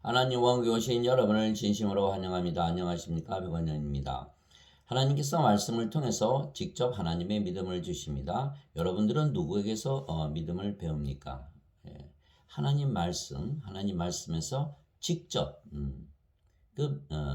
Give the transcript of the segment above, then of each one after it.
하나님 왕국에 오신 여러분을 진심으로 환영합니다. 안녕하십니까? 백원영입니다. 하나님께서 말씀을 통해서 직접 하나님의 믿음을 주십니다. 여러분들은 누구에게서 믿음을 배웁니까? 하나님 말씀에서 직접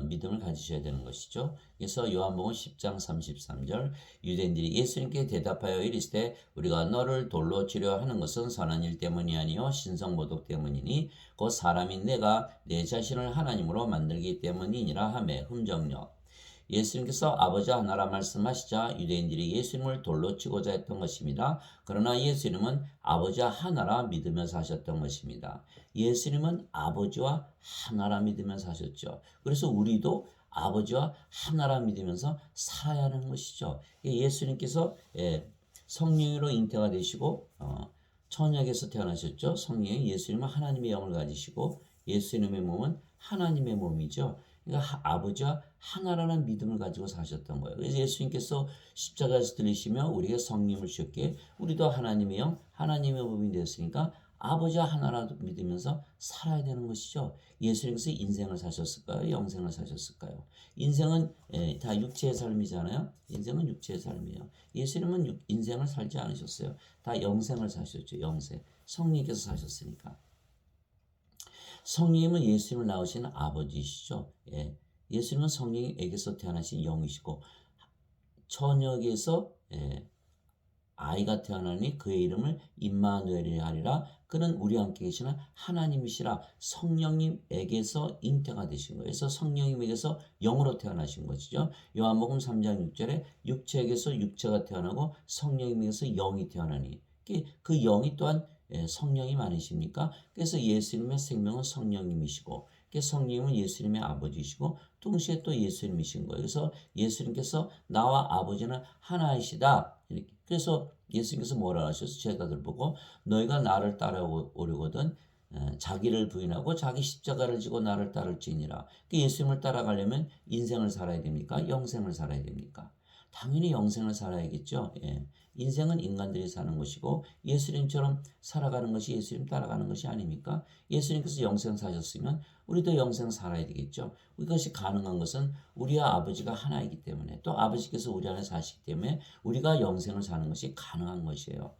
믿음을 가지셔야 되는 것이죠. 그래서 요한복음 10장 33절 유대인들이 예수님께 대답하여 이르시되 우리가 너를 돌로 치려 하는 것은 선한 일 때문이 아니요 신성모독 때문이니 곧 사람인 내가 내 자신을 하나님으로 만들기 때문이니라 하매 흠정력. 예수님께서 아버지 하나라 말씀하시자 유대인들이 예수님을 돌로 치고자 했던 것입니다. 그러나 예수님은 아버지 하나라 믿으면서 하셨던 것입니다. 예수님은 아버지와 하나라 믿으면서 하셨죠. 그래서 우리도 아버지와 하나라 믿으면서 살아야 하는 것이죠. 예수님께서 성령으로 잉태가 되시고 천역에서 태어나셨죠. 성령이 예수님은 하나님의 영을 가지시고 예수님의 몸은 하나님의 몸이죠. 그러니까 아버지와 하나라는 믿음을 가지고 사셨던 거예요. 그래서 예수님께서 십자가에서 들리시며 우리에게 성령을 주셨기에 우리도 하나님의 영, 하나님의 몸이 되었으니까 아버지와 하나라 믿으면서 살아야 되는 것이죠. 예수님께서 인생을 사셨을까요? 영생을 사셨을까요? 인생은 다 육체의 삶이잖아요. 인생은 육체의 삶이에요. 예수님은 인생을 살지 않으셨어요. 다 영생을 사셨죠. 영생. 성령께서 사셨으니까. 성령님은 예수님을 낳으신 아버지시죠. 예수님은 성령에게서 태어나신 영이시고 처녀에게서 아이가 태어나니 그의 이름을 임마누엘이라 하리라. 그는 우리와 함께 계시는 하나님이시라. 성령님에게서 잉태가 되신 거예요. 그래서 성령님에게서 영으로 태어나신 것이죠. 요한복음 3장 6절에 육체에게서 육체가 태어나고 성령님에게서 영이 태어나니 그 영이 또한 성령님 아니십니까? 그래서 예수님의 생명은 성령님이시고 성령님은 예수님의 아버지시고 동시에 또 예수님이신 거예요. 그래서 예수님께서 나와 아버지는 하나이시다. 그래서 예수님께서 뭐라 하셨어요? 제자들 보고 너희가 나를 따라오려거든 자기를 부인하고 자기 십자가를 지고 나를 따를지니라. 예수님을 따라가려면 인생을 살아야 됩니까? 영생을 살아야 됩니까? 당연히 영생을 살아야겠죠. 인생은 인간들이 사는 것이고 예수님처럼 살아가는 것이 예수님 따라가는 것이 아닙니까? 예수님께서 영생 사셨으면 우리도 영생 살아야 되겠죠. 이것이 가능한 것은 우리와 아버지가 하나이기 때문에 또 아버지께서 우리 안에 사시기 때문에 우리가 영생을 사는 것이 가능한 것이에요.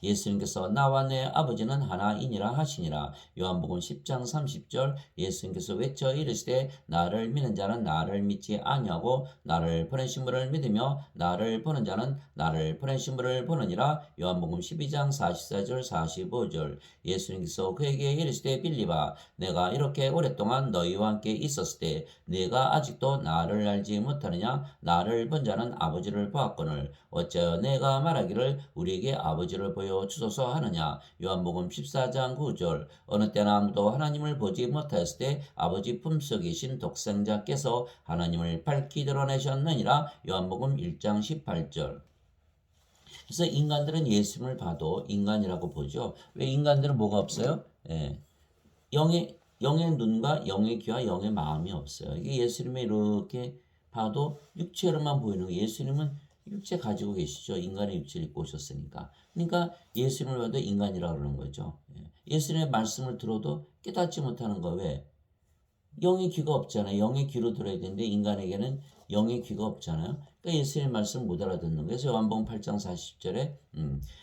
예수님께서 나와 내 아버지는 하나이니라 하시니라. 요한복음 10장 30절 예수님께서 외쳐 이르시되 나를 믿는 자는 나를 믿지 아니하고 나를 보내신 분을 믿으며 나를 보는 자는 나를 보내신 분을 보느니라. 요한복음 12장 44절 45절 예수님께서 그에게 이르시되 빌립아 내가 이렇게 오랫동안 너희와 함께 있었을 때 네가 아직도 나를 알지 못하느냐. 나를 본 자는 아버지를 보았거늘 어찌하여 내가 말하기를 우리에게 아버지를 보여 주소서 하느냐. 요한복음 14장 9절 어느 때나 아무도 하나님을 보지 못하였을 때 아버지 품속에 계신 독생자께서 하나님을 밝히 드러내셨느니라. 요한복음 1장 18절 그래서 인간들은 예수님을 봐도 인간이라고 보죠. 왜 인간들은 뭐가 없어요? 영의 눈과 영의 귀와 영의 마음이 없어요. 이게 예수님을 이렇게 봐도 육체로만 보이는 거예요. 예수님은 육체 가지고 계시죠. 인간의 육체를 입고 오셨으니까. 그러니까 예수님을 봐도 인간이라고 그러는 거죠. 예수님의 말씀을 들어도 깨닫지 못하는 거 왜? 영의 귀가 없잖아요. 영의 귀로 들어야 되는데 인간에게는 영의 귀가 없잖아요. 그러니까 예수님의 말씀을 못 알아듣는 거예요. 그래서 요한복음 8장 40절에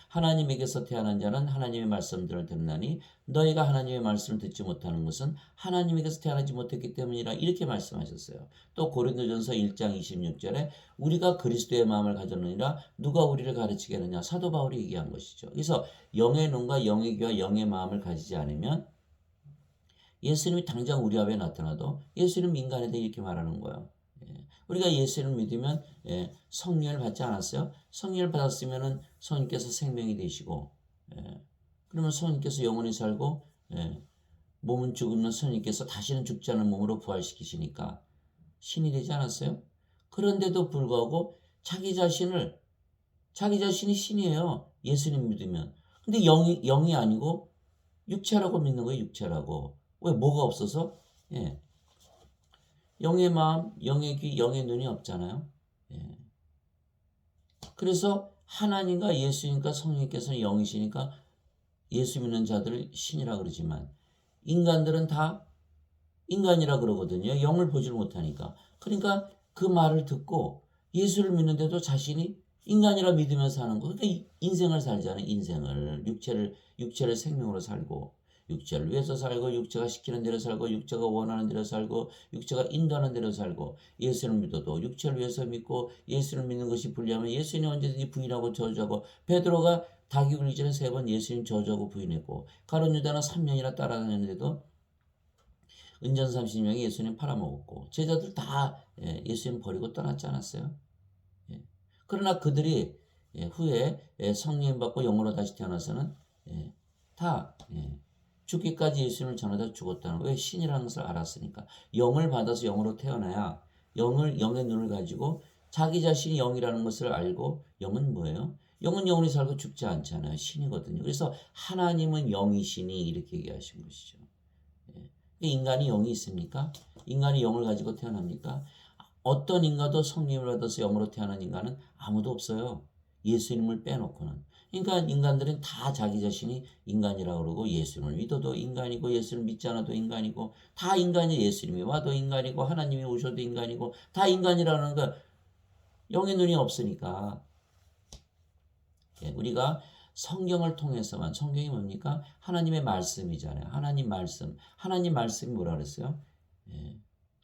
하나님에게서 태어난 자는 하나님의 말씀들을 듣나니 너희가 하나님의 말씀을 듣지 못하는 것은 하나님에게서 태어나지 못했기 때문이라 이렇게 말씀하셨어요. 또 고린도전서 1장 26절에 우리가 그리스도의 마음을 가졌느니라 누가 우리를 가르치겠느냐 사도 바울이 얘기한 것이죠. 그래서 영의 눈과 영의 귀와 영의 마음을 가지지 않으면 예수님이 당장 우리 앞에 나타나도 예수님 인간에 대해 이렇게 말하는 거예요. 우리가 예수님을 믿으면 성령을 받지 않았어요? 성령을 받았으면 성령께서 생명이 되시고 그러면 성령께서 영원히 살고 몸은 죽으면 성령께서 다시는 죽지 않은 몸으로 부활시키시니까 신이 되지 않았어요? 그런데도 불구하고 자기 자신이 신이에요. 예수님 믿으면. 근데 영이 아니고 육체라고 믿는 거예요. 육체라고. 왜 뭐가 없어서? 영의 마음, 영의 귀, 영의 눈이 없잖아요. 그래서 하나님과 예수님과 성령께서는 영이시니까 예수 믿는 자들을 신이라 그러지만 인간들은 다 인간이라 그러거든요. 영을 보질 못하니까. 그러니까 그 말을 듣고 예수를 믿는데도 자신이 인간이라 믿으면서 사는 거. 그러니까 인생을 살잖아요. 인생을. 육체를 생명으로 살고, 육체를 위해서 살고, 육체가 시키는 대로 살고, 육체가 원하는 대로 살고, 육체가 인도하는 대로 살고, 예수를 믿어도 육체를 위해서 믿고, 예수를 믿는 것이 불리하면 예수님 언제든지 부인하고 저주하고, 베드로가 닭이 굴리기 전에 3번 예수님 저주하고 부인했고, 가룟 유다는 3년이나 따라다녔는데도 은전 30명이 예수님 팔아먹었고, 제자들 다 예수님 버리고 떠났지 않았어요? 예. 그러나 그들이 후에 성령 받고 영으로 다시 태어나서는 다 죽기까지 예수님을 전하다 죽었다는 거예요. 왜? 신이라는 것을 알았으니까. 영을 받아서 영으로 태어나야 영의 눈을 가지고 자기 자신이 영이라는 것을 알고, 영은 뭐예요? 영은 영원히 살고 죽지 않잖아요. 신이거든요. 그래서 하나님은 영이시니 이렇게 얘기하신 것이죠. 인간이 영이 있습니까? 인간이 영을 가지고 태어납니까? 어떤 인간도 성령을 받아서 영으로 태어난 인간은 아무도 없어요. 예수님을 빼놓고는. 그러니까 인간들은 다 자기 자신이 인간이라고 그러고, 예수님을 믿어도 인간이고, 예수를 믿지 않아도 인간이고, 다 인간이, 예수님이 와도 인간이고, 하나님이 오셔도 인간이고, 다 인간이라는 거. 영의 눈이 없으니까. 우리가 성경을 통해서만, 성경이 뭡니까? 하나님의 말씀이잖아요. 하나님 말씀이 뭐라 그랬어요?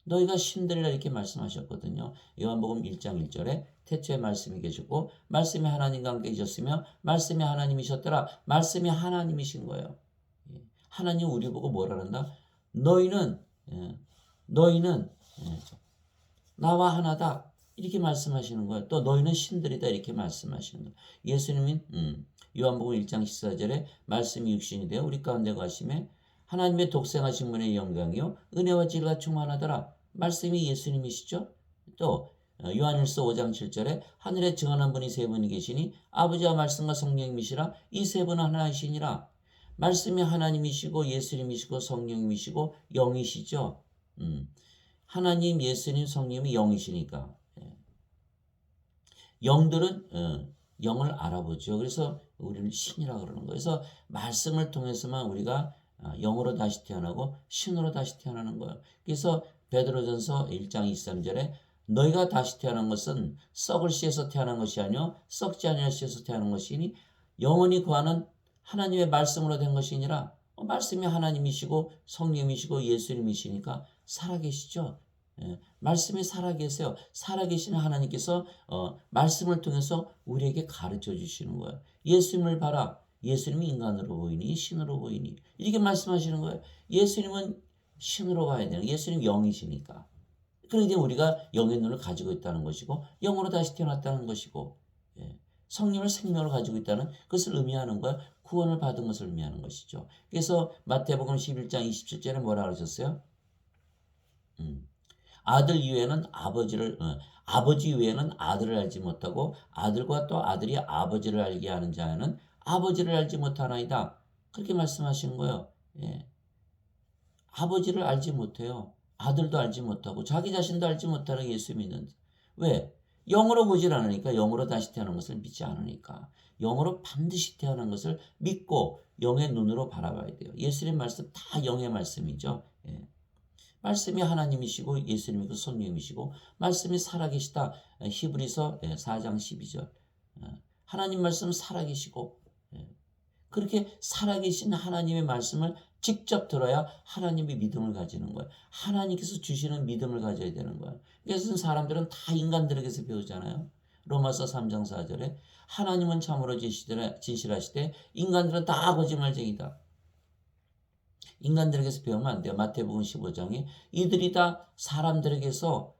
너희가 신들이라 이렇게 말씀하셨거든요. 요한복음 1장 1절에 태초에 말씀이 계셨고 말씀이 하나님과 함께 계셨으며 말씀이 하나님이셨더라. 말씀이 하나님이신 거예요. 하나님 우리 보고 뭐라 그런다? 너희는 나와 하나다. 이렇게 말씀하시는 거예요. 또 너희는 신들이다 이렇게 말씀하시는 거예요. 예수님이 요한복음 1장 14절에 말씀이 육신이 되어 우리 가운데 가심에 하나님의 독생하신 분의 영광이요 은혜와 진리가 충만하더라. 말씀이 예수님이시죠. 또 요한일서 5장 7절에 하늘에 증언한 분이 3분이 계시니 아버지와 말씀과 성령님이시라. 이 3분은 하나이시니라. 말씀이 하나님이시고 예수님이시고 성령님이시고 영이시죠. 하나님, 예수님, 성령님이 영이시니까. 영들은 영을 알아보죠. 그래서 우리를 신이라고 그러는 거예요. 그래서 말씀을 통해서만 우리가 영으로 다시 태어나고 신으로 다시 태어나는 거예요. 그래서 베드로전서 1장 23절에 너희가 다시 태어난 것은 썩을 씨에서 태어난 것이 아니요 썩지 아니할 씨에서 태어난 것이니 영원히 구하는 하나님의 말씀으로 된 것이니라. 말씀이 하나님이시고 성령이시고 예수님이시니까 살아계시죠. 말씀이 살아계세요. 살아계시는 하나님께서 말씀을 통해서 우리에게 가르쳐 주시는 거예요. 예수님을 봐라. 예수님이 인간으로 보이니 신으로 보이니 이렇게 말씀하시는 거예요. 예수님은 신으로 봐야 돼요. 예수님 영이시니까. 그러니까 우리가 영의 눈을 가지고 있다는 것이고 영으로 다시 태어났다는 것이고 성령을 생명으로 가지고 있다는 것을 의미하는 거예요. 구원을 받은 것을 의미하는 것이죠. 그래서 마태복음 11장 27절에 뭐라 그러셨어요? 아들 이외에는 아버지 이외에는 아들을 알지 못하고 아들과 또 아들이 아버지를 알게 하는 자는 아버지를 알지 못하나이다. 그렇게 말씀하시는 거예요. 아버지를 알지 못해요. 아들도 알지 못하고 자기 자신도 알지 못하는 예수 믿는. 왜? 영으로 보질 않으니까. 영으로 다시 태어난 것을 믿지 않으니까. 영으로 반드시 태어난 것을 믿고 영의 눈으로 바라봐야 돼요. 예수님 말씀 다 영의 말씀이죠. 말씀이 하나님이시고 예수님이고 성령이시고 말씀이 살아계시다. 히브리서 4장 12절. 하나님 말씀 살아계시고 그렇게 살아계신 하나님의 말씀을 직접 들어야 하나님의 믿음을 가지는 거예요. 하나님께서 주시는 믿음을 가져야 되는 거예요. 그래서 사람들은 다 인간들에게서 배우잖아요. 로마서 3장 4절에 하나님은 참으로 진실하시되 인간들은 다 거짓말쟁이다. 인간들에게서 배우면 안 돼요. 마태복음 15장에 이들이 다 사람들에게서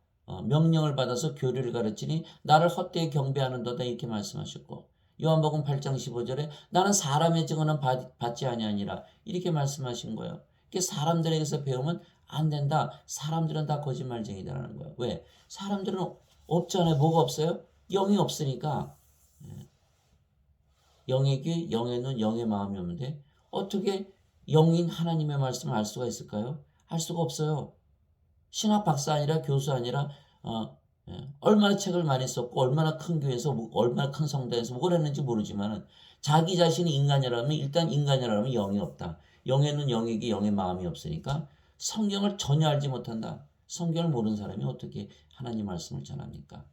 명령을 받아서 교리를 가르치니 나를 헛되이 경배하는도다 이렇게 말씀하셨고 요한복음 8장 15절에 나는 사람의 증언은 받지 아니하니라 이렇게 말씀하신 거예요. 이게 사람들에게서 배우면 안 된다. 사람들은 다 거짓말쟁이다라는 거예요. 왜? 사람들은 없잖아요. 뭐가 없어요? 영이 없으니까. 영의 귀, 영의 눈, 영의 마음이 없는데 어떻게 영인 하나님의 말씀을 알 수가 있을까요? 알 수가 없어요. 신학 박사 아니라 교수 아니라 얼마나 책을 많이 썼고 얼마나 큰 교회에서 얼마나 큰 성당에서 뭘 했는지 모르지만 자기 자신이 인간이라면 일단 인간이라면 영이 없다. 영에는 영이기 영의 마음이 없으니까 성경을 전혀 알지 못한다. 성경을 모르는 사람이 어떻게 하나님 말씀을 전합니까?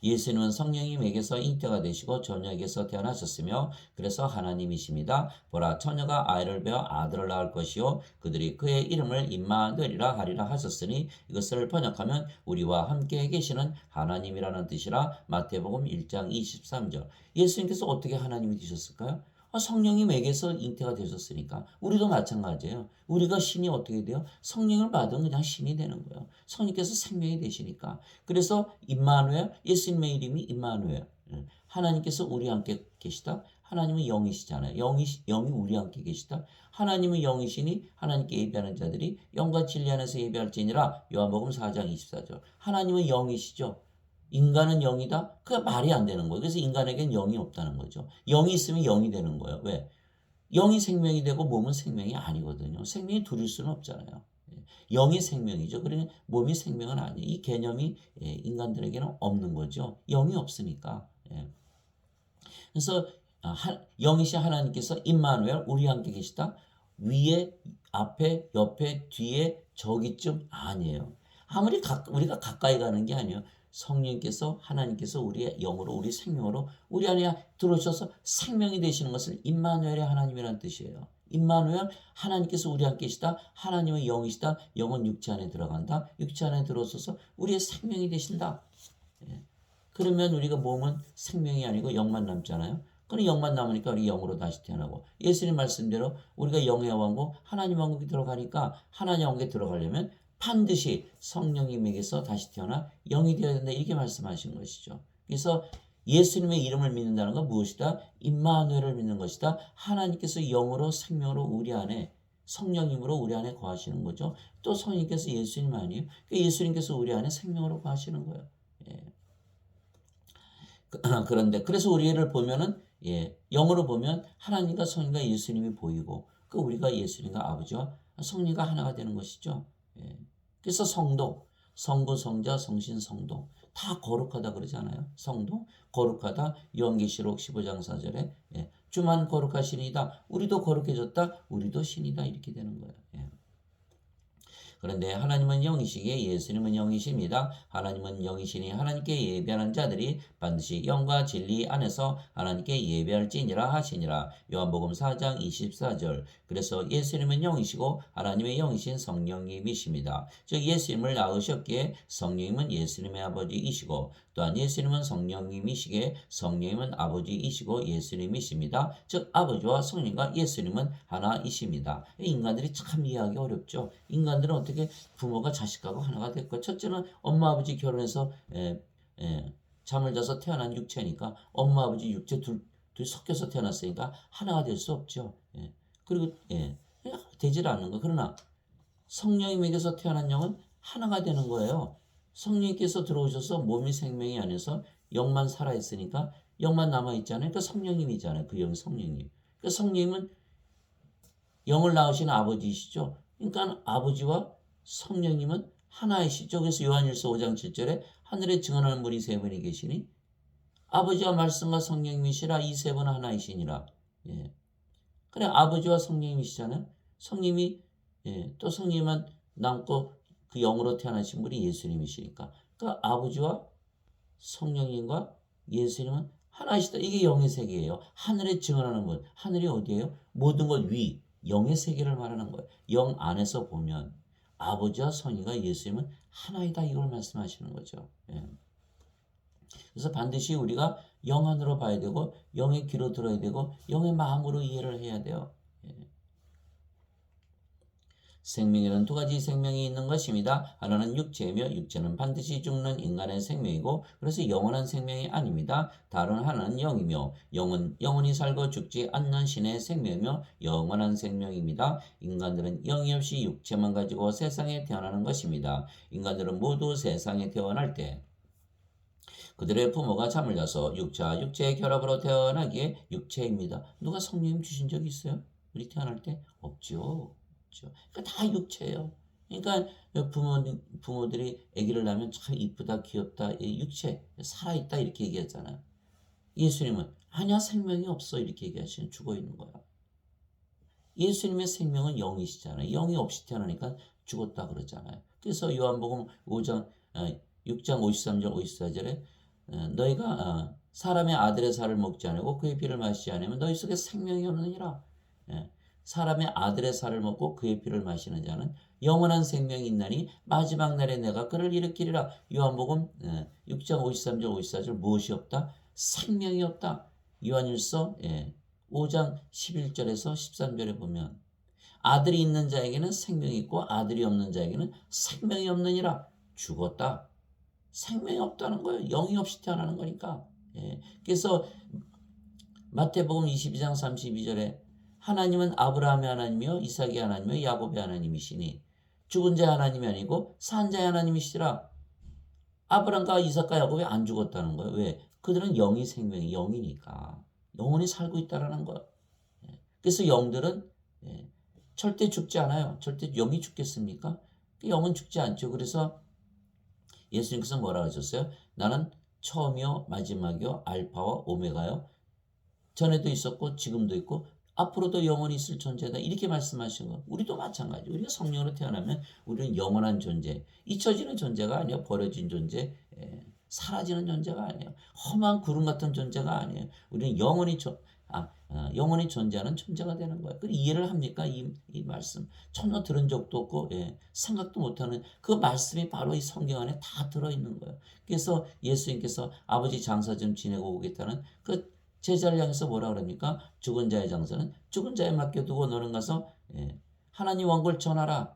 예수님은 성령님에게서 잉태가 되시고 처녀에게서 태어나셨으며 그래서 하나님이십니다. 보라 처녀가 아이를 베어 아들을 낳을 것이요 그들이 그의 이름을 임마누엘이라 하리라 하셨으니 이것을 번역하면 우리와 함께 계시는 하나님이라는 뜻이라. 마태복음 1장 23절. 예수님께서 어떻게 하나님이 되셨을까요? 성령님에게서 잉태가 되셨으니까 우리도 마찬가지예요. 우리가 신이 어떻게 돼요? 성령을 받으면 그냥 신이 되는 거예요. 성령께서 생명이 되시니까. 그래서 임마누엘, 예수님의 이름이 임마누엘. 하나님께서 우리와 함께 계시다. 하나님은 영이시잖아요. 영이 우리와 함께 계시다. 하나님은 영이시니 하나님께 예배하는 자들이 영과 진리 안에서 예배할지니라. 요한복음 4장 24절. 하나님은 영이시죠. 인간은 영이다? 그게 말이 안 되는 거예요. 그래서 인간에겐 영이 없다는 거죠. 영이 있으면 영이 되는 거예요. 왜? 영이 생명이 되고 몸은 생명이 아니거든요. 생명이 둘일 수는 없잖아요. 영이 생명이죠. 그러니 몸이 생명은 아니에요. 이 개념이 인간들에게는 없는 거죠. 영이 없으니까. 그래서 영이신 하나님께서 임마누엘 우리와 함께 계시다. 위에, 앞에, 옆에, 뒤에, 저기쯤 아니에요. 아무리 우리가 가까이 가는 게 아니에요. 성령께서 하나님께서 우리의 영으로 우리 생명으로 우리 안에 들어오셔서 생명이 되시는 것을 임마누엘의 하나님이라는 뜻이에요. 임마누엘 하나님께서 우리 함께 계시다. 하나님은 영이시다. 영은 육체 안에 들어간다. 육체 안에 들어서서 우리의 생명이 되신다. 그러면 우리가 몸은 생명이 아니고 영만 남잖아요. 그럼 영만 남으니까 우리 영으로 다시 태어나고 예수님 말씀대로 우리가 영의 왕국 하나님 왕국에 들어가니까 하나님 왕국에 들어가려면 반드시 성령님에게서 다시 태어나 영이 되어야 된다 이렇게 말씀하신 것이죠. 그래서 예수님의 이름을 믿는다는 건 무엇이다? 임마누엘을 믿는 것이다. 하나님께서 영으로 생명으로 우리 안에 성령님으로 우리 안에 거하시는 거죠. 또 성령님께서 예수님 아니에요? 예수님께서 우리 안에 생명으로 거하시는 거예요. 그런데 그래서 우리를 보면은 영으로 보면 하나님과 성령과 예수님이 보이고 우리가 예수님과 아버지와 성령과 하나가 되는 것이죠. 그래서 성도, 성부, 성자, 성신, 성도 다 거룩하다 그러잖아요. 성도 거룩하다. 요한계시록 15장 4절에 주만 거룩하시니이다. 우리도 거룩해졌다. 우리도 신이다 이렇게 되는 거예요. 그런데 하나님은 영이시기에 예수님은 영이십니다. 하나님은 영이시니 하나님께 예배하는 자들이 반드시 영과 진리 안에서 하나님께 예배할지니라 하시니라. 요한복음 4장 24절. 그래서 예수님은 영이시고 하나님의 영이신 성령님이십니다. 즉 예수님을 낳으셨기에 성령님은 예수님의 아버지이시고 또한 예수님은 성령님이시기에 성령님은 아버지이시고 예수님이십니다. 즉 아버지와 성령과 예수님은 하나이십니다. 인간들이 참 이해하기 어렵죠. 인간들은 어떻게 부모가 자식하고 하나가 될까? 첫째는 엄마 아버지 결혼해서 잠을 자서 태어난 육체니까 엄마 아버지 육체 둘 섞여서 태어났으니까 하나가 될 수 없죠. 그리고 되질 않는 거. 그러나 성령님에게서 태어난 영은 하나가 되는 거예요. 성령님께서 들어오셔서 몸이 생명이 아니어서 영만 살아있으니까 영만 남아있잖아요. 그러니까 성령님이잖아요. 그 영이 성령님. 그러니까 성령님은 영을 낳으신 아버지이시죠. 그러니까 아버지와 성령님은 하나이시죠. 그래서 요한일서 5장 7절에 하늘에 증언하는 분이 세 분이 계시니 아버지와 말씀과 성령님이시라 이 세 분은 하나이시니라. 그래 아버지와 성령님이시잖아요. 성령님이 또 성령님만 남고 그 영으로 태어나신 분이 예수님이시니까 그러니까 아버지와 성령님과 예수님은 하나이시다. 이게 영의 세계예요. 하늘에 증언하는 분. 하늘이 어디예요? 모든 것 위. 영의 세계를 말하는 거예요. 영 안에서 보면 아버지와 성령과 예수님은 하나이다. 이걸 말씀하시는 거죠. 그래서 반드시 우리가 영 안으로 봐야 되고 영의 귀로 들어야 되고 영의 마음으로 이해를 해야 돼요. 생명에는 두 가지 생명이 있는 것입니다. 하나는 육체이며 육체는 반드시 죽는 인간의 생명이고 그래서 영원한 생명이 아닙니다. 다른 하나는 영이며 영은 영원히 살고 죽지 않는 신의 생명이며 영원한 생명입니다. 인간들은 영이 없이 육체만 가지고 세상에 태어나는 것입니다. 인간들은 모두 세상에 태어날 때 그들의 부모가 잠을 자서 육체와 육체의 결합으로 태어나기에 육체입니다. 누가 성령 주신 적 있어요? 우리 태어날 때? 없죠. 그러니까 다 육체예요. 그러니까 부모들이 아기를 낳으면 참 이쁘다, 귀엽다, 육체 살아있다 이렇게 얘기하잖아요. 예수님은 아니야 생명이 없어 이렇게 얘기하시는 죽어 있는 거야. 예수님의 생명은 영이시잖아요. 영이 없이 태어나니까 죽었다 그러잖아요. 그래서 요한복음 5장 6장 53절 54절에 너희가 사람의 아들의 살을 먹지 않고 그의 피를 마시지 않으면 너희 속에 생명이 없느니라. 예, 사람의 아들의 살을 먹고 그의 피를 마시는 자는 영원한 생명이 있나니 마지막 날에 내가 그를 일으키리라. 요한복음 6장 53절 54절 무엇이 없다? 생명이 없다. 요한일서 5장 11절에서 13절에 보면 아들이 있는 자에게는 생명이 있고 아들이 없는 자에게는 생명이 없느니라. 죽었다. 생명이 없다는 거예요. 영이 없이 태어나는 거니까. 그래서 마태복음 22장 32절에 하나님은 아브라함의 하나님이요 이삭의 하나님이요 야곱의 하나님이시니 죽은 자의 하나님이 아니고 산 자의 하나님이시라. 아브라함과 이삭과 야곱이 안 죽었다는 거예요. 왜? 그들은 영이 생명이 영이니까 영원히 살고 있다라는 거예요. 그래서 영들은 절대 죽지 않아요. 절대 영이 죽겠습니까? 영은 죽지 않죠. 그래서 예수님께서 뭐라 하셨어요? 나는 처음이요 마지막이요 알파와 오메가요. 전에도 있었고 지금도 있고 앞으로도 영원히 있을 존재다. 이렇게 말씀하신 거. 우리도 마찬가지. 우리가 성령으로 태어나면 우리는 영원한 존재. 잊혀지는 존재가 아니에요. 버려진 존재. 사라지는 존재가 아니에요. 험한 구름 같은 존재가 아니에요. 우리는 영원히 존재하는 존재가 되는 거예요. 그 이해를 합니까? 이 말씀. 전혀 들은 적도 없고, 생각도 못하는 그 말씀이 바로 이 성경 안에 다 들어있는 거예요. 그래서 예수님께서 아버지 장사 좀 지내고 오겠다는 그 제자를 향해서 뭐라 그럽니까? 죽은 자의 장사는 죽은 자에 맡겨두고 너는 가서 하나님 왕국을 전하라.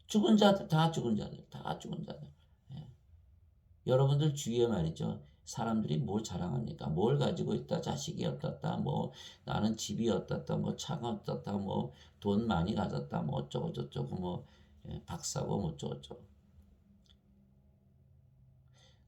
죽은 자들, 다 죽은 자들, 다 죽은 자들. 여러분들 주위에 말이죠. 사람들이 뭘 자랑합니까? 뭘 가지고 있다. 자식이 어떻다. 뭐 나는 집이 어떻다. 뭐 차가 어떻다. 뭐 돈 많이 가졌다. 뭐 어쩌고 저쩌고 뭐 박사고 뭐 어쩌고.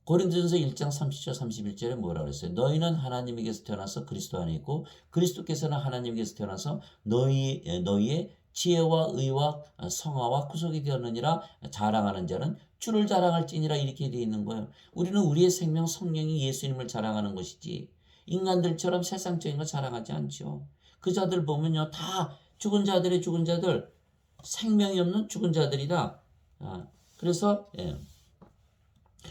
고린도전서 1장 30절 31절에 뭐라 그랬어요? 너희는 하나님에게서 태어나서 그리스도 안에 있고 그리스도께서는 하나님에게서 태어나서 너희의 지혜와 의와 성화와 구속이 되었느니라. 자랑하는 자는 주를 자랑할지니라. 이렇게 되어 있는 거예요. 우리는 우리의 생명 성령이 예수님을 자랑하는 것이지 인간들처럼 세상적인 거 자랑하지 않죠. 그 자들 보면요 다 죽은 자들의 죽은 자들, 생명이 없는 죽은 자들이다. 그래서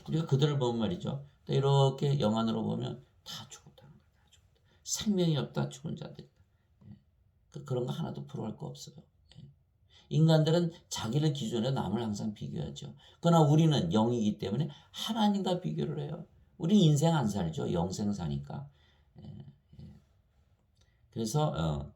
우리가 그들을 보면 말이죠. 이렇게 영안으로 보면 다 죽었다는 거예요. 다 죽었다. 생명이 없다. 죽은 자들이다. 그런 거 하나도 풀어갈 거 없어요. 인간들은 자기를 기준으로 남을 항상 비교하죠. 그러나 우리는 영이기 때문에 하나님과 비교를 해요. 우리 인생 안 살죠. 영생 사니까. 그래서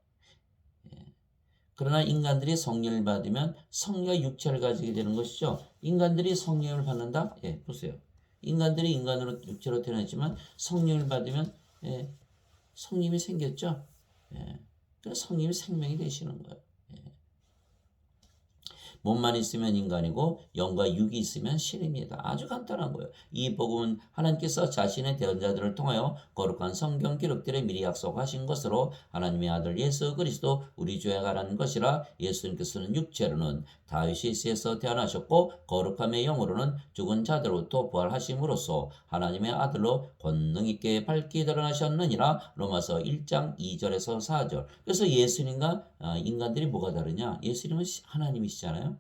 그러나 인간들이 성령을 받으면 성령의 육체를 가지게 되는 것이죠. 인간들이 성령을 받는다? 보세요. 인간들이 인간으로 육체로 태어났지만 성령을 받으면 성님이 생겼죠. 그래서 성님이 생명이 되시는 거예요. 몸만 있으면 인간이고 영과 육이 있으면 신입니다. 아주 간단한 거예요. 이 복음은 하나님께서 자신의 대언자들을 통하여 거룩한 성경 기록들에 미리 약속하신 것으로 하나님의 아들 예수 그리스도 우리 주에 관한 것이라. 예수님께서는 육체로는 다윗의 씨에서 태어나셨고 거룩함의 영으로는 죽은 자들로부터 부활하심으로써 하나님의 아들로 권능 있게 밝히 드러나셨느니라. 로마서 1장 2절에서 4절. 그래서 예수님과 인간들이 뭐가 다르냐? 예수님은 하나님이시잖아요.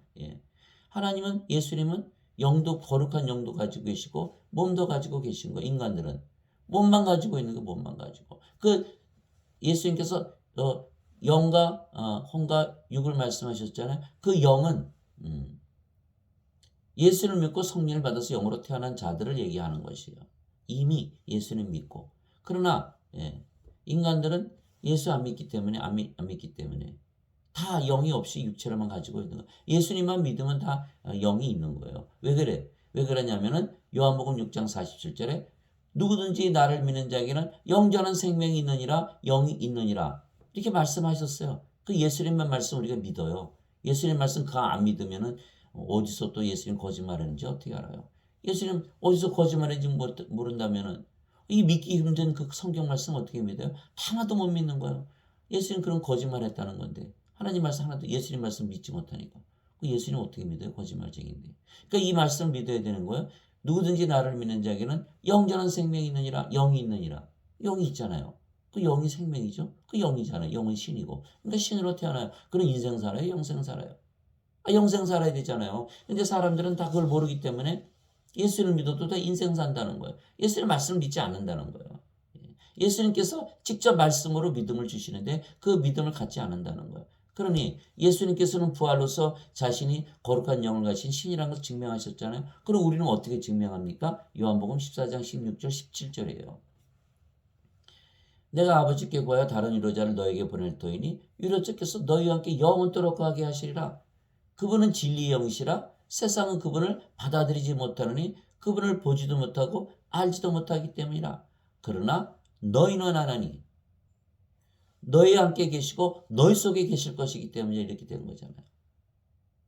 하나님은 예수님은 영도 거룩한 영도 가지고 계시고 몸도 가지고 계신 거예요. 인간들은 몸만 가지고 있는 거 몸만 가지고. 그 예수님께서 영과 혼과 육을 말씀하셨잖아요. 그 영은 예수를 믿고 성령을 받아서 영으로 태어난 자들을 얘기하는 것이에요. 이미 예수는 믿고. 그러나 인간들은 예수 안 믿기 때문에 안 믿기 때문에 다 영이 없이 육체로만 가지고 있는 거예요. 예수님만 믿으면 다 영이 있는 거예요. 왜 그래? 왜 그러냐면은 요한복음 6장 47절에 누구든지 나를 믿는 자에게는 영전한 생명이 있느니라. 영이 있느니라. 이렇게 말씀하셨어요. 그 예수님만 말씀 우리가 믿어요. 예수님 말씀 그거 안 믿으면은 어디서 또 예수님 거짓말하는지 어떻게 알아요? 예수님 어디서 거짓말하는지 모른다면은 이 믿기 힘든 그 성경 말씀 어떻게 믿어요? 하나도 못 믿는 거예요. 예수님 그런 거짓말했다는 건데 하나님 말씀 하나도 예수님 말씀 믿지 못하니까 그 예수님 어떻게 믿어요? 거짓말쟁인데. 그러니까 이 말씀 믿어야 되는 거예요. 누구든지 나를 믿는 자에게는 영전한 생명이 있느니라. 영이 있느니라. 영이 있잖아요. 그 영이 생명이죠. 그 영이잖아요. 영은 신이고. 그러니까 신으로 태어나요. 그럼 인생 살아요? 영생 살아요? 영생 살아야 되잖아요. 근데 사람들은 다 그걸 모르기 때문에 예수를 믿어도 다 인생 산다는 거예요. 예수님 말씀을 믿지 않는다는 거예요. 예수님께서 직접 말씀으로 믿음을 주시는데 그 믿음을 갖지 않는다는 거예요. 그러니 예수님께서는 부활로서 자신이 거룩한 영을 가진 신이라는 것을 증명하셨잖아요. 그럼 우리는 어떻게 증명합니까? 요한복음 14장 16절 17절이에요. 내가 아버지께 구하여 다른 위로자를 너에게 보낼 터이니 위로자께서 너희와 함께 영원토록 거하게 하시리라. 그분은 진리의 영이시라. 세상은 그분을 받아들이지 못하느니 그분을 보지도 못하고 알지도 못하기 때문이라. 그러나 너희는 아나니 너희와 함께 계시고 너희 속에 계실 것이기 때문에 이렇게 되는 거잖아요.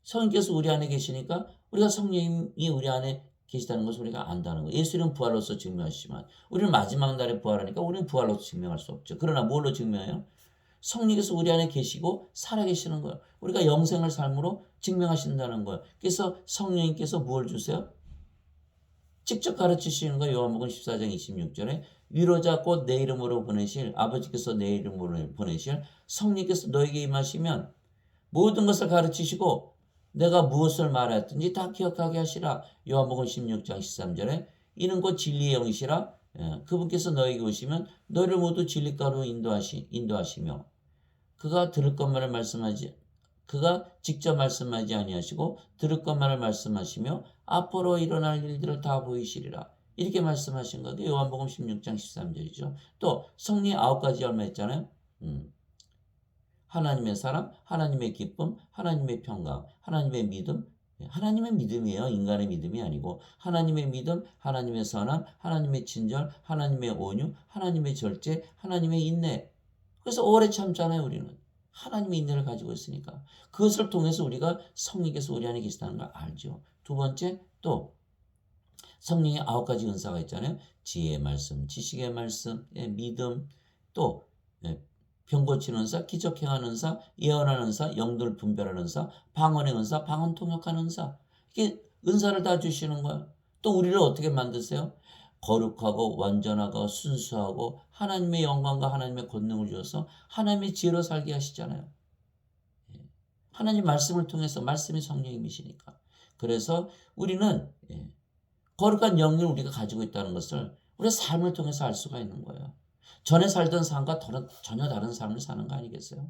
성령께서 우리 안에 계시니까 우리가 성령이 우리 안에 계시다는 것을 우리가 안다는 거예요. 예수님은 부활로서 증명하시지만 우리는 마지막 날에 부활하니까 우리는 부활로서 증명할 수 없죠. 그러나 뭘로 증명해요? 성령께서 우리 안에 계시고 살아계시는 거예요. 우리가 영생을 삶으로 증명하신다는 거예요. 그래서 성령님께서 무엇을 주세요? 직접 가르치시는 거예요. 요한복음 14장 26절에 위로자 곧 내 이름으로 보내실 아버지께서 내 이름으로 보내실 성령께서 너에게 임하시면 모든 것을 가르치시고 내가 무엇을 말하였든지 다 기억하게 하시라. 요한복음 16장 13절에 이는 곧 진리의 영이시라. 그분께서 너에게 오시면 너희를 모두 진리가로 인도하시며 그가 직접 말씀하지 아니하시고 들을 것만을 말씀하시며 앞으로 일어날 일들을 다 보이시리라. 이렇게 말씀하신 거죠. 요한복음 16장 13절이죠. 또 성령의 9가지 열매 있잖아요. 하나님의 사랑, 하나님의 기쁨, 하나님의 평강, 하나님의 믿음, 하나님의 믿음이에요. 인간의 믿음이 아니고 하나님의 믿음, 하나님의 선함, 하나님의 친절, 하나님의 온유, 하나님의 절제, 하나님의 인내. 그래서 오래 참잖아요. 우리는. 하나님의 인내를 가지고 있으니까. 그것을 통해서 우리가 성령께서 우리 안에 계시다는 걸 알죠. 두 번째 또 성령의 9가지 은사가 있잖아요. 지혜의 말씀, 지식의 말씀, 믿음, 또 병 고치는 은사, 기적 행하는 은사, 예언하는 은사, 영들 분별하는 은사, 방언의 은사, 방언 통역하는 은사. 이게 은사를 다 주시는 거예요. 또 우리를 어떻게 만드세요? 거룩하고 완전하고 순수하고 하나님의 영광과 하나님의 권능을 주어서 하나님의 지혜로 살게 하시잖아요. 하나님 말씀을 통해서 말씀이 성령님이시니까. 그래서 우리는 거룩한 영을 우리가 가지고 있다는 것을 우리의 삶을 통해서 알 수가 있는 거예요. 전에 살던 삶과 전혀 다른 삶을 사는 거 아니겠어요?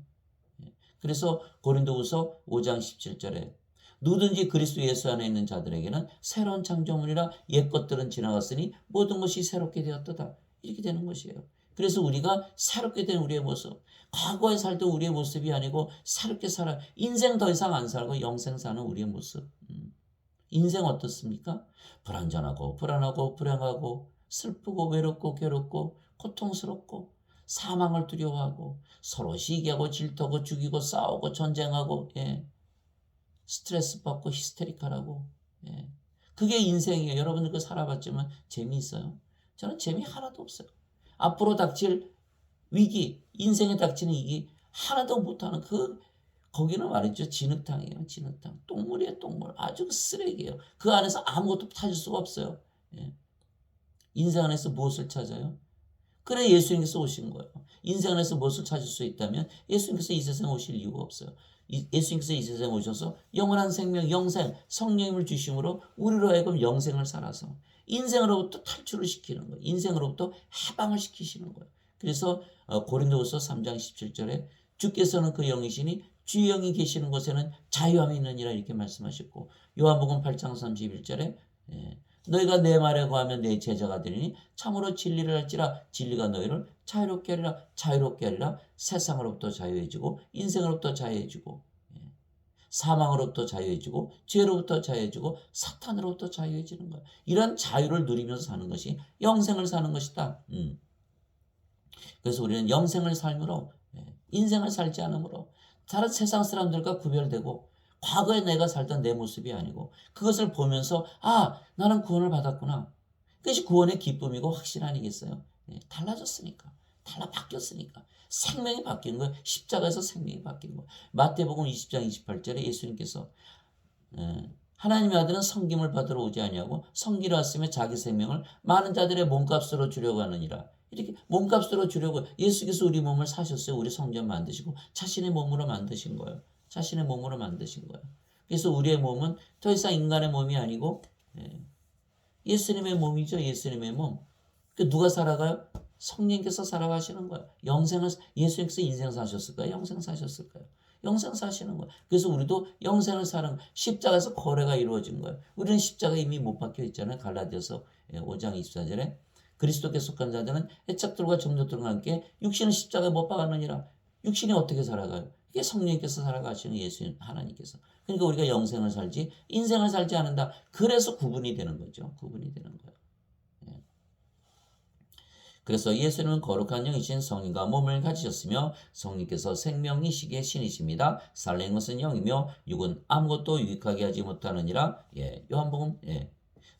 그래서 고린도후서 5장 17절에 누구든지 그리스도 예수 안에 있는 자들에게는 새로운 창조물이라 옛 것들은 지나갔으니 모든 것이 새롭게 되었도다. 이렇게 되는 것이에요. 그래서 우리가 새롭게 된 우리의 모습, 과거에 살던 우리의 모습이 아니고 새롭게 살아 인생 더 이상 안 살고 영생 사는 우리의 모습. 인생 어떻습니까? 불완전하고 불안하고 불행하고 슬프고 외롭고 괴롭고 고통스럽고 사망을 두려워하고 서로 시기하고 질투하고 죽이고 싸우고 전쟁하고 스트레스 받고 히스테리컬하고 그게 인생이에요. 여러분들 그 살아봤지만 재미있어요? 저는 재미 하나도 없어요. 앞으로 닥칠 위기, 인생에 닥치는 위기 하나도 못하는 거기는 말이죠. 진흙탕이에요. 진흙탕. 똥물이에요. 똥물. 아주 쓰레기예요. 그 안에서 아무것도 찾을 수가 없어요. 인생 안에서 무엇을 찾아요? 그래 예수님께서 오신 거예요. 인생 안에서 무엇을 찾을 수 있다면 예수님께서 이 세상에 오실 이유가 없어요. 예수님께서 이 세상에 오셔서 영원한 생명, 영생, 성령님을 주심으로 우리로 하여금 영생을 살아서 인생으로부터 탈출을 시키는 거예요. 인생으로부터 해방을 시키시는 거예요. 그래서 고린도후서 3장 17절에 주께서는 그 영이시니 주의 영이 계시는 곳에는 자유함이 있느니라 이렇게 말씀하셨고 요한복음 8장 31절에 너희가 내 말에 거하면 내 제자가 되리니 참으로 진리를 할지라 진리가 너희를 자유롭게 하리라. 자유롭게 하리라. 세상으로부터 자유해지고 인생으로부터 자유해지고 사망으로부터 자유해지고 죄로부터 자유해지고 사탄으로부터 자유해지는 거야. 이런 자유를 누리면서 사는 것이 영생을 사는 것이다. 그래서 우리는 영생을 삶으로 인생을 살지 않으므로 다른 세상 사람들과 구별되고 과거에 내가 살던 내 모습이 아니고 그것을 보면서 나는 구원을 받았구나. 그것이 구원의 기쁨이고 확신 아니겠어요? 달라졌으니까. 바뀌었으니까. 생명이 바뀐 거예요. 십자가에서 생명이 바뀐 거예요. 마태복음 20장 28절에 예수님께서 하나님의 아들은 섬김을 받으러 오지 아니하고 섬기러 왔으며 자기 생명을 많은 자들의 몸값으로 주려고 하느니라. 이렇게 몸값으로 주려고 예수께서 우리 몸을 사셨어요. 우리 성전 만드시고 자신의 몸으로 만드신 거예요. 자신의 몸으로 만드신 거예요. 그래서 우리의 몸은 더 이상 인간의 몸이 아니고 예수님의 몸이죠. 예수님의 몸. 그 누가 살아가요? 성령께서 살아가시는 거예요. 영생을 예수님께서 인생 사셨을까요? 영생 사셨을까요? 영생 사시는 거예요. 그래서 우리도 영생을 사는 십자가에서 거래가 이루어진 거예요. 우리는 십자가 이미 못 박혀 있잖아요. 갈라디아서 5장 24절에 그리스도께 속한 자들은 애착들과 정욕들과 함께 육신은 십자가에 못 박았느니라. 육신이 어떻게 살아가요? 이게 성령께서 살아가시는 예수님 하나님께서. 그러니까 우리가 영생을 살지 인생을 살지 않는다. 그래서 구분이 되는 거죠. 구분이 되는 거예요. 그래서 예수님은 거룩한 영이신 성령과 몸을 가지셨으며 성령께서 생명이시기에 신이십니다. 살리는 것은 영이며 육은 아무것도 유익하게 하지 못하느니라. 요한복음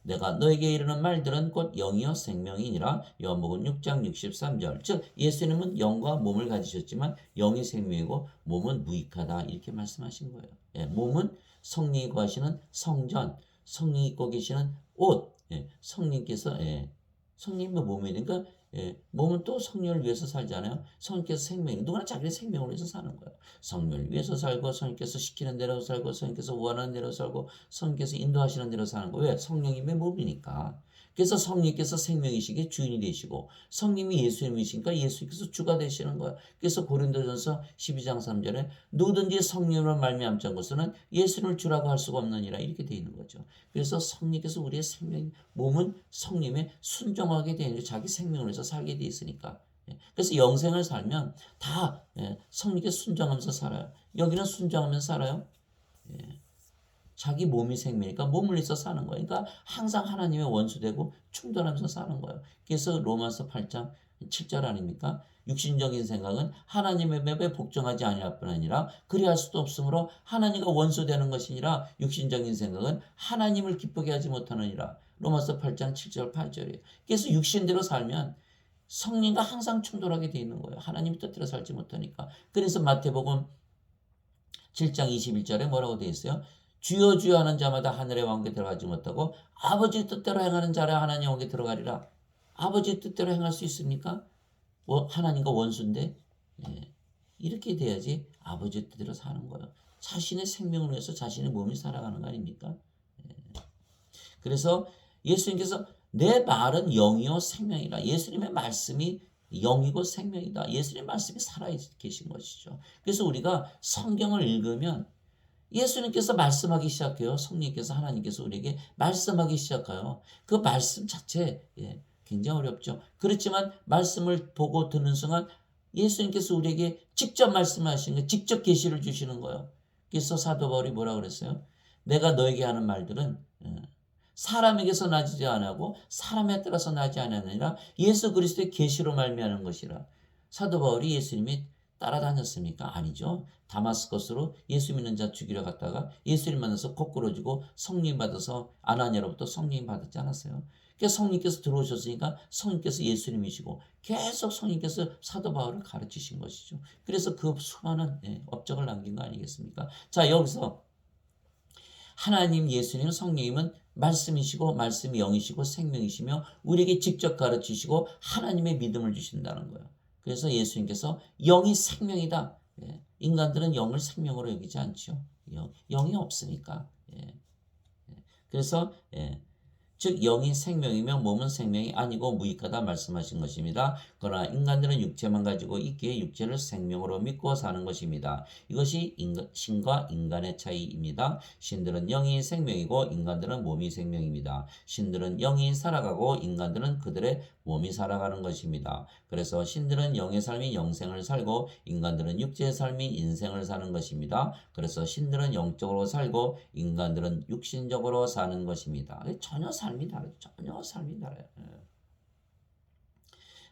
내가 너에게 이르는 말들은 곧 영이요 생명이니라. 요한복음 6장 63절. 즉 예수님은 영과 몸을 가지셨지만 영이 생명이고 몸은 무익하다 이렇게 말씀하신 거예요. 몸은 성령이 거하시는 성전, 성령이 입고 계시는 옷, 성령께서 성령의 몸이니까 몸은 또 성령을 위해서 살잖아요. 성령께서 생명, 누구나 자기의 생명을 위해서 사는 거예요. 성령을 위해서 살고 성령께서 시키는 대로 살고 성령께서 원하는 대로 살고 성령께서 인도하시는 대로 사는 거예요. 왜? 성령님의 몸이니까. 그래서 성령께서 생명이시기에 주인이 되시고 성령이 예수님이시니까 예수께서 주가 되시는 거예요. 그래서 고린도전서 12장 3절에 누구든지 성령으로 말미암지 않고서는 예수를 주라고 할 수가 없느니라 이렇게 되어 있는 거죠. 그래서 성령께서 우리의 생명, 몸은 성령에 순종하게 되는 자기 생명을 위해서 살게 되어 있으니까. 그래서 영생을 살면 다 성령께 순종하면서 살아요. 여기는 순종하면서 살아요. 자기 몸이 생명이니까 몸을 위해서 사는 거예요. 그러니까 항상 하나님의 원수되고 충돌하면서 사는 거예요. 그래서 로마서 8장 7절 아닙니까? 육신적인 생각은 하나님의 법에 복종하지 아니할 뿐 아니라 그리할 수도 없으므로 하나님과 원수되는 것이니라. 육신적인 생각은 하나님을 기쁘게 하지 못하느니라. 로마서 8장 7절 8절이에요. 그래서 육신대로 살면 성령과 항상 충돌하게 돼 있는 거예요. 하나님 뜻대로 살지 못하니까. 그래서 마태복음 7장 21절에 뭐라고 되어 있어요? 주여 주여 하는 자마다 하늘의 왕국에 들어가지 못하고 아버지 뜻대로 행하는 자라 하나님 왕국에 들어가리라. 아버지 뜻대로 행할 수 있습니까? 하나님과 원수인데 이렇게 돼야지 아버지 뜻대로 사는 거예요. 자신의 생명을 위해서 자신의 몸이 살아가는 거 아닙니까? 그래서 예수님께서 내 말은 영이요 생명이라. 예수님의 말씀이 영이고 생명이다. 예수님의 말씀이 살아계신 것이죠. 그래서 우리가 성경을 읽으면 예수님께서 말씀하기 시작해요. 성령께서 하나님께서 우리에게 말씀하기 시작해요. 그 말씀 자체 굉장히 어렵죠. 그렇지만 말씀을 보고 듣는 순간 예수님께서 우리에게 직접 말씀하시는 거예요. 직접 계시를 주시는 거예요. 그래서 사도 바울이 뭐라고 그랬어요? 내가 너에게 하는 말들은 사람에게서 나지 아니하고 사람에 따라서 나지 아니하느니라. 예수 그리스도의 계시로 말미암는 것이라. 사도 바울이 예수님이 따라다녔습니까? 아니죠. 다마스커스로 예수 믿는 자 죽이러 갔다가 예수님 만나서 거꾸로 지고 성령 받아서 아나니아로부터 성령 받았지 않았어요. 그래서 성령께서 들어오셨으니까 성령께서 예수님이시고 계속 성령께서 사도 바울을 가르치신 것이죠. 그래서 그 수많은 업적을 남긴 거 아니겠습니까? 자, 여기서 하나님 예수님 성령님은 말씀이시고 말씀이 영이시고 생명이시며 우리에게 직접 가르치시고 하나님의 믿음을 주신다는 거예요. 그래서 예수님께서 영이 생명이다. 인간들은 영을 생명으로 여기지 않죠. 영이 없으니까. 그래서 즉 영이 생명이며 몸은 생명이 아니고 무익하다 말씀하신 것입니다. 그러나 인간들은 육체만 가지고 있기에 육체를 생명으로 믿고 사는 것입니다. 이것이 신과 인간의 차이입니다. 신들은 영이 생명이고 인간들은 몸이 생명입니다. 신들은 영이 살아가고 인간들은 그들의 몸이 살아가는 것입니다. 그래서 신들은 영의 삶인 영생을 살고 인간들은 육체의 삶인 인생을 사는 것입니다. 그래서 신들은 영적으로 살고 인간들은 육신적으로 사는 것입니다. 전혀 삶이 다르죠. 전혀 삶이 달라요.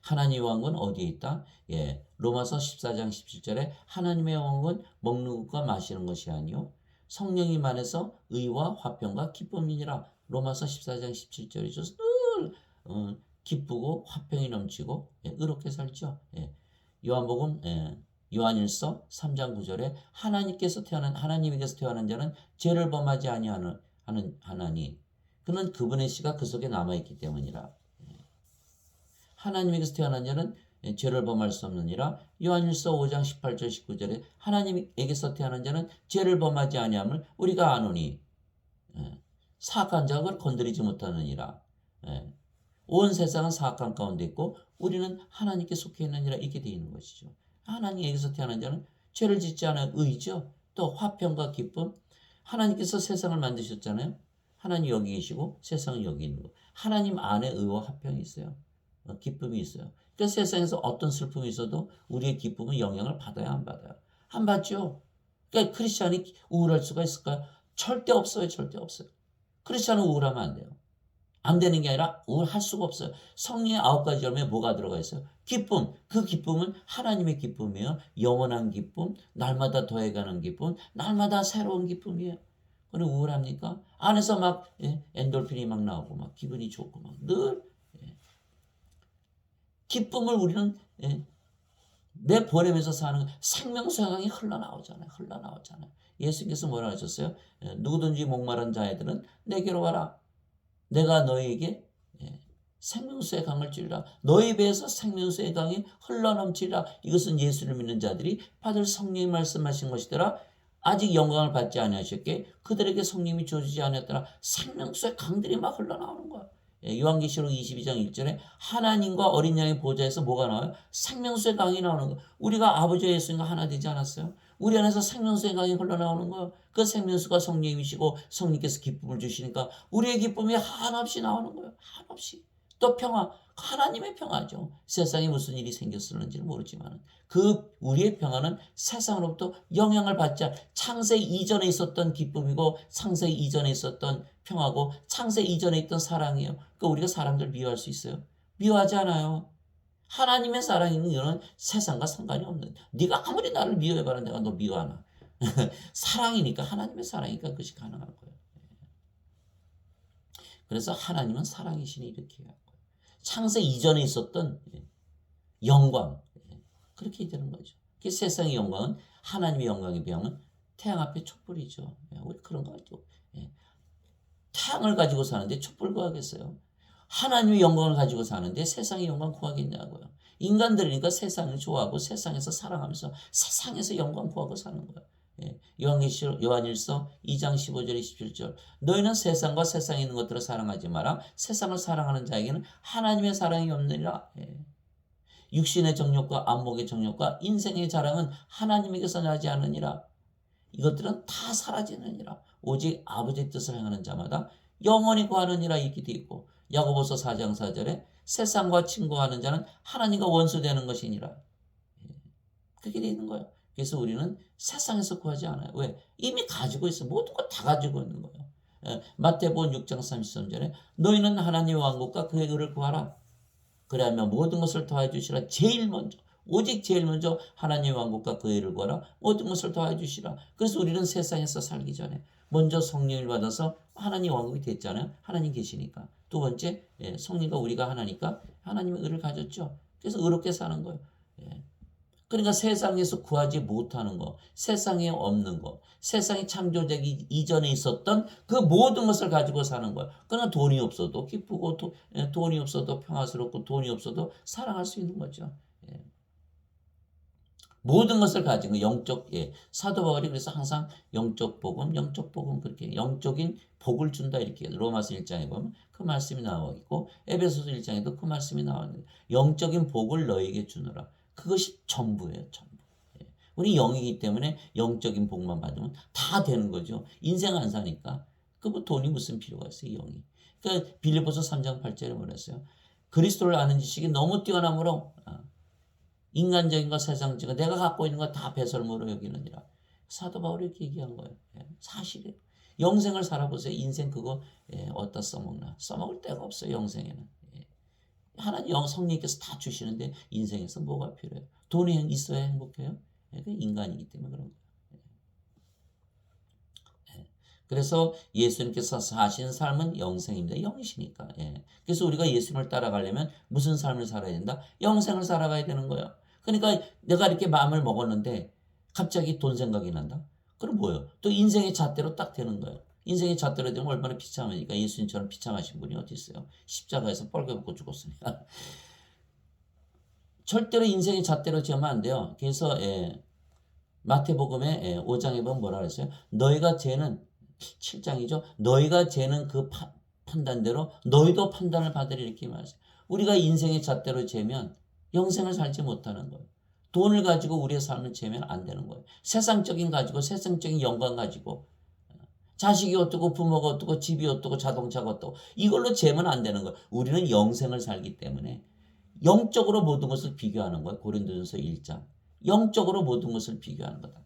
하나님의 왕국은 어디에 있다? 로마서 14장 17절에 하나님의 왕국은 먹는 것과 마시는 것이 아니요 성령이 만에서 의와 화평과 기쁨이니라. 로마서 14장 17절이죠. 늘 기쁘고 화평이 넘치고 의롭게 살죠. 요한복음 요한일서 3장 9절에 하나님께서 태어난 자는 죄를 범하지 아니하는 하나니 그는 그분의 씨가 그 속에 남아있기 때문이라. 하나님에게서 태어난 자는 죄를 범할 수 없느니라. 요한일서 5장 18절 19절에 하나님에게서 태어난 자는 죄를 범하지 아니함을 우리가 아노니 사악한 자가 그걸 건드리지 못하느니라. 온 세상은 사악한 가운데 있고 우리는 하나님께 속해 있느니라. 이렇게 되어 있는 것이죠. 하나님에게서 태어난 자는 죄를 짓지 않아요. 의죠. 또 화평과 기쁨. 하나님께서 세상을 만드셨잖아요. 하나님 여기 계시고 세상은 여기 있는 거. 하나님 안에 의와 화평이 있어요. 기쁨이 있어요. 그러니까 세상에서 어떤 슬픔이 있어도 우리의 기쁨은 영향을 받아야 안 받아요? 안 받죠. 그러니까 크리스찬이 우울할 수가 있을까요? 절대 없어요. 절대 없어요. 크리스찬은 우울하면 안 돼요. 안 되는 게 아니라 우울할 수가 없어요. 성령의 9가지 열매에 뭐가 들어가 있어요? 기쁨. 그 기쁨은 하나님의 기쁨이에요. 영원한 기쁨, 날마다 더해가는 기쁨, 날마다 새로운 기쁨이에요. 그럼 우울합니까? 안에서 막 엔돌핀이 막 나오고 막 기분이 좋고 막 늘 기쁨을 우리는 내보내면서 사는 생명수양이 흘러나오잖아요. 흘러나오잖아요. 예수님께서 뭐라 하셨어요? 누구든지 목마른 자애들은 내게로 와라. 내가 너희에게 생명수의 강을 주리라. 너희 배에서 생명수의 강이 흘러넘치리라. 이것은 예수를 믿는 자들이 받을 성령이 말씀하신 것이더라. 아직 영광을 받지 아니하셨기에 그들에게 성령이 주어지지 않았더라. 생명수의 강들이 막 흘러나오는 거야. 요한계시록 22장 1절에 하나님과 어린 양의 보좌에서 뭐가 나와요? 생명수의 강이 나오는 거예요. 우리가 아버지와 예수님과 하나 되지 않았어요? 우리 안에서 생명수의 강이 흘러나오는 거예요. 그 생명수가 성령이시고 성령께서 기쁨을 주시니까 우리의 기쁨이 한없이 나오는 거예요. 한없이. 또 평화, 하나님의 평화죠. 세상에 무슨 일이 생겼을는지는 모르지만 그 우리의 평화는 세상으로부터 영향을 받지 않아. 창세 이전에 있었던 기쁨이고 창세 이전에 있었던 평화고 창세 이전에 있던 사랑이에요. 그러니까 우리가 사람들 미워할 수 있어요? 미워하지 않아요. 하나님의 사랑인 이는 세상과 상관이 없는. 네가 아무리 나를 미워해봐라 내가 너 미워하나. 사랑이니까 하나님의 사랑이니까 그것이 가능한 거예요. 그래서 하나님은 사랑이시니 이렇게 해요. 창세 이전에 있었던 영광 그렇게 되는 거죠. 세상의 영광은 하나님의 영광에 비하면 태양 앞에 촛불이죠. 우리 그런 거 같죠. 태양을 가지고 사는데 촛불 구하겠어요? 하나님의 영광을 가지고 사는데 세상의 영광 구하겠냐고요. 인간들이니까 세상을 좋아하고 세상에서 사랑하면서 세상에서 영광 구하고 사는 거예요. 요한일서 2장 15절 27절 너희는 세상과 세상에 있는 것들을 사랑하지 마라. 세상을 사랑하는 자에게는 하나님의 사랑이 없느니라. 육신의 정욕과 안목의 정욕과 인생의 자랑은 하나님에게서 나지 않으니라. 이것들은 다 사라지느니라. 오직 아버지의 뜻을 행하는 자마다 영원히 구하느니라 이렇게 되어 있고 야고보서 4장 4절에 세상과 친구하는 자는 하나님과 원수되는 것이니라. 그렇게 되어 있는 거예요. 그래서 우리는 세상에서 구하지 않아요. 왜? 이미 가지고 있어. 모든 거 다 가지고 있는 거예요. 마태복음 6장 33절에 너희는 하나님의 왕국과 그의 의를 구하라. 그래야만 모든 것을 더해 주시라. 제일 먼저 오직 제일 먼저 하나님의 왕국과 그의 의를 구하라. 모든 것을 더해 주시라. 그래서 우리는 세상에서 살기 전에 먼저 성령을 받아서 하나님 왕국이 됐잖아요. 하나님 계시니까. 두 번째 성령과 우리가 하나니까 하나님의 의를 가졌죠. 그래서 의롭게 사는 거예요. 그러니까 세상에서 구하지 못하는 거, 세상에 없는 거, 세상이 창조되기 이전에 있었던 그 모든 것을 가지고 사는 거예요. 그러나 돈이 없어도 기쁘고 돈이 없어도 평화스럽고 돈이 없어도 사랑할 수 있는 거죠. 모든 것을 가지고 영적 사도 바울이 그래서 항상 영적 복음 그렇게 영적인 복을 준다 이렇게 로마서 1장에 보면 그 말씀이 나와 있고 에베소서 1장에도 그 말씀이 나와 있는데 영적인 복을 너에게 주노라. 그것이 전부예요, 전부. 우리 영이기 때문에 영적인 복만 받으면 다 되는 거죠. 인생 안 사니까. 그 뭐 돈이 무슨 필요가 있어요, 영이. 그러니까 빌립보서 3장 8절에 뭐랬어요? 그리스도를 아는 지식이 너무 뛰어나므로 인간적인 것, 세상적인 것, 내가 갖고 있는 것 다 배설물로 여기느니라. 사도 바울이 이렇게 얘기한 거예요. 사실이에요. 영생을 살아보세요. 인생 그거 어디다 써먹나. 써먹을 데가 없어요, 영생에는. 하나님 성령께서 다 주시는데 인생에서 뭐가 필요해요? 돈이 있어야 행복해요? 그 인간이기 때문에 그런 거예요. 그래서 예수님께서 사신 삶은 영생입니다. 영이시니까. 그래서 우리가 예수님을 따라가려면 무슨 삶을 살아야 된다? 영생을 살아가야 되는 거예요. 그러니까 내가 이렇게 마음을 먹었는데 갑자기 돈 생각이 난다? 그럼 뭐예요? 또 인생의 잣대로 딱 되는 거예요. 인생의 잣대로 되면 얼마나 비참하니까. 예수님처럼 비참하신 분이 어디 있어요? 십자가에서 뻘개벗고 죽었으니까. 절대로 인생의 잣대로 재면 안 돼요. 그래서 마태복음에 5장에 보면 뭐라 그랬어요? 너희가 재는 7장이죠. 너희가 재는 그 판단대로 너희도 판단을 받으리 이렇게 말했어요. 우리가 인생의 잣대로 재면 영생을 살지 못하는 거예요. 돈을 가지고 우리의 삶을 재면 안 되는 거예요. 세상적인 가지고 세상적인 영광 가지고 자식이 어떻고 부모가 어떻고 집이 어떻고 자동차가 어떻고 이걸로 재면 안 되는 거예요. 우리는 영생을 살기 때문에 영적으로 모든 것을 비교하는 거예요. 고린도전서 1장. 영적으로 모든 것을 비교하는 거다.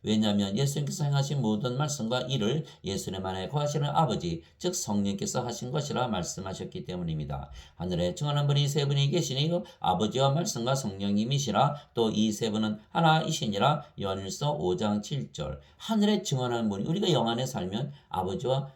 왜냐하면 예수님께서 행하신 모든 말씀과 일을 예수님 안에 거하시는 아버지 즉 성령께서 하신 것이라 말씀하셨기 때문입니다. 하늘에 증언한 분이 세 분이 계시니 아버지와 말씀과 성령님이시라 또 이 세 분은 하나이시니라. 요한일서 5장 7절. 하늘에 증언하는 분이 우리가 영 안에 살면 아버지와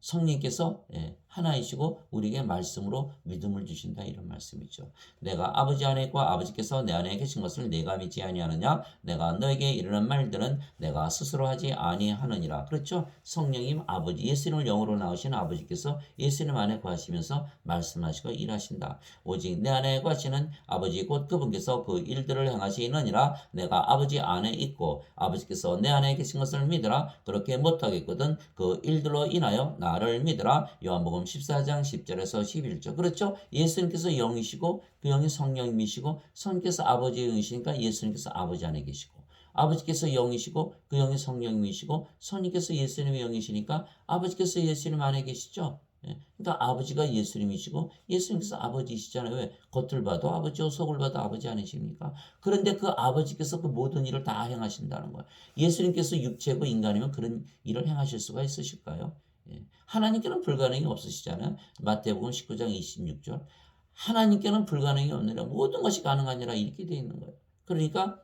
성령께서 하나이시고 우리에게 말씀으로 믿음을 주신다 이런 말씀이죠. 내가 아버지 안에 있고 아버지께서 내 안에 계신 것을 내가 믿지 아니하느냐. 내가 너에게 이르는 말들은 내가 스스로 하지 아니하느니라. 그렇죠. 성령님 아버지 예수님을 영으로 낳으신 아버지께서 예수님 안에 거하시면서 말씀하시고 일하신다. 오직 내 안에 거하시는 아버지 곧 그분께서 그 일들을 행하시느니라. 내가 아버지 안에 있고 아버지께서 내 안에 계신 것을 믿으라. 그렇게 못하겠거든 그 일들로 인하여 나를 믿으라. 요한복음 14장 10절에서 11절. 그렇죠? 예수님께서 영이시고 그 영이 성령님이시고 성령께서 아버지의 영이시니까 예수님께서 아버지 안에 계시고 아버지께서 영이시고 그 영이 성령님이시고 성령께서 예수님의 영이시니까 아버지께서 예수님 안에 계시죠? 그러니까 아버지가 예수님이시고 예수님께서 아버지이시잖아요. 왜? 겉을 봐도 아버지요 속을 봐도 아버지 아니십니까? 그런데 그 아버지께서 그 모든 일을 다 행하신다는 거예요. 예수님께서 육체고 인간이면 그런 일을 행하실 수가 있으실까요? 하나님께는 불가능이 없으시잖아요. 마태복음 19장 26절. 하나님께는 불가능이 없느라 모든 것이 가능하니라 이렇게 되어 있는 거예요. 그러니까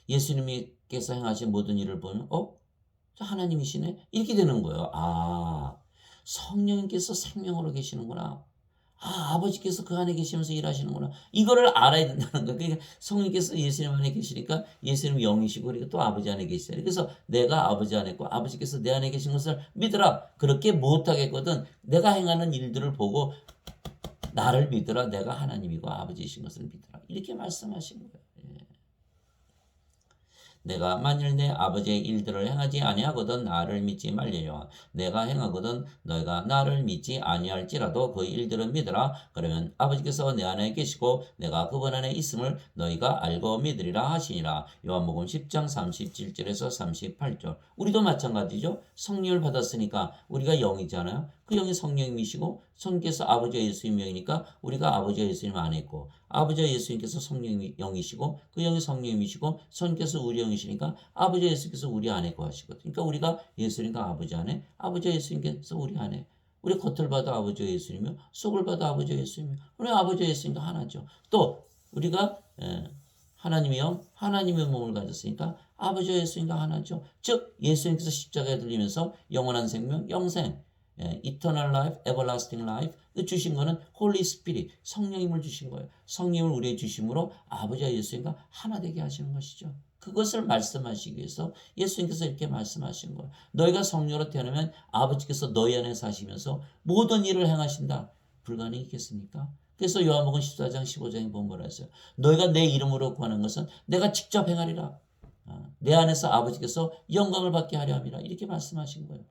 예수님께서 행하신 모든 일을 보면 하나님이시네? 이렇게 되는 거예요. 성령님께서 생명으로 계시는구나. 아버지께서 그 안에 계시면서 일하시는구나. 이거를 알아야 된다는 거예요. 그러니까 성령께서 예수님 안에 계시니까 예수님 영이시고 그리고 또 아버지 안에 계시잖아요. 그래서 내가 아버지 안에 있고 아버지께서 내 안에 계신 것을 믿으라. 그렇게 못하겠거든 내가 행하는 일들을 보고 나를 믿으라. 내가 하나님이고 아버지이신 것을 믿으라. 이렇게 말씀하신 거예요. 내가 만일 내 아버지의 일들을 행하지 아니하거든 나를 믿지 말려요. 내가 행하거든 너희가 나를 믿지 아니할지라도 그 일들은 믿으라. 그러면 아버지께서 내 안에 계시고 내가 그분 안에 있음을 너희가 알고 믿으리라 하시니라. 요한복음 10장 37절에서 38절. 우리도 마찬가지죠. 성령을 받았으니까 우리가 영이잖아요. 그 영이 성령님이시고 성령께서 아버지와 예수님 영이니까 우리가 아버지와 예수님 안에 있고 아버지와 예수님께서 성령 영이시고 그 영이 성령님이시고 성령께서 우리 영이시니까 아버지와 예수님께서 우리 안에 거하시거든요. 그러니까 우리가 예수님과 아버지 안에 아버지와 예수님께서 우리 안에 우리 겉을 봐도 아버지와 예수님이며 속을 봐도 아버지와 예수님이며 우리 아버지와 예수님과 하나죠. 또 우리가 하나님의 영, 하나님의 몸을 가졌으니까 아버지와 예수님과 하나죠. 즉 예수님께서 십자가에 들리면서 영원한 생명, 영생 Eternal life, everlasting life 주신 거는 Holy Spirit, 성령님을 주신 거예요. 성령을 우리의 주심으로 아버지와 예수님과 하나 되게 하시는 것이죠. 그것을 말씀하시기 위해서 예수님께서 이렇게 말씀하신 거예요. 너희가 성령으로 태어나면 아버지께서 너희 안에 사시면서 모든 일을 행하신다. 불가능이겠습니까? 그래서 요한복음 14장 15장에 보면 뭐라 했어요? 너희가 내 이름으로 구하는 것은 내가 직접 행하리라. 내 안에서 아버지께서 영광을 받게 하려 함이라. 이렇게 말씀하신 거예요.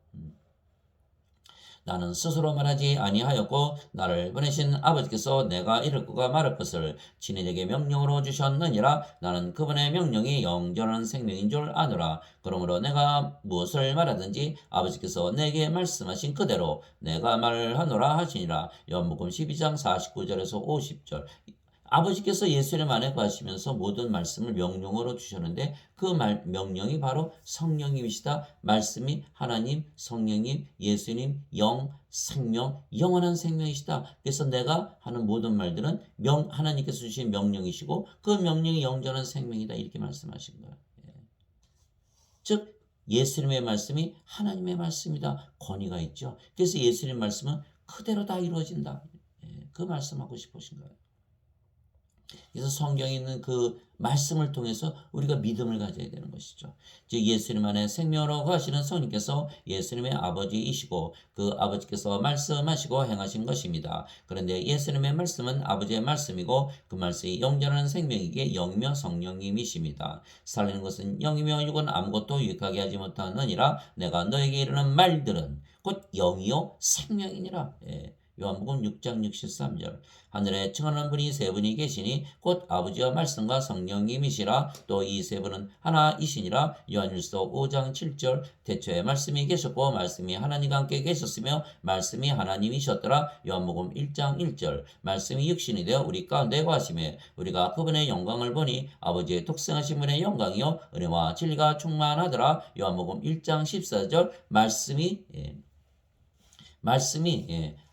나는 스스로 말하지 아니하였고 나를 보내신 아버지께서 내가 이를 것과 말할 것을 친인에게 명령으로 주셨느니라. 나는 그분의 명령이 영원한 생명인 줄 아노라. 그러므로 내가 무엇을 말하든지 아버지께서 내게 말씀하신 그대로 내가 말하노라 하시니라. 요한복음 12장 49절에서 50절. 아버지께서 예수님 안에 거하시면서 모든 말씀을 명령으로 주셨는데 그 명령이 바로 성령님이시다. 말씀이 하나님, 성령님, 예수님, 영, 생명, 영원한 생명이시다. 그래서 내가 하는 모든 말들은 하나님께서 주신 명령이시고 그 명령이 영원한 생명이다. 이렇게 말씀하신 거예요. 즉 예수님의 말씀이 하나님의 말씀이다. 권위가 있죠. 그래서 예수님 말씀은 그대로 다 이루어진다. 그 말씀하고 싶으신 거예요. 그래서 성경에 있는 그 말씀을 통해서 우리가 믿음을 가져야 되는 것이죠. 즉 예수님 안에 생명으로 하시는 성령께서 예수님의 아버지이시고 그 아버지께서 말씀하시고 행하신 것입니다. 그런데 예수님의 말씀은 아버지의 말씀이고 그 말씀이 영전하는 생명이기에 영이며 성령님이십니다. 살리는 것은 영이며 육은 아무것도 유익하게 하지 못하느니라. 내가 너에게 이르는 말들은 곧 영이요 생명이니라. 예. 요한복음 6장 63절. 하늘에 청하는 분이 세 분이 계시니 곧 아버지와 말씀과 성령님이시라. 또 이 세 분은 하나이시니라. 요한일서 5장 7절. 태초에 말씀이 계셨고 말씀이 하나님과 함께 계셨으며 말씀이 하나님이셨더라. 요한복음 1장 1절. 말씀이 육신이 되어 우리 가운데 거하시매 우리가 그분의 영광을 보니 아버지의 독생하신 분의 영광이요 은혜와 진리가 충만하더라. 요한복음 1장 14절. 말씀이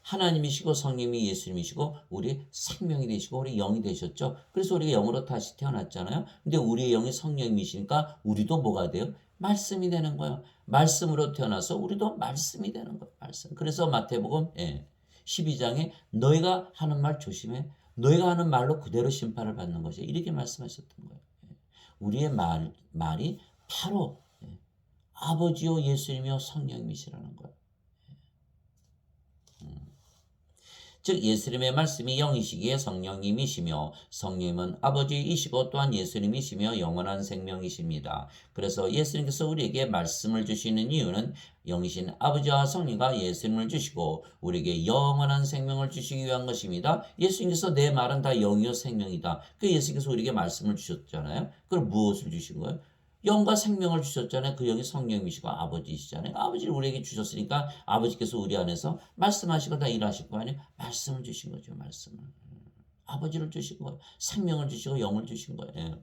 하나님이시고 성령이 예수님이시고 우리 생명이 되시고 우리 영이 되셨죠. 그래서 우리가 영으로 다시 태어났잖아요. 근데 우리의 영이 성령님이시니까 우리도 뭐가 돼요? 말씀이 되는 거예요. 말씀으로 태어나서 우리도 말씀이 되는 거예요. 말씀. 그래서 마태복음 12장에 너희가 하는 말 조심해. 너희가 하는 말로 그대로 심판을 받는 것이 이렇게 말씀하셨던 거예요. 우리의 말이 바로 아버지요 예수님이요 성령님이시라는 거예요. 즉 예수님의 말씀이 영이시기에 성령님이시며 성령님은 아버지이시고 또한 예수님이시며 영원한 생명이십니다. 그래서 예수님께서 우리에게 말씀을 주시는 이유는 영이신 아버지와 성령과 예수님을 주시고 우리에게 영원한 생명을 주시기 위한 것입니다. 예수님께서 내 말은 다 영이요 생명이다. 그 예수님께서 우리에게 말씀을 주셨잖아요. 그럼 무엇을 주신 거예요? 영과 생명을 주셨잖아요. 그 영이 성령이시고 아버지이시잖아요. 아버지를 우리에게 주셨으니까 아버지께서 우리 안에서 말씀하시고 다 일하실 거 아니에요. 말씀을 주신 거죠. 말씀을. 아버지를 주신 거예요. 생명을 주시고 영을 주신 거예요.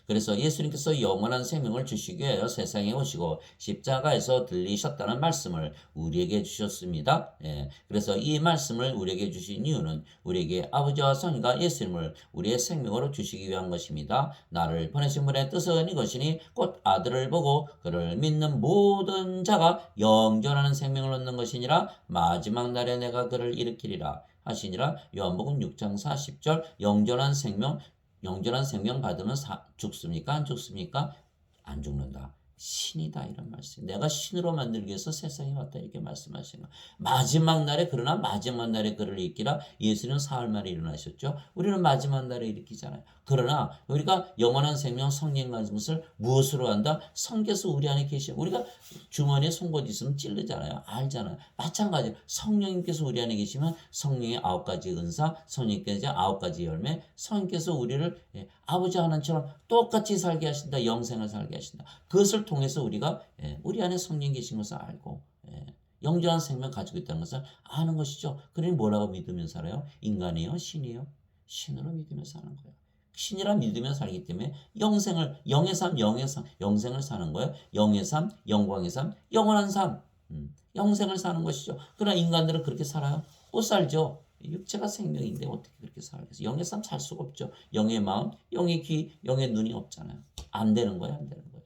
그래서 예수님께서 영원한 생명을 주시기 위하여 세상에 오시고 십자가에서 들리셨다는 말씀을 우리에게 주셨습니다. 그래서 이 말씀을 우리에게 주신 이유는 우리에게 아버지와 성령과 예수님을 우리의 생명으로 주시기 위한 것입니다. 나를 보내신 분의 뜻은 이것이니 곧 아들을 보고 그를 믿는 모든 자가 영존하는 생명을 얻는 것이니라. 마지막 날에 내가 그를 일으키리라 하시니라. 요한복음 6장 40절. 영전한 생명 받으면 죽습니까? 안 죽습니까? 안 죽는다. 신이다 이런 말씀. 내가 신으로 만들기 위해서 세상에 왔다 이렇게 말씀하시는 거. 마지막 날에 그러나 마지막 날에 그를 일으키라. 예수는 사흘 만에 일어나셨죠. 우리는 마지막 날에 일으키잖아요. 그러나 우리가 영원한 생명 성령 가진 것을 무엇으로 한다? 성께서 우리 안에 계시. 우리가 주머니에 송곳 있으면 찌르잖아요. 알잖아요. 마찬가지. 성령님께서 우리 안에 계시면 성령의 9가지 은사, 성령께서 9가지 열매, 성령께서 우리를 아버지 하나님처럼 똑같이 살게 하신다. 영생을 살게 하신다. 그것을 통해서 우리가 우리 안에 성령 계신 것을 알고 영원한 생명 가지고 있다는 것을 아는 것이죠. 그러니 뭐라고 믿으면 살아요? 인간이요? 신이요? 신으로 믿으며 사는 거예요. 신이라 믿으며 살기 때문에 영의 삶, 영생을 사는 거예요. 영의 삶, 영광의 삶, 영원한 삶, 영생을 사는 것이죠. 그러나 인간들은 그렇게 살아요? 못 살죠. 육체가 생명인데 어떻게 그렇게 살겠어요? 영의 삶 살 수가 없죠. 영의 마음, 영의 귀, 영의 눈이 없잖아요. 안 되는 거예요, 안 되는 거예요.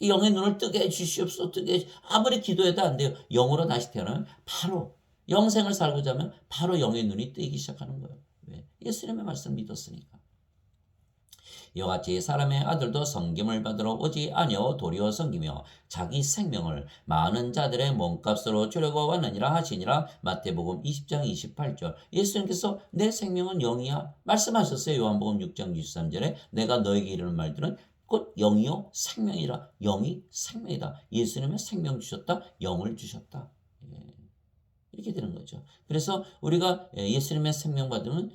이 영의 눈을 뜨게 해주시옵소서. 아무리 기도해도 안 돼요. 영으로 다시 태어나면 바로 영생을 살고자 하면 바로 영의 눈이 뜨기 시작하는 거예요. 왜? 예수님의 말씀을 믿었으니까. 이와 같이 사람의 아들도 섬김을 받으러 오지 아니하고 도리어 섬기며 자기 생명을 많은 자들의 몸값으로 주려고 왔느니라 하시니라. 마태복음 20장 28절. 예수님께서 내 생명은 영이야 말씀하셨어요. 요한복음 6장 63절에 내가 너에게 이르는 말들은 곧 영이요 생명이라. 영이 생명이다. 예수님의 생명 주셨다. 영을 주셨다. 이렇게 되는 거죠. 그래서 우리가 예수님의 생명 받으면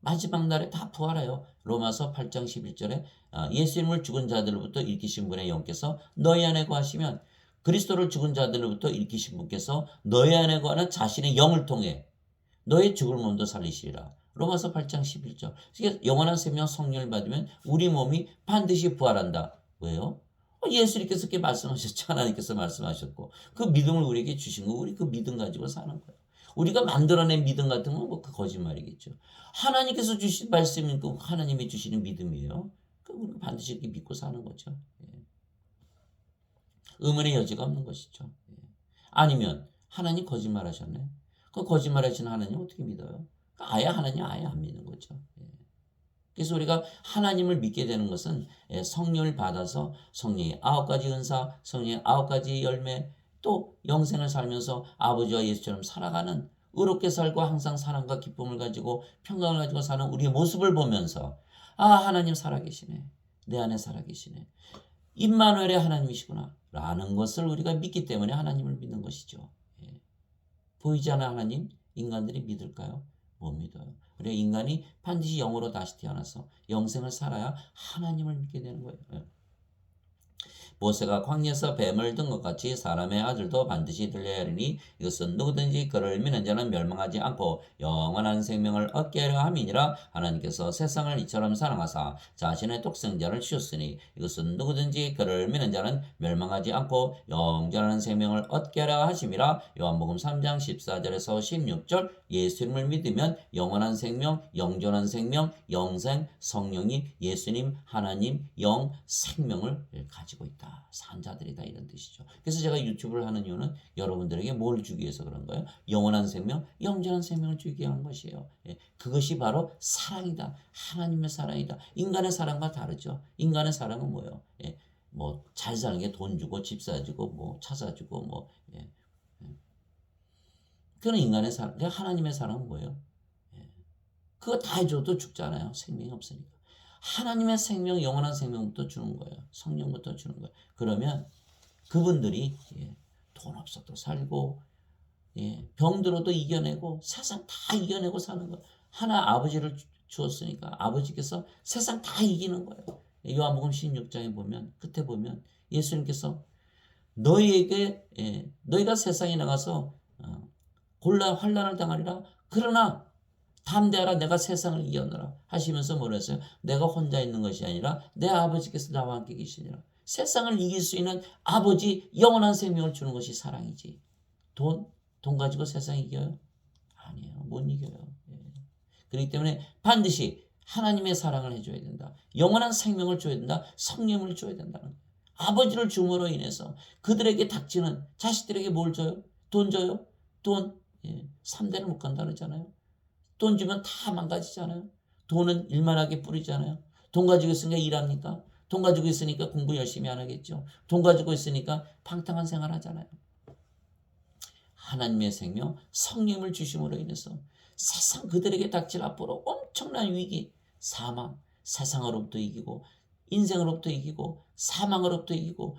마지막 날에 다 부활해요. 로마서 8장 11절에 예수님을 죽은 자들로부터 일으키신 분의 영께서 너희 안에 거하시면 그리스도를 죽은 자들로부터 일으키신 분께서 너희 안에 거하는 자신의 영을 통해 너의 죽을 몸도 살리시리라. 로마서 8장 11절. 그러니까 영원한 생명 성령을 받으면 우리 몸이 반드시 부활한다. 왜요? 예수님께서 그렇게 말씀하셨죠. 하나님께서 말씀하셨고 그 믿음을 우리에게 주신 거 우리 그 믿음 가지고 사는 거예요. 우리가 만들어낸 믿음 같은 건 뭐 그 거짓말이겠죠. 하나님께서 주신 말씀이 그 하나님이 주시는 믿음이에요. 그 우리가 반드시 이렇게 믿고 사는 거죠. 의문의 여지가 없는 것이죠. 아니면 하나님 거짓말하셨네. 그 거짓말하신 하나님 어떻게 믿어요? 아예 하나님 아예 안 믿는 거죠. 예. 그래서 우리가 하나님을 믿게 되는 것은 성령을 받아서 성령의 9가지 은사, 성령의 9가지 열매, 또 영생을 살면서 아버지와 예수처럼 살아가는 의롭게 살고 항상 사랑과 기쁨을 가지고 평강을 가지고 사는 우리의 모습을 보면서 아 하나님 살아계시네. 내 안에 살아계시네. 임마누엘의 하나님이시구나 라는 것을 우리가 믿기 때문에 하나님을 믿는 것이죠. 예. 보이지 않는 하나님 인간들이 믿을까요? 못 믿어요. 우리 인간이 반드시 영으로 다시 태어나서 영생을 살아야 하나님을 믿게 되는 거예요. 예. 모세가 광야에서 뱀을 든 것 같이 사람의 아들도 반드시 들려야 하리니 이것은 누구든지 그를 믿는 자는 멸망하지 않고 영원한 생명을 얻게 하려 함이니라. 하나님께서 세상을 이처럼 사랑하사 자신의 독생자를 주셨으니 이것은 누구든지 그를 믿는 자는 멸망하지 않고 영원한 생명을 얻게 하려 하심이라. 요한복음 3장 14절에서 16절 예수님을 믿으면 영원한 생명, 영존한 생명, 영생, 성령이 예수님, 하나님, 영, 생명을 가지고 있다. 산자들이다 이런 뜻이죠. 그래서 제가 유튜브를 하는 이유는 여러분들에게 뭘 주기 위해서 그런 거예요? 영원한 생명, 영원한 생명을 주기 위한 것이에요. 예, 그것이 바로 사랑이다. 하나님의 사랑이다. 인간의 사랑과 다르죠. 인간의 사랑은 뭐예요? 예, 뭐 잘 사는 게 돈 주고 집 사주고 뭐 차 사주고 뭐 예, 예. 그건 인간의 사랑. 하나님의 사랑은 뭐예요? 예, 그거 다 해줘도 죽잖아요. 생명이 없으니까. 하나님의 생명, 영원한 생명부터 주는 거예요. 성령부터 주는 거예요. 그러면 그분들이 돈 없어도 살고 병들어도 이겨내고 세상 다 이겨내고 사는 거예요. 하나 아버지를 주었으니까 아버지께서 세상 다 이기는 거예요. 요한복음 16장에 보면 끝에 보면 예수님께서 너희에게 너희가 세상에 나가서 환난을 당하리라. 그러나 담대하라 내가 세상을 이겨노라 하시면서 뭐라 했어요? 내가 혼자 있는 것이 아니라 내 아버지께서 나와 함께 계시니라. 세상을 이길 수 있는 아버지 영원한 생명을 주는 것이 사랑이지. 돈 가지고 세상 이겨요? 아니에요. 못 이겨요. 예. 그렇기 때문에 반드시 하나님의 사랑을 해줘야 된다. 영원한 생명을 줘야 된다. 성령을 줘야 된다는 거예요. 아버지를 줌으로 인해서 그들에게 닥치는 자식들에게 뭘 줘요? 돈 줘요? 돈 3대를 못 간다 그러잖아요. 돈 주면 다 망가지잖아요. 돈은 일만하게 뿌리잖아요. 돈 가지고 있으니까 일합니까? 돈 가지고 있으니까 공부 열심히 안 하겠죠. 돈 가지고 있으니까 방탕한 생활 하잖아요. 하나님의 생명, 성령을 주심으로 인해서 세상 그들에게 닥칠 앞으로 엄청난 위기, 사망, 세상으로부터 이기고 인생으로부터 이기고 사망으로부터 이기고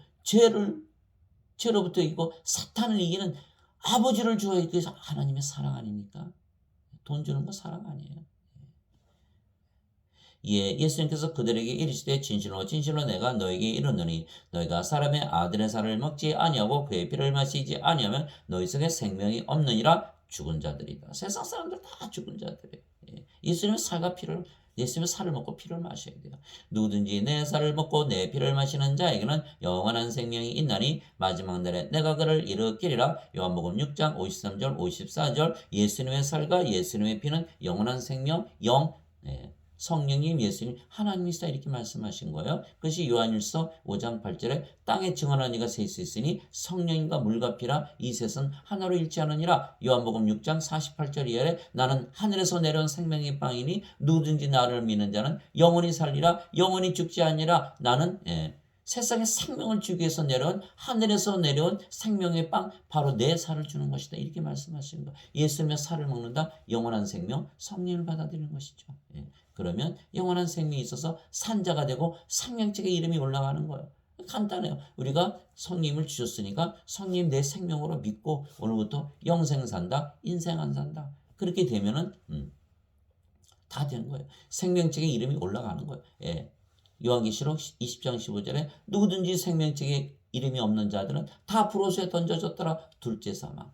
죄로부터 이기고 사탄을 이기는 아버지를 주어야 그 하나님의 사랑 아닙니까? 돈 주는 거 사랑 아니에요. 예, 예수님께서 그들에게 이르시되 진실로 진실로 내가 너에게 이르노니 너희가 사람의 아들의 살을 먹지 아니하고 그의 피를 마시지 아니하면 너희 속에 생명이 없느니라. 죽은 자들이다. 세상 사람들 다 죽은 자들이에요. 예, 예수님의 살과 피를 예수님의 살을 먹고 피를 마셔야 돼요. 누구든지 내 살을 먹고 내 피를 마시는 자에게는 영원한 생명이 있나니 마지막 날에 내가 그를 일으키리라. 요한복음 6장 53절 54절 예수님의 살과 예수님의 피는 영원한 생명 성령님 예수님 하나님이시다 이렇게 말씀하신 거예요. 그것이 요한일서 5장 8절에 땅에 증언한 이가 셀 수 있으니 성령님과 물과 피라 이 셋은 하나로 일치하느니라. 요한복음 6장 48절 이하에 나는 하늘에서 내려온 생명의 빵이니 누구든지 나를 믿는 자는 영원히 살리라. 영원히 죽지 아니라. 나는 세상에 생명을 주기 위해서 내려온 하늘에서 내려온 생명의 빵 바로 내 살을 주는 것이다 이렇게 말씀하시는 거예요. 예수님의 살을 먹는다. 영원한 생명 성령을 받아들이는 것이죠. 그러면 영원한 생명이 있어서 산자가 되고 생명책의 이름이 올라가는 거예요. 간단해요. 우리가 성령을 주셨으니까 성령 내 생명으로 믿고 오늘부터 영생 산다, 인생 안 산다. 그렇게 되면은 다 되는 거예요. 생명책의 이름이 올라가는 거예요. 요한계시록 20장 15절에 누구든지 생명책에 이름이 없는 자들은 다 불호수에 던져졌더라. 둘째 사망.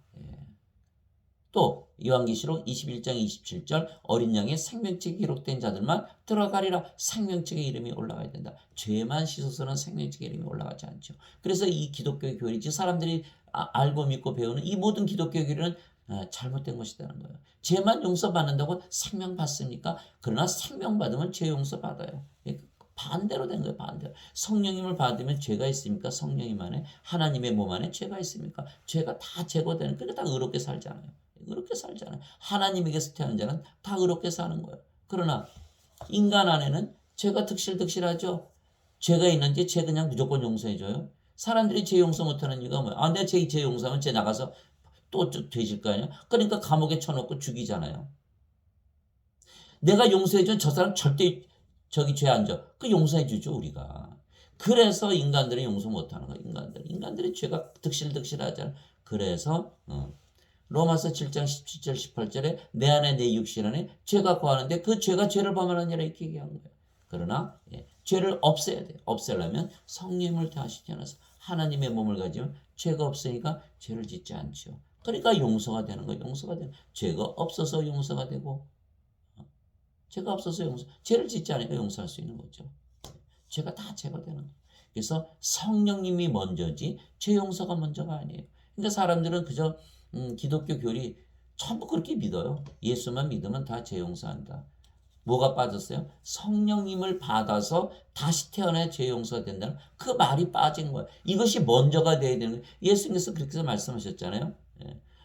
또 요한계시록 21장 27절 어린 양의 생명책에 기록된 자들만 들어가리라. 생명책에 이름이 올라가야 된다. 죄만 씻어서는 생명책에 이름이 올라가지 않죠. 그래서 이 기독교 교리지 사람들이 알고 믿고 배우는 이 모든 기독교 교리는 잘못된 것이라는 거예요. 죄만 용서받는다고 생명 받습니까? 그러나 생명 받으면 죄 용서 받아요. 반대로 된 거예요. 반대로. 성령님을 받으면 죄가 있습니까? 성령님 안에 하나님의 몸 안에 죄가 있습니까? 죄가 다 제거되는 그게 다 의롭게 살잖아요. 의롭게 살잖아요. 하나님에게서 태어난 자는 다 의롭게 사는 거예요. 그러나 인간 안에는 죄가 득실득실하죠. 죄가 있는지 죄 그냥 무조건 용서해줘요. 사람들이 죄 용서 못하는 이유가 뭐야? 아, 내가 죄 용서하면 죄 나가서 또 되질 거 아니야? 그러니까 감옥에 쳐놓고 죽이잖아요. 내가 용서해주면 저 사람 절대 저기 죄 안 져. 그 용서해주죠, 우리가. 그래서 인간들이 용서 못하는 거야, 인간들이 죄가 득실득실하잖아. 그래서, 로마서 7장 17절 18절에 내 안에 내 육신 안에 죄가 거하는데 그 죄가 죄를 범하느니라 이렇게 얘기한 거예요. 그러나 죄를 없애야 돼요. 없애려면 성령님을 다시 태어나서 하나님의 몸을 가지면 죄가 없으니까 죄를 짓지 않죠. 그러니까 용서가 되는 거예요. 용서가 되는 죄가 없어서 용서가 되고 죄가 없어서 죄를 짓지 않으니까 용서할 수 있는 거죠. 죄가 다 제거되는 거예요. 그래서 성령님이 먼저지 죄 용서가 먼저가 아니에요. 그러니까 사람들은 그저 기독교 교리 전부 그렇게 믿어요. 예수만 믿으면 다 죄 용서한다. 뭐가 빠졌어요? 성령님을 받아서 다시 태어나야 죄 용서가 된다는 그 말이 빠진 거예요. 이것이 먼저가 돼야 되는 거예요. 예수님께서 그렇게 말씀하셨잖아요.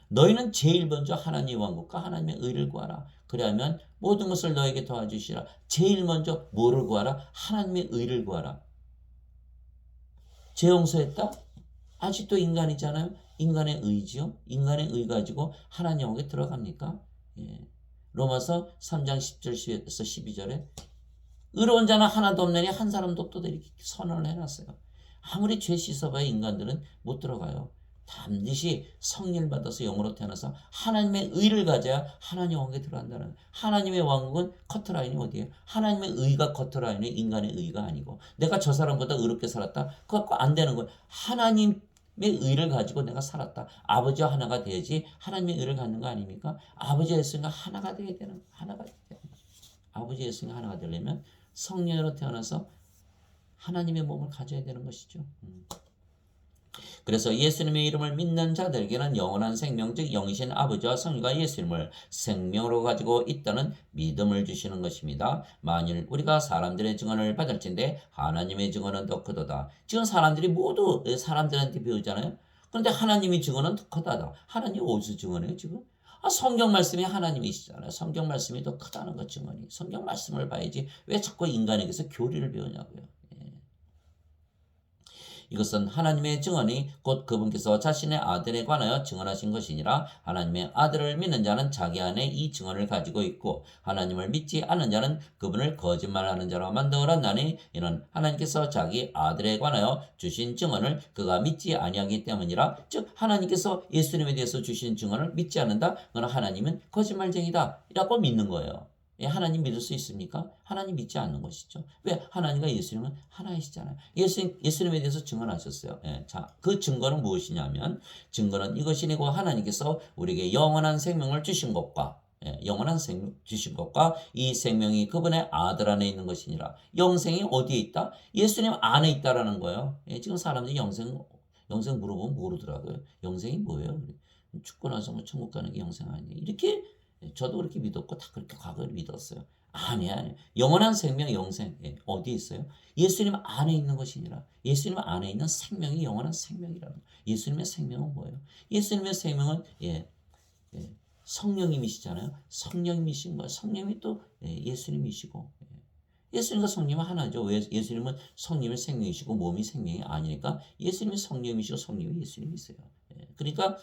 너희는 제일 먼저 하나님의 왕국과 하나님의 의를 구하라. 그러면 모든 것을 너에게 도와주시라. 제일 먼저 뭐를 구하라? 하나님의 의를 구하라. 죄 용서했다? 아직도 인간이잖아요. 인간의 의지요. 인간의 의 가지고 하나님에게 들어갑니까? 로마서 3장 10절에서 12절에 의로운 자는 하나도 없느니 한 사람도 없도다 이렇게 선언을 해놨어요. 아무리 죄 씻어봐야 인간들은 못 들어가요. 반드시 성령을 받아서 영으로 태어나서 하나님의 의를 가져야 하나님 왕국에 들어간다는. 하나님의 왕국은 커트라인이 어디예요? 하나님의 의가 커트라인이 인간의 의가 아니고 내가 저 사람보다 의롭게 살았다? 그거 안 되는 거예요. 하나님의 의를 가지고 내가 살았다. 아버지와 하나가 돼야지 하나님의 의를 갖는 거 아닙니까? 아버지와 예수님과 하나가 돼야 되는 거예요. 하나가 돼야 되는 거예요. 아버지 예수님과 하나가 되려면 성령으로 태어나서 하나님의 몸을 가져야 되는 것이죠. 그래서 예수님의 이름을 믿는 자들에게는 영원한 생명, 즉 영이신 아버지와 성령과 예수님을 생명으로 가지고 있다는 믿음을 주시는 것입니다. 만일 우리가 사람들의 증언을 받을진데 하나님의 증언은 더 크도다. 지금 사람들이 모두 사람들한테 배우잖아요. 그런데 하나님의 증언은 더 크다다. 하나님 어디서 증언해요 지금? 성경 말씀이 하나님이시잖아요. 성경 말씀이 더 크다는 것 증언이. 성경 말씀을 봐야지 왜 자꾸 인간에게서 교리를 배우냐고요. 이것은 하나님의 증언이 곧 그분께서 자신의 아들에 관하여 증언하신 것이니라. 하나님의 아들을 믿는 자는 자기 안에 이 증언을 가지고 있고 하나님을 믿지 않는 자는 그분을 거짓말하는 자로 만들었나니 이는 하나님께서 자기 아들에 관하여 주신 증언을 그가 믿지 아니하기 때문이라. 즉 하나님께서 예수님에 대해서 주신 증언을 믿지 않는다. 그러나 하나님은 거짓말쟁이다 라고 믿는 거예요. 하나님 믿을 수 있습니까? 하나님 믿지 않는 것이죠. 왜? 하나님과 예수님은 하나이시잖아요. 예수님에 대해서 증언하셨어요. 자, 그 증거는 무엇이냐면 증거는 이것이니고 하나님께서 우리에게 영원한 생명을 주신 것과 영원한 생명 주신 것과 이 생명이 그분의 아들 안에 있는 것이니라. 영생이 어디에 있다? 예수님 안에 있다라는 거예요. 지금 사람들이 영생 물어보면 모르더라고요. 영생이 뭐예요? 죽고 나서 뭐 천국 가는 게 영생 아니에요. 이렇게 저도 그렇게 믿었고 다 그렇게 과거에 믿었어요. 아니야. 영원한 생명, 영생 어디에 있어요? 예수님 안에 있는 것이니라. 예수님 안에 있는 생명이 영원한 생명이라는 거예요. 예수님의 생명은 뭐예요? 예수님의 생명은 성령님이시잖아요. 성령님이신 거예요. 성령이 또 예수님이시고 예수님과 성령은 하나죠. 왜? 예수님은 성령의 생명이시고 몸이 생명이 아니니까 예수님이 성령이시고 성령이 예수님이세요. 그러니까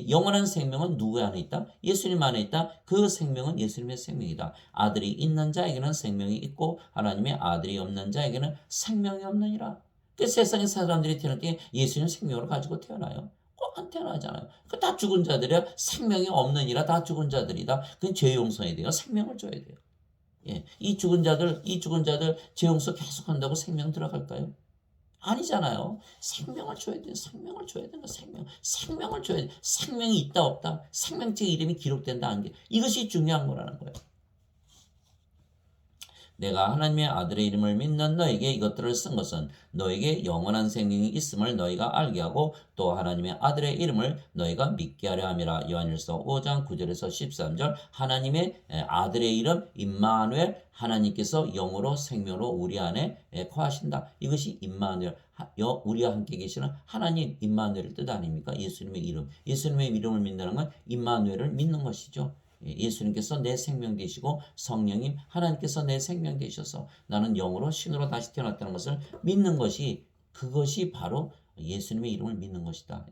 영원한 생명은 누구 안에 있다? 예수님 안에 있다. 그 생명은 예수님의 생명이다. 아들이 있는 자에게는 생명이 있고 하나님의 아들이 없는 자에게는 생명이 없느니라. 그 세상의 사람들이 태어날 때 예수님 생명을 가지고 태어나요. 꼭 안 태어나잖아요. 다 죽은 자들이야. 생명이 없느니라. 다 죽은 자들이다. 그건 죄 용서해야 돼요. 생명을 줘야 돼요. 이 죽은 자들 죄 용서 계속한다고 생명 들어갈까요? 아니잖아요. 생명을 줘야 돼요. 생명을 줘야 되는 거 생명을 줘야 돼. 생명이 있다 없다. 생명체 이름이 기록된다 안 돼. 이것이 중요한 거라는 거예요. 내가 하나님의 아들의 이름을 믿는 너에게 이것들을 쓴 것은 너에게 영원한 생명이 있음을 너희가 알게 하고 또 하나님의 아들의 이름을 너희가 믿게 하려 함이라. 요한일서 5장 9절에서 13절. 하나님의 아들의 이름 임마누엘, 하나님께서 영으로 생명으로 우리 안에 거하신다. 이것이 임마누엘, 우리와 함께 계시는 하나님 임마누엘의 뜻 아닙니까? 예수님의 이름. 예수님의 이름을 믿는 건 임마누엘을 믿는 것이죠. 예수님께서 내 생명 되시고 성령님 하나님께서 내 생명 되셔서 나는 영으로 신으로 다시 태어났다는 것을 믿는 것이, 그것이 바로 예수님의 이름을 믿는 것이다.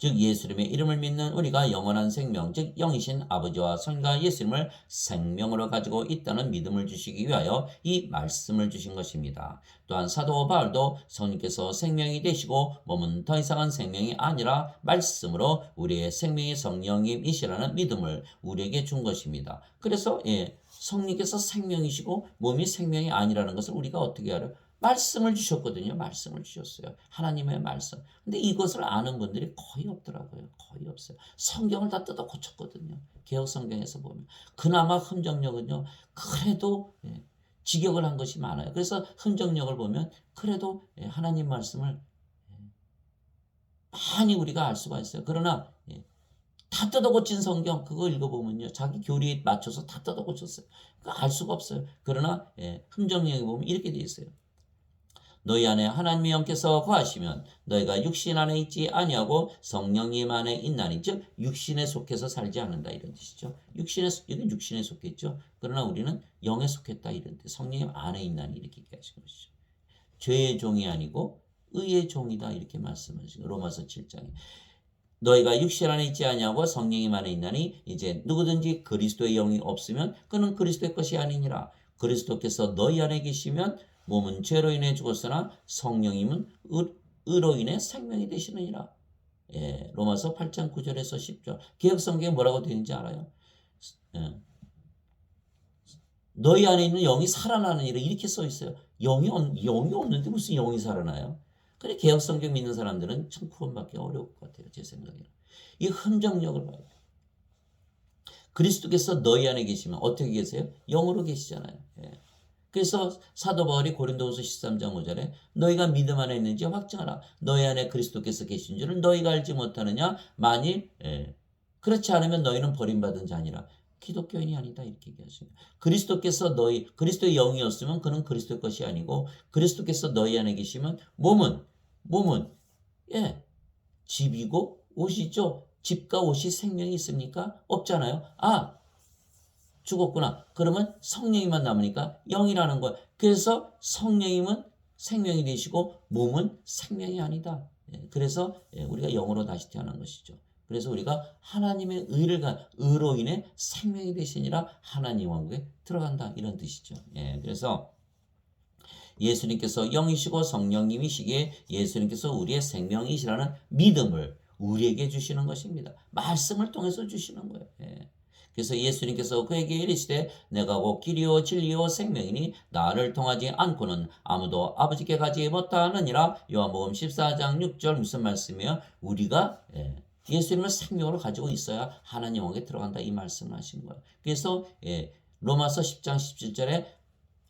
즉 예수님의 이름을 믿는 우리가 영원한 생명, 즉 영이신 아버지와 성과 예수님을 생명으로 가지고 있다는 믿음을 주시기 위하여 이 말씀을 주신 것입니다. 또한 사도 바울도 성령께서 생명이 되시고 몸은 더 이상은 생명이 아니라 말씀으로 우리의 생명의 성령님이시라는 믿음을 우리에게 준 것입니다. 그래서 성령께서 생명이시고 몸이 생명이 아니라는 것을 우리가 어떻게 알아요? 말씀을 주셨거든요. 말씀을 주셨어요. 하나님의 말씀. 근데 이것을 아는 분들이 거의 없더라고요. 거의 없어요. 성경을 다 뜯어 고쳤거든요. 개혁 성경에서 보면. 그나마 흠정력은요, 그래도 직역을 한 것이 많아요. 그래서 흠정력을 보면 그래도 하나님 말씀을 많이 우리가 알 수가 있어요. 그러나 다 뜯어 고친 성경 그거 읽어보면요, 자기 교리에 맞춰서 다 뜯어 고쳤어요. 알 수가 없어요. 그러나 흠정력에 보면 이렇게 되어 있어요. 너희 안에 하나님의 영께서 거하시면 너희가 육신 안에 있지 아니하고 성령님 안에 있나니, 즉 육신에 속해서 살지 않는다 이런 뜻이죠. 여기 육신에 속했죠. 그러나 우리는 영에 속했다 이런 뜻. 성령님 안에 있나니 이렇게 얘기하신 것이죠. 죄의 종이 아니고 의의 종이다 이렇게 말씀하시고, 로마서 7장에 너희가 육신 안에 있지 아니하고 성령님 안에 있나니 이제 누구든지 그리스도의 영이 없으면 그는 그리스도의 것이 아니니라. 그리스도께서 너희 안에 계시면 몸은 죄로 인해 죽었으나 성령님은 의로 인해 생명이 되시느니라. 로마서 8장 9절에서 10절. 개혁성경에 뭐라고 되어 있는지 알아요? 너희 안에 있는 영이 살아나느니라 이렇게 써 있어요. 영이 없는데 무슨 영이 살아나요? 그래 개혁성경 믿는 사람들은 참 구원받기 어려울 것 같아요. 제 생각에는. 이 흠정력을 봐요. 그리스도께서 너희 안에 계시면 어떻게 계세요? 영으로 계시잖아요. 그래서 사도 바울이 고린도후서 13장 5절에 너희가 믿음 안에 있는지 확증하라. 너희 안에 그리스도께서 계신 줄을 너희가 알지 못하느냐? 만일 그렇지 않으면 너희는 버림받은 자니라. 기독교인이 아니다 이렇게 얘기하십니다. 그리스도의 영이었으면 그는 그리스도의 것이 아니고, 그리스도께서 너희 안에 계시면 몸은 집이고 옷이죠. 집과 옷이 생명이 있습니까? 없잖아요. 죽었구나. 그러면 성령이만 남으니까 영이라는 거야. 그래서 성령님은 생명이 되시고 몸은 생명이 아니다. 그래서 우리가 영으로 다시 태어난 것이죠. 그래서 우리가 하나님의 의로 인해 생명이 되시니라 하나님 왕국에 들어간다 이런 뜻이죠. 그래서 예수님께서 영이시고 성령님이시기에 예수님께서 우리의 생명이시라는 믿음을 우리에게 주시는 것입니다. 말씀을 통해서 주시는 거예요. 그래서 예수님께서 그에게 이르시되 내가 곧 길이요 진리요 생명이니 나를 통하지 않고는 아무도 아버지께 가지 못하느니라. 요한복음 14장 6절 무슨 말씀이에요? 우리가 예수님을 생명으로 가지고 있어야 하나님 왕국에 들어간다 이 말씀을 하신 거예요. 그래서 로마서 10장 17절에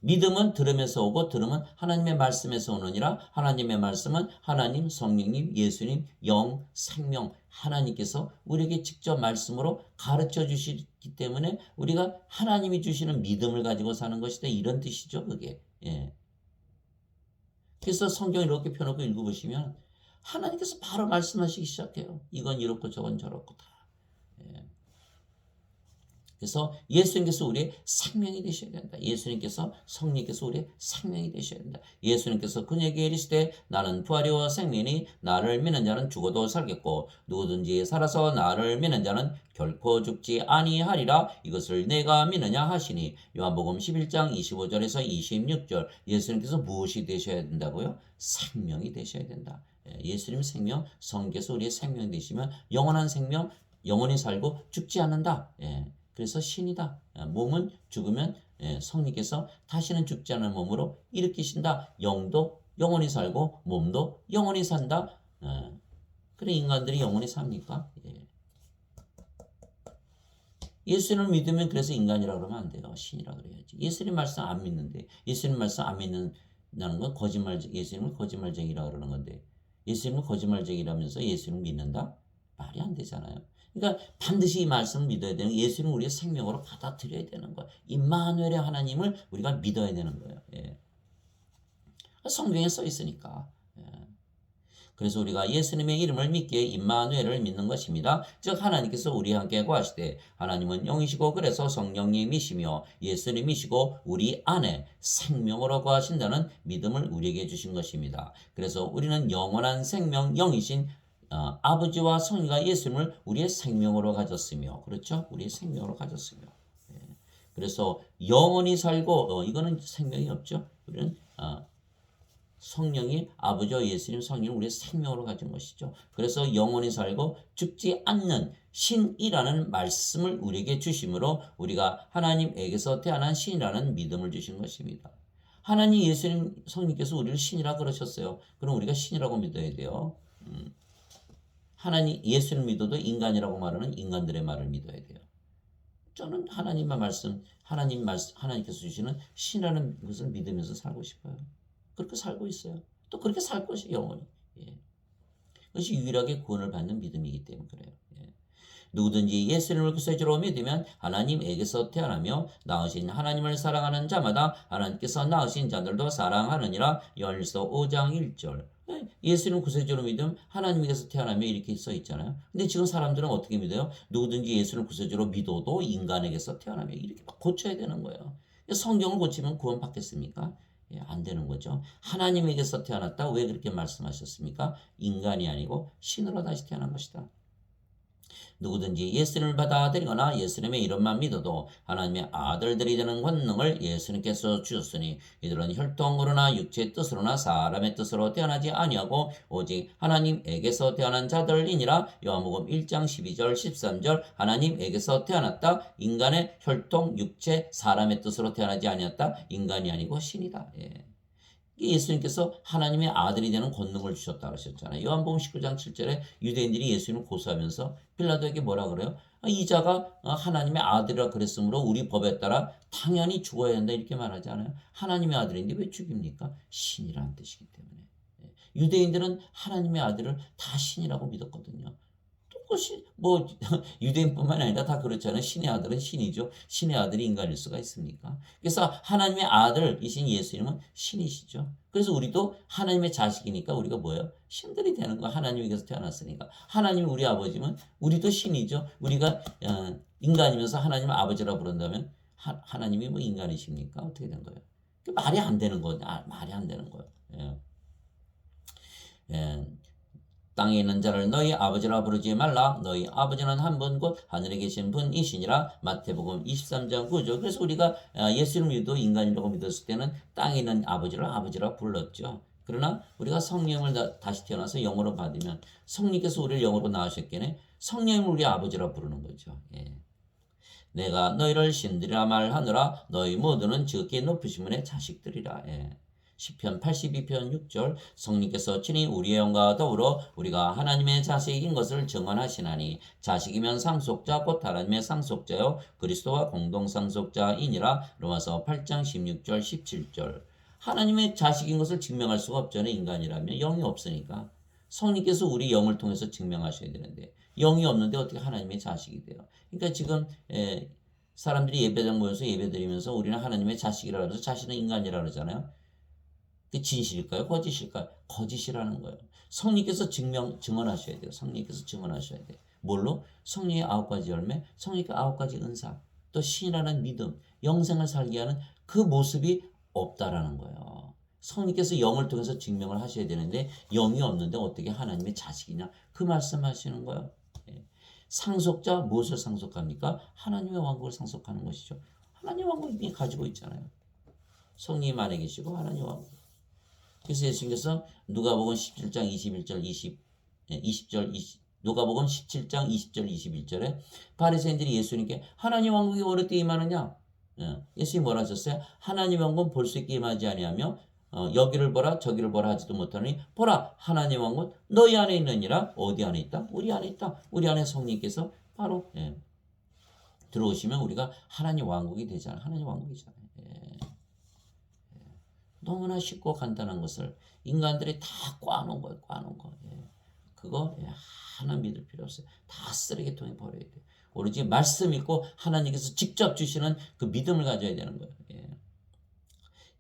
믿음은 들으면서 오고 들음은 하나님의 말씀에서 오느니라. 하나님의 말씀은 하나님, 성령님, 예수님, 영, 생명, 하나님께서 우리에게 직접 말씀으로 가르쳐 주시기 때문에 우리가 하나님이 주시는 믿음을 가지고 사는 것이다 이런 뜻이죠 그게. 그래서 성경을 이렇게 펴놓고 읽어보시면 하나님께서 바로 말씀하시기 시작해요. 이건 이렇고 저건 저렇고 다. 그래서 예수님께서 우리의 생명이 되셔야 된다. 예수님께서 성령께서 우리의 생명이 되셔야 된다. 예수님께서 그에게 이르시되 나는 부활이요 생명이니 나를 믿는 자는 죽어도 살겠고 누구든지 살아서 나를 믿는 자는 결코 죽지 아니하리라. 이것을 내가 믿느냐 하시니. 요한복음 11장 25절에서 26절. 예수님께서 무엇이 되셔야 된다고요? 생명이 되셔야 된다. 예수님 생명, 성령께서 우리의 생명이 되시면 영원한 생명, 영원히 살고 죽지 않는다. 그래서 신이다. 몸은 죽으면 성령께서 다시는 죽지 않은 몸으로 일으키신다. 영도 영원히 살고 몸도 영원히 산다. 그래 인간들이 영원히 삽니까? 예수님을 믿으면 그래서 인간이라 그러면 안 돼요. 신이라 그래야지. 예수님 말씀 안 믿는데 예수님 말씀 안 믿는다는 건 거짓말 예수님을 거짓말쟁이라 그러는 건데 예수님을 거짓말쟁이라면서 예수님을 믿는다? 말이 안 되잖아요. 그러니까 반드시 이 말씀을 믿어야 되는 예수님을 우리의 생명으로 받아들여야 되는 거예요. 임마누엘의 하나님을 우리가 믿어야 되는 거예요. 예. 성경에 써 있으니까. 예. 그래서 우리가 예수님의 이름을 믿기에 임마누엘을 믿는 것입니다. 즉 하나님께서 우리와 함께 거하시되 하나님은 영이시고 그래서 성령님이시며 예수님이시고 우리 안에 생명으로 거하신다는 믿음을 우리에게 주신 것입니다. 그래서 우리는 영원한 생명 영이신 아버지와 성령과 예수님을 우리의 생명으로 가졌으며 그렇죠? 우리의 생명으로 가졌으며 예. 그래서 영원히 살고 이거는 생명이 없죠. 우리는 성령이 아버지와 예수님 성령을 우리의 생명으로 가진 것이죠. 그래서 영원히 살고 죽지 않는 신이라는 말씀을 우리에게 주심으로 우리가 하나님에게서 태어난 신이라는 믿음을 주신 것입니다. 하나님 예수님 성령께서 우리를 신이라 그러셨어요. 그럼 우리가 신이라고 믿어야 돼요. 하나님 예수를 믿어도 인간이라고 말하는 인간들의 말을 믿어야 돼요. 저는 하나님의 말씀, 하나님께서 주시는 신이라는 것을 믿으면서 살고 싶어요. 그렇게 살고 있어요. 또 그렇게 살 것이 영원히. 예. 그것이 유일하게 구원을 받는 믿음이기 때문에 그래요. 예. 누구든지 예수님을 구세주로 믿으면 하나님에게서 태어나며 낳으신 하나님을 사랑하는 자마다 하나님께서 낳으신 자들도 사랑하느니라. 요한일서 5장 1절. 예수님 구세주로 믿으면 하나님에게서 태어나며 이렇게 써 있잖아요. 근데 지금 사람들은 어떻게 믿어요? 누구든지 예수를 구세주로 믿어도 인간에게서 태어나며 이렇게 막 고쳐야 되는 거예요. 성경을 고치면 구원 받겠습니까? 예, 안 되는 거죠. 하나님에게서 태어났다. 왜 그렇게 말씀하셨습니까? 인간이 아니고 신으로 다시 태어난 것이다. 누구든지 예수님을 받아들이거나 예수님의 이름만 믿어도 하나님의 아들들이 되는 권능을 예수님께서 주셨으니 이들은 혈통으로나 육체의 뜻으로나 사람의 뜻으로 태어나지 아니하고 오직 하나님에게서 태어난 자들이니라. 요한복음 1장 12절 13절 하나님에게서 태어났다. 인간의 혈통, 육체, 사람의 뜻으로 태어나지 아니었다. 인간이 아니고 신이다. 예. 예수님께서 하나님의 아들이 되는 권능을 주셨다 그러셨잖아요. 요한복음 19장 7절에 유대인들이 예수님을 고소하면서 빌라도에게 뭐라 그래요? 이 자가 하나님의 아들이라 그랬으므로 우리 법에 따라 당연히 죽어야 한다 이렇게 말하잖아요. 하나님의 아들인데 왜 죽입니까? 신이라는 뜻이기 때문에. 유대인들은 하나님의 아들을 다 신이라고 믿었거든요. 그것이 뭐 유대인뿐만 아니라 다 그렇잖아요. 신의 아들은 신이죠. 신의 아들이 인간일 수가 있습니까? 그래서 하나님의 아들이신 예수님은 신이시죠. 그래서 우리도 하나님의 자식이니까 우리가 뭐예요? 신들이 되는 거. 하나님에게서 태어났으니까. 하나님이 우리 아버지면 우리도 신이죠. 우리가 인간이면서 하나님을 아버지라 부른다면 하나님이 뭐 인간이십니까? 어떻게 된 거예요? 말이 안 되는 거예요. 말이 안 되는 거예요. 예. 예. 땅에 있는 자를 너희 아버지라 부르지 말라. 너희 아버지는 한 분 곧 하늘에 계신 분이시니라. 마태복음 23장 9절. 그래서 우리가 예수를 믿어 인간이라고 믿었을 때는 땅에 있는 아버지를 아버지라 불렀죠. 그러나 우리가 성령을 다시 태어나서 영으로 받으면 성령께서 우리를 영으로 낳으셨기에 성령을 우리 아버지라 부르는 거죠. 예. 내가 너희를 신들이라 말하느라 너희 모두는 지극히 높으신 분의 자식들이라. 예. 시편 82편 6절 성령께서 친히 우리의 영과 더불어 우리가 하나님의 자식인 것을 증언하시나니 자식이면 상속자 곧 하나님의 상속자요 그리스도와 공동 상속자이니라. 로마서 8장 16절 17절. 하나님의 자식인 것을 증명할 수가 없잖아요. 인간이라면 영이 없으니까. 성령께서 우리 영을 통해서 증명하셔야 되는데 영이 없는데 어떻게 하나님의 자식이 돼요? 그러니까 지금 사람들이 예배당 모여서 예배드리면서 우리는 하나님의 자식이라 해서 자신은 인간이라 그러잖아요. 그 진실일까요? 거짓일까요? 거짓이라는 거예요. 성령께서 증언하셔야 돼요. 성령께서 증언하셔야 돼요. 뭘로? 성령의 9가지 열매, 성령의 9가지 은사, 또 신이라는 믿음, 영생을 살게 하는 그 모습이 없다라는 거예요. 성령께서 영을 통해서 증명을 하셔야 되는데 영이 없는데 어떻게 하나님의 자식이냐? 그 말씀하시는 거예요. 상속자 무엇을 상속합니까? 하나님의 왕국을 상속하는 것이죠. 하나님의 왕국을 이미 가지고 있잖아요. 성령님 안에 계시고 하나님의 왕국. 그래서 예수님께서 누가복음 17장 21절 20절 누가복음 17장 20절 21절에 바리새인들이 예수님께 하나님 왕국이 어느 때 임하느냐? 예수님이 뭐라 하셨어요? 하나님 왕국은 볼 수 있게 임하지 아니하며 여기를 보라 저기를 보라 하지도 못하니 보라 하나님 왕국은 너희 안에 있느니라. 어디 안에 있다? 우리 안에 있다. 우리 안에 성령께서 바로 들어오시면 우리가 하나님 왕국이 되잖아요. 하나님 왕국이잖아요. 예. 너무나 쉽고 간단한 것을 인간들이 다 꽈놓은 거예요. 꽈놓은 거. 예. 그거 하나 믿을 필요 없어요. 다 쓰레기통에 버려야 돼요. 오로지 말씀 읽고 하나님께서 직접 주시는 그 믿음을 가져야 되는 거예요. 예.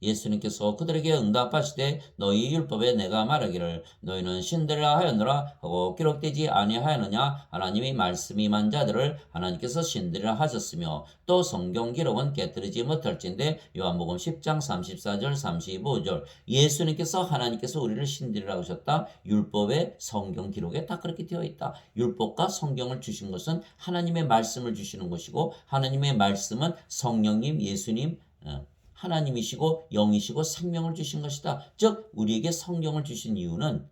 예수님께서 그들에게 응답하시되 너희 율법에 내가 말하기를 너희는 신들이라 하였노라 하고 기록되지 아니하였느냐. 하나님의 말씀이 임한 자들을 하나님께서 신들이라 하셨으며 또 성경 기록은 깨뜨리지 못할진대. 요한복음 10장 34절 35절. 예수님께서 하나님께서 우리를 신들이라고 하셨다. 율법에 성경 기록에 다 그렇게 되어 있다. 율법과 성경을 주신 것은 하나님의 말씀을 주시는 것이고 하나님의 말씀은 성령님 예수님 하나님이시고 영이시고 생명을 주신 것이다. 즉 우리에게 성경을 주신 이유는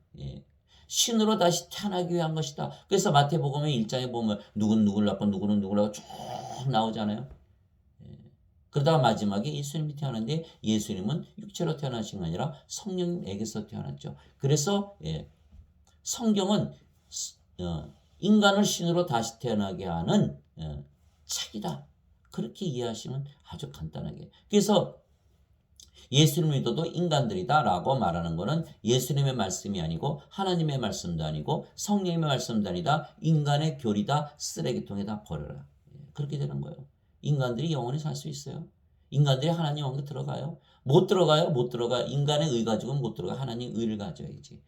신으로 다시 태어나기 위한 것이다. 그래서 마태복음의 1장에 보면 누구는 누구를 낳고 누구는 누구를 낳고 쭉 나오잖아요. 그러다가 마지막에 예수님이 태어났는데 예수님은 육체로 태어나신 게 아니라 성령에게서 태어났죠. 그래서 성경은 인간을 신으로 다시 태어나게 하는 책이다. 그렇게 이해하시면 아주 간단하게. 그래서 예수님을 믿어도 인간들이다 라고 말하는 것은 예수님의 말씀이 아니고 하나님의 말씀도 아니고 성령의 말씀도 아니다. 인간의 교리다. 쓰레기통에다 버려라. 그렇게 되는 거예요. 인간들이 영원히 살 수 있어요? 인간들이 하나님 왕국에 들어가요? 못 들어가요? 못 들어가. 인간의 의 가지고는 못 들어가. 하나님 의를 가져야지.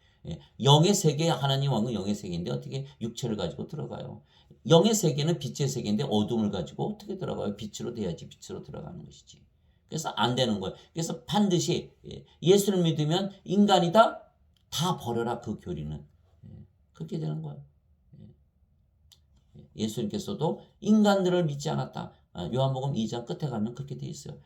영의 세계 하나님 왕국 영의 세계인데 어떻게 육체를 가지고 들어가요? 영의 세계는 빛의 세계인데 어둠을 가지고 어떻게 들어가요? 빛으로 돼야지 빛으로 들어가는 것이지. 그래서 안 되는 거예요. 그래서 반드시 예수를 믿으면 인간이다. 다 버려라 그 교리는. 그렇게 되는 거예요. 예수님께서도 인간들을 믿지 않았다. 요한복음 2장 끝에 가면 그렇게 돼 있어요.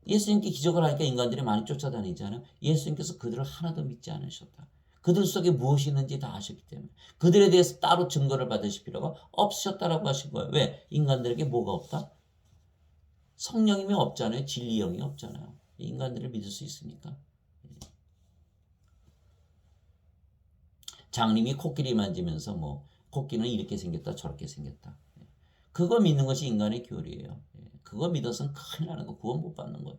예수님께 기적을 하니까 인간들이 많이 쫓아다니잖아요. 예수님께서 그들을 하나도 믿지 않으셨다. 그들 속에 무엇이 있는지 다 아셨기 때문에 그들에 대해서 따로 증거를 받으실 필요가 없으셨다라고 하신 거예요. 왜? 인간들에게 뭐가 없다? 성령님이 없잖아요. 진리 영이 없잖아요. 인간들을 믿을 수 있습니까? 장님이 코끼리 만지면서 뭐 코끼리는 이렇게 생겼다 저렇게 생겼다. 그거 믿는 것이 인간의 교리예요. 그거 믿어서는 큰일 나는 거 구원 못 받는 거예요.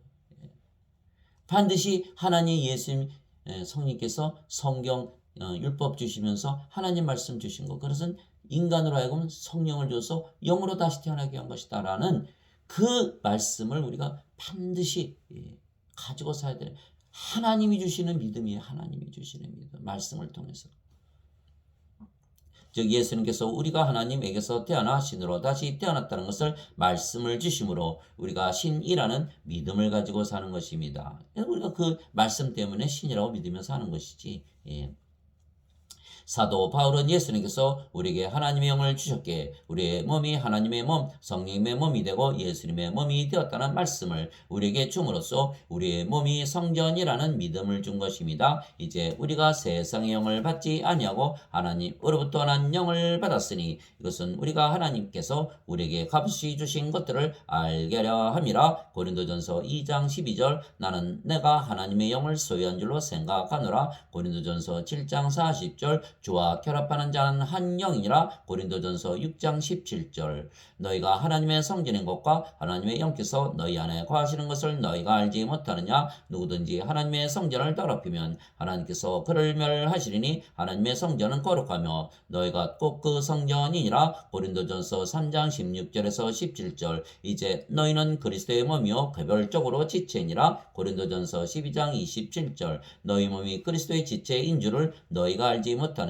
반드시 하나님 예수님 성령께서 성경 율법 주시면서 하나님 말씀 주신 거 그것은 인간으로 하여금 성령을 줘서 영으로 다시 태어나게 한 것이다 라는 그 말씀을 우리가 반드시 가지고 살아야 되는 하나님이 주시는 믿음이에요. 하나님이 주시는 믿음 말씀을 통해서 즉 예수님께서 우리가 하나님에게서 태어나 신으로 다시 태어났다는 것을 말씀을 주심으로 우리가 신이라는 믿음을 가지고 사는 것입니다. 우리가 그 말씀 때문에 신이라고 믿으며 사는 것이지. 사도 바울은 예수님께서 우리에게 하나님의 영을 주셨기에 우리의 몸이 하나님의 몸, 성령님의 몸이 되고 예수님의 몸이 되었다는 말씀을 우리에게 줌으로써 우리의 몸이 성전이라는 믿음을 준 것입니다. 이제 우리가 세상의 영을 받지 아니하고 하나님으로부터 난 영을 받았으니 이것은 우리가 하나님께서 우리에게 값이 주신 것들을 알게 하려 함이라. 고린도전서 2장 12절 나는 내가 하나님의 영을 소유한 줄로 생각하노라. 고린도전서 7장 40절 주와 결합하는 자는 한 영이라. 고린도전서 6장 17절 너희가 하나님의 성전인 것과 하나님의 영께서 너희 안에 거하시는 것을 너희가 알지 못하느냐. 누구든지 하나님의 성전을 더럽히면 하나님께서 그를 멸하시리니 하나님의 성전은 거룩하며 너희가 꼭 그 성전이니라. 고린도전서 3장 16절에서 17절 이제 너희는 그리스도의 몸이요 개별적으로 지체니라. 고린도전서 12장 27절 너희 몸이 그리스도의 지체인 줄을 너희가 알지 못하느냐.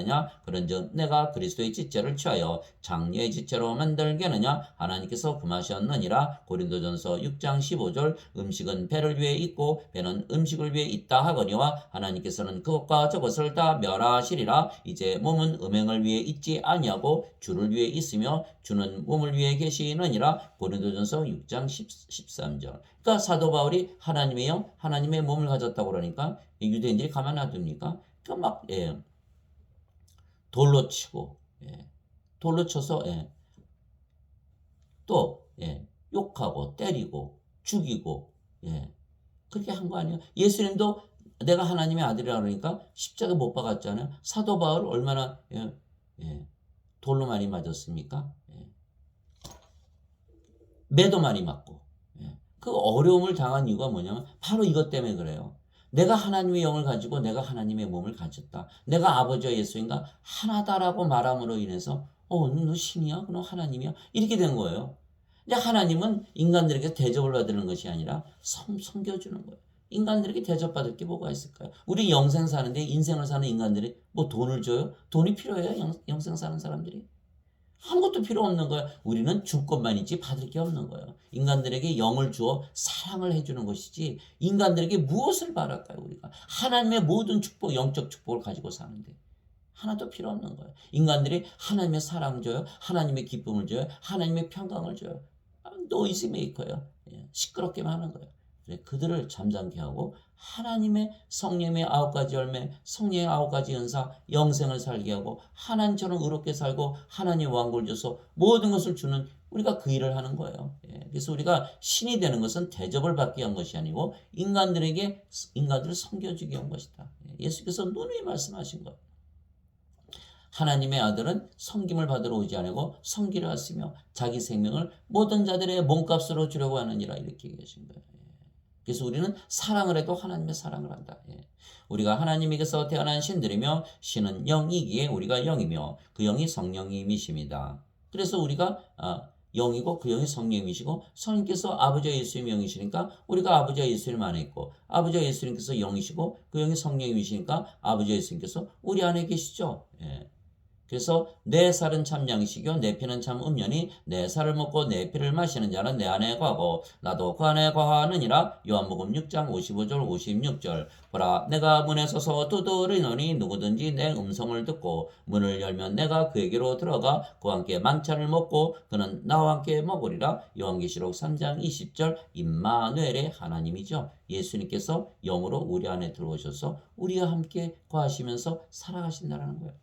그런즉 내가 그리스도의 지체를 취하여 장녀의 지체로 만들겠느냐. 하나님께서 금하셨느니라. 고린도전서 6장 15절 음식은 배를 위해 있고 배는 음식을 위해 있다 하거니와 하나님께서는 그것과 저것을 다 멸하시리라. 이제 몸은 음행을 위해 있지 아니하고 주를 위해 있으며 주는 몸을 위해 계시느니라. 고린도전서 6장 13절 그러니까 사도 바울이 하나님의 영, 하나님의 몸을 가졌다고 그러니까 유대인들이 가만 놔둡니까? 그러니까 막 돌로 치고 돌로 쳐서 또 욕하고 때리고 죽이고 그렇게 한 거 아니에요? 예수님도 내가 하나님의 아들이라 그러니까 십자가 못 박았잖아요. 사도 바울 얼마나 돌로 많이 맞았습니까? 매도 많이 맞고. 예. 그 어려움을 당한 이유가 뭐냐면 바로 이것 때문에 그래요. 내가 하나님의 영을 가지고 내가 하나님의 몸을 가졌다. 내가 아버지와 예수님과 하나다라고 말함으로 인해서 너 신이야? 그럼 하나님이야? 이렇게 된 거예요. 근데 하나님은 인간들에게 대접을 받는 것이 아니라 섬겨주는 거예요. 인간들에게 대접받을 게 뭐가 있을까요? 우리 영생 사는데 인생을 사는 인간들이 뭐 돈을 줘요? 돈이 필요해요? 영생 사는 사람들이? 아무것도 필요 없는 거야. 우리는 줄 것만 있지 받을 게 없는 거예요. 인간들에게 영을 주어 사랑을 해주는 것이지 인간들에게 무엇을 바랄까요? 우리가 하나님의 모든 축복, 영적 축복을 가지고 사는데 하나도 필요 없는 거예요. 인간들이 하나님의 사랑 줘요. 하나님의 기쁨을 줘요. 하나님의 평강을 줘요. 노이즈 메이커예요. 시끄럽게만 하는 거예요. 그들을 잠잠케 하고 하나님의 성령의 9가지 열매, 성령의 9가지 은사, 영생을 살게 하고 하나님처럼 의롭게 살고 하나님의 왕국을 줘서 모든 것을 주는 우리가 그 일을 하는 거예요. 그래서 우리가 신이 되는 것은 대접을 받기 위한 것이 아니고 인간들을 섬겨주기 위한 것이다. 예수께서 누누이 말씀하신 거예요. 하나님의 아들은 섬김을 받으러 오지 않고 섬기려 왔으며 자기 생명을 모든 자들의 몸값으로 주려고 하느니라 이렇게 얘기하신 거예요. 그래서 우리는 사랑을 해도 하나님의 사랑을 한다. 우리가 하나님에게서 태어난 신들이며 신은 영이기에 우리가 영이며 그 영이 성령님이십니다. 그래서 우리가 영이고 그 영이 성령님이시고 성령께서 아버지와 예수님 영이시니까 우리가 아버지와 예수님 안에 있고 아버지와 예수님께서 영이시고 그 영이 성령님이시니까 아버지와 예수님께서 우리 안에 계시죠. 그래서 내 살은 참 양식이요 내 피는 참 음료니 내 살을 먹고 내 피를 마시는 자는 내 안에 거하고 나도 그 안에 거하느니라. 요한복음 6장 55절 56절. 보라 내가 문에 서서 두드리노니 누구든지 내 음성을 듣고 문을 열면 내가 그에게로 들어가 그와 함께 만찬을 먹고 그는 나와 함께 먹으리라. 요한계시록 3장 20절. 임마누엘의 하나님이죠. 예수님께서 영으로 우리 안에 들어오셔서 우리와 함께 거하시면서 살아가신다는 거예요.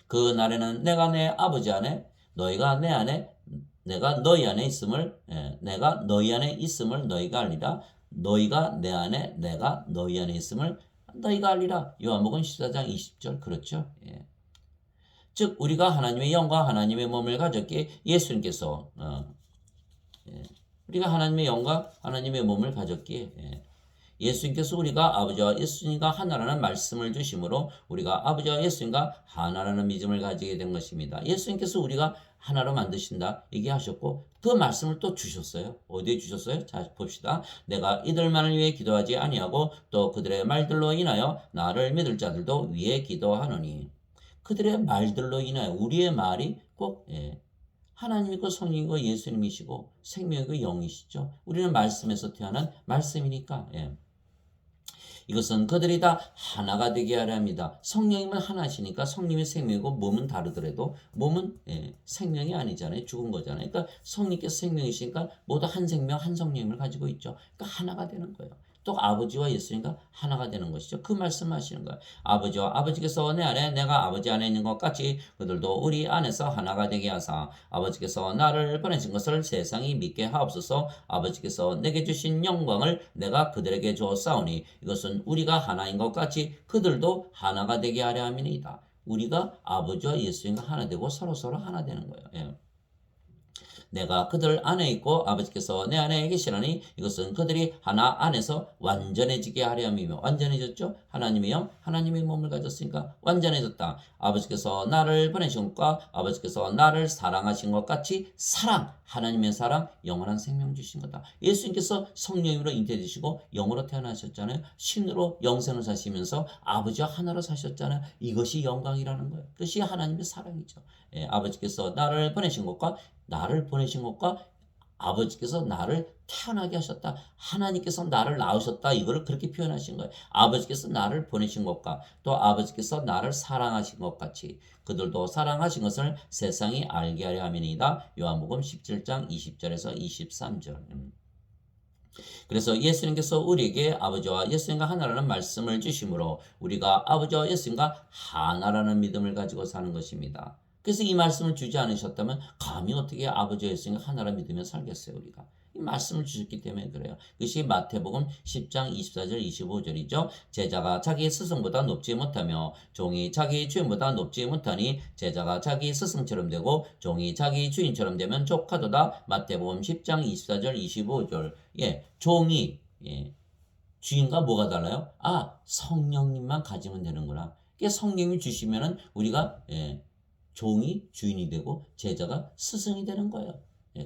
그 날에는 내가 내 아버지 안에 너희가 내 안에 내가 너희 안에 있음을 내가 너희 안에 있음을 너희가 알리라. 너희가 내 안에 내가 너희 안에 있음을 너희가 알리라. 요한복음 14장 20절. 그렇죠? 즉 우리가 하나님의 영과 하나님의 몸을 가졌기에 예수님께서 우리가 하나님의 영과 하나님의 몸을 가졌기에 예수님께서 우리가 아버지와 예수님과 하나라는 말씀을 주심으로 우리가 아버지와 예수님과 하나라는 믿음을 가지게 된 것입니다. 예수님께서 우리가 하나로 만드신다 얘기하셨고 그 말씀을 또 주셨어요. 어디에 주셨어요? 자 봅시다. 내가 이들만을 위해 기도하지 아니하고 또 그들의 말들로 인하여 나를 믿을 자들도 위해 기도하노니. 그들의 말들로 인하여 우리의 말이 꼭 하나님이고 성령이고 예수님이시고 생명이고 영이시죠. 우리는 말씀에서 태어난 말씀이니까 이것은 그들이 다 하나가 되게 하려 합니다. 성령이면 하나시니까 성령의 생명이고 몸은 다르더라도 몸은 생명이 아니잖아요. 죽은 거잖아요. 그러니까 성령께서 생명이시니까 모두 한 생명 한 성령을 가지고 있죠. 그러니까 하나가 되는 거예요. 또 아버지와 예수님과 하나가 되는 것이죠. 그 말씀하시는 거예요. 아버지께서 내 안에 내가 아버지 안에 있는 것 같이 그들도 우리 안에서 하나가 되게 하사 아버지께서 나를 보내신 것을 세상이 믿게 하옵소서. 아버지께서 내게 주신 영광을 내가 그들에게 주었사오니 이것은 우리가 하나인 것 같이 그들도 하나가 되게 하려 함이니이다. 우리가 아버지와 예수님과 하나 되고 서로 하나 되는 거예요. 내가 그들 안에 있고 아버지께서 내 안에 계시라니 이것은 그들이 하나 안에서 완전해지게 하려 함이며 완전해졌죠. 하나님의 영 하나님의 몸을 가졌으니까 완전해졌다. 아버지께서 나를 보내신 것과 아버지께서 나를 사랑하신 것 같이 사랑 하나님의 사랑 영원한 생명 주신 거다. 예수님께서 성령으로 잉태되시고 영으로 태어나셨잖아요. 신으로 영생을 사시면서 아버지와 하나로 사셨잖아요. 이것이 영광이라는 거예요. 그것이 하나님의 사랑이죠. 아버지께서 나를 보내신 것과 아버지께서 나를 태어나게 하셨다. 하나님께서 나를 낳으셨다. 이걸 그렇게 표현하신 거예요. 아버지께서 나를 보내신 것과 또 아버지께서 나를 사랑하신 것 같이 그들도 사랑하신 것을 세상이 알게 하려 함이니이다. 요한복음 17장 20절에서 23절. 그래서 예수님께서 우리에게 아버지와 예수님과 하나라는 말씀을 주심으로 우리가 아버지와 예수님과 하나라는 믿음을 가지고 사는 것입니다. 그래서 이 말씀을 주지 않으셨다면 감히 어떻게 아버지와 예수님과 하나라 믿으며 살겠어요. 우리가 이 말씀을 주셨기 때문에 그래요. 그것이 마태복음 10장 24절 25절이죠. 제자가 자기 스승보다 높지 못하며 종이 자기 주인보다 높지 못하니 제자가 자기 스승처럼 되고 종이 자기 주인처럼 되면 족하도다. 마태복음 10장 24절 25절. 종이 주인과 뭐가 달라요? 성령님만 가지면 되는구나. 성령이 주시면은 우리가 종이 주인이 되고 제자가 스승이 되는 거예요.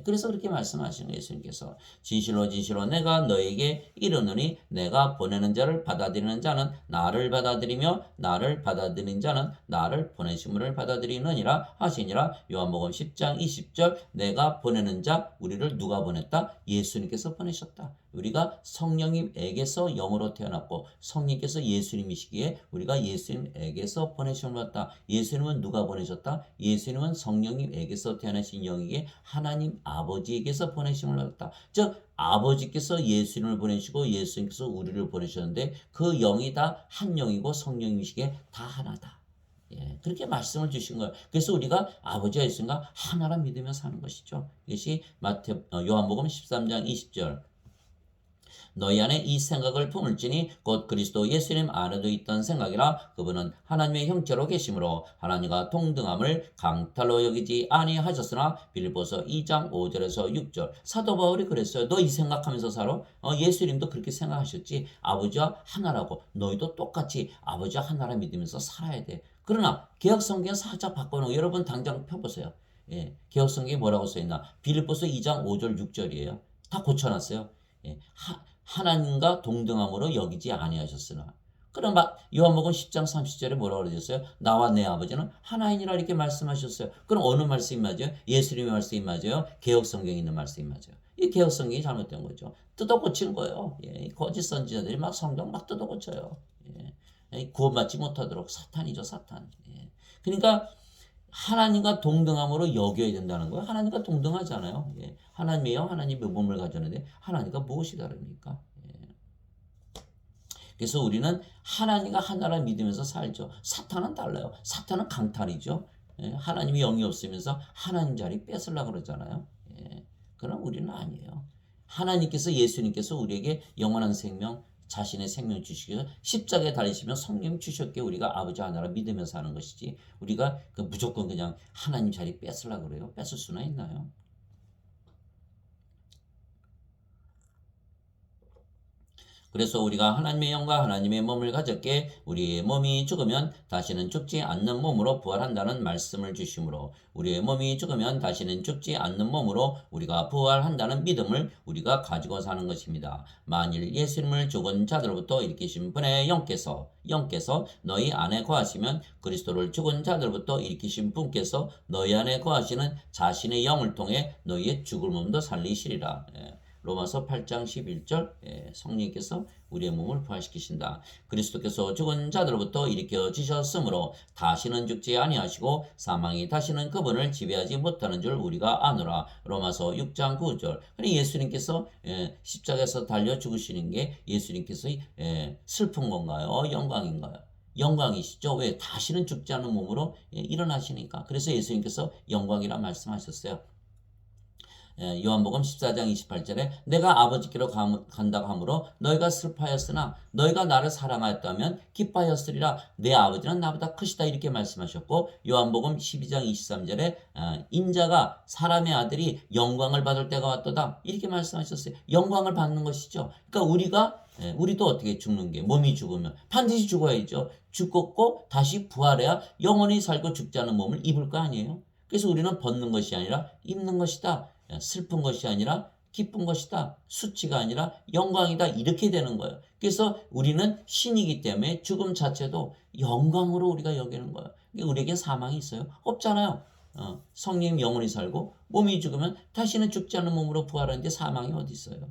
그래서 그렇게 말씀하시는 예수님께서 진실로 진실로 내가 너에게 이르노니 내가 보내는 자를 받아들이는 자는 나를 받아들이며 나를 받아들이는 자는 나를 보내심을 받아들이느니라 하시니라. 요한복음 10장 20절. 내가 보내는 자, 우리를 누가 보냈다? 예수님께서 보내셨다. 우리가 성령님에게서 영으로 태어났고 성령께서 예수님이시기에 우리가 예수님에게서 보내심을 받다. 예수님은 누가 보내셨다? 예수님은 성령님에게서 태어나신 영이기에 하나님 아버지에게서 보내심을 받았다. 즉 아버지께서 예수님을 보내시고 예수님께서 우리를 보내셨는데 그 영이 다 한 영이고 성령이시기에 다 하나다. 그렇게 말씀을 주신 거예요. 그래서 우리가 아버지와 예수님과 하나라 믿으며 사는 것이죠. 이것이 요한복음 13장 20절. 너희 안에 이 생각을 품을지니 곧 그리스도 예수님 안에도 있던 생각이라. 그분은 하나님의 형체로 계심으로 하나님과 동등함을 강탈로 여기지 아니하셨으나. 빌립보서 2장 5절에서 6절. 사도 바울이 그랬어요. 너 이 생각하면서 살아? 예수님도 그렇게 생각하셨지. 아버지와 하나라고. 너희도 똑같이 아버지와 하나라 믿으면서 살아야 돼. 그러나 개혁성경 살짝 바꿔놓고 여러분 당장 펴보세요. 개혁성경에 뭐라고 써있나? 빌립보서 2장 5절 6절이에요. 다 고쳐놨어요. 하나님과 동등함으로 여기지 아니하셨으나. 그럼 요한복음 10장 30절에 뭐라고 그러셨어요? 나와 내 아버지는 하나이니라 이렇게 말씀하셨어요. 그럼 어느 말씀이 맞아요? 예수님의 말씀이 맞아요? 개혁성경에 있는 말씀이 맞아요? 이 개혁성경이 잘못된 거죠. 뜯어 고치는 거예요. 거짓 선지자들이 막 성경 막 뜯어 고쳐요. 구원받지 못하도록. 사탄이죠, 사탄. 그러니까 하나님과 동등함으로 여겨야 된다는 거예요. 하나님과 동등하잖아요. 하나님이요, 하나님의 몸을 가졌는데 하나님과 무엇이 다릅니까? 그래서 우리는 하나님과 하나라 믿으면서 살죠. 사탄은 달라요. 사탄은 강탈이죠. 하나님이 영이 없으면서 하나님 자리 뺏으려고 그러잖아요. 그럼 우리는 아니에요. 하나님께서, 예수님께서 우리에게 영원한 생명, 자신의 생명 주시기서 십자가에 달리시며 성령 주셨기에 우리가 아버지 하나라 믿으면서 사는 것이지, 우리가 무조건 그냥 하나님 자리 뺏으려고 그래요. 뺏을 수나 있나요? 그래서 우리가 하나님의 영과 하나님의 몸을 가졌기에 우리의 몸이 죽으면 다시는 죽지 않는 몸으로 부활한다는 말씀을 주시므로, 우리의 몸이 죽으면 다시는 죽지 않는 몸으로 우리가 부활한다는 믿음을 우리가 가지고 사는 것입니다. 만일 예수님을 죽은 자들로부터 일으키신 분의 영께서 너희 안에 거하시면 그리스도를 죽은 자들로부터 일으키신 분께서 너희 안에 거하시는 자신의 영을 통해 너희의 죽을 몸도 살리시리라. 로마서 8장 11절. 성령께서 우리의 몸을 부활시키신다. 그리스도께서 죽은 자들로부터 일으켜지셨으므로 다시는 죽지 아니하시고 사망이 다시는 그분을 지배하지 못하는 줄 우리가 아노라. 로마서 6장 9절. 예수님께서 십자가에서 달려 죽으시는 게 예수님께서 슬픈 건가요? 영광인가요? 영광이시죠. 왜? 다시는 죽지 않는 몸으로 일어나시니까. 그래서 예수님께서 영광이라 말씀하셨어요. 요한복음 14장 28절에 내가 아버지께로 간다고 하므로 너희가 슬퍼하였으나 너희가 나를 사랑하였다면 기뻐하였으리라. 내 아버지는 나보다 크시다 이렇게 말씀하셨고, 요한복음 12장 23절에 인자가, 사람의 아들이 영광을 받을 때가 왔도다 이렇게 말씀하셨어요. 영광을 받는 것이죠. 그러니까 우리도 어떻게 죽는 게, 몸이 죽으면 반드시 죽어야죠. 죽었고 다시 부활해야 영원히 살고 죽지 않은 몸을 입을 거 아니에요. 그래서 우리는 벗는 것이 아니라 입는 것이다. 슬픈 것이 아니라 기쁜 것이다. 수치가 아니라 영광이다. 이렇게 되는 거예요. 그래서 우리는 신이기 때문에 죽음 자체도 영광으로 우리가 여기는 거예요. 우리에게 사망이 있어요? 없잖아요. 성령님 영원히 살고 몸이 죽으면 다시는 죽지 않는 몸으로 부활하는데 사망이 어디 있어요?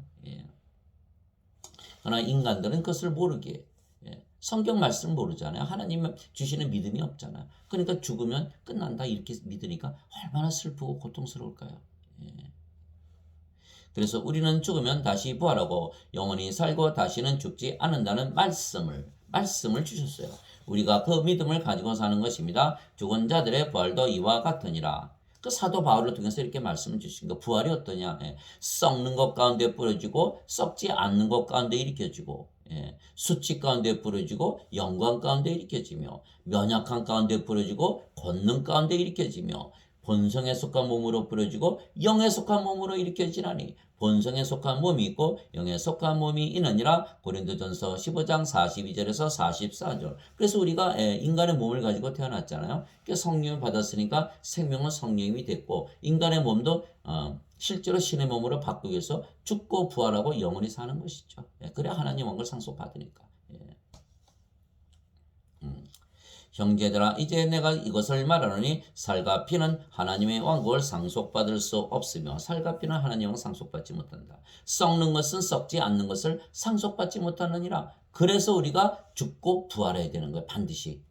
그러나 인간들은 그것을 모르게, 성경 말씀을 모르잖아요. 하나님 주시는 믿음이 없잖아요. 그러니까 죽으면 끝난다 이렇게 믿으니까 얼마나 슬프고 고통스러울까요? 그래서 우리는 죽으면 다시 부활하고 영원히 살고 다시는 죽지 않는다는 말씀을 주셨어요. 우리가 그 믿음을 가지고 사는 것입니다. 죽은 자들의 부활도 이와 같으니라. 그 사도 바울을 통해서 이렇게 말씀을 주신 거. 부활이 어떠냐? 예. 썩는 것 가운데 뿌려지고 썩지 않는 것 가운데 일으켜지고, 예. 수치 가운데 뿌려지고 영광 가운데 일으켜지며, 면역한 가운데 뿌려지고 권능 가운데 일으켜지며, 본성에 속한 몸으로 뿌려지고 영에 속한 몸으로 일으켜지나니, 본성에 속한 몸이 있고 영에 속한 몸이 있느니라. 고린도전서 15장 42절에서 44절. 그래서 우리가 인간의 몸을 가지고 태어났잖아요. 성령을 받았으니까 생명은 성령이 됐고, 인간의 몸도 실제로 신의 몸으로 바꾸기 위해서 죽고 부활하고 영원히 사는 것이죠. 그래야 하나님 원을 상속받으니까. 형제들아, 이제 내가 이것을 말하노니 살과 피는 하나님의 왕국을 상속받을 수 없으며, 살과 피는 하나님의 왕국을 상속받지 못한다. 썩는 것은 썩지 않는 것을 상속받지 못하느니라. 그래서 우리가 죽고 부활해야 되는 거예요. 반드시.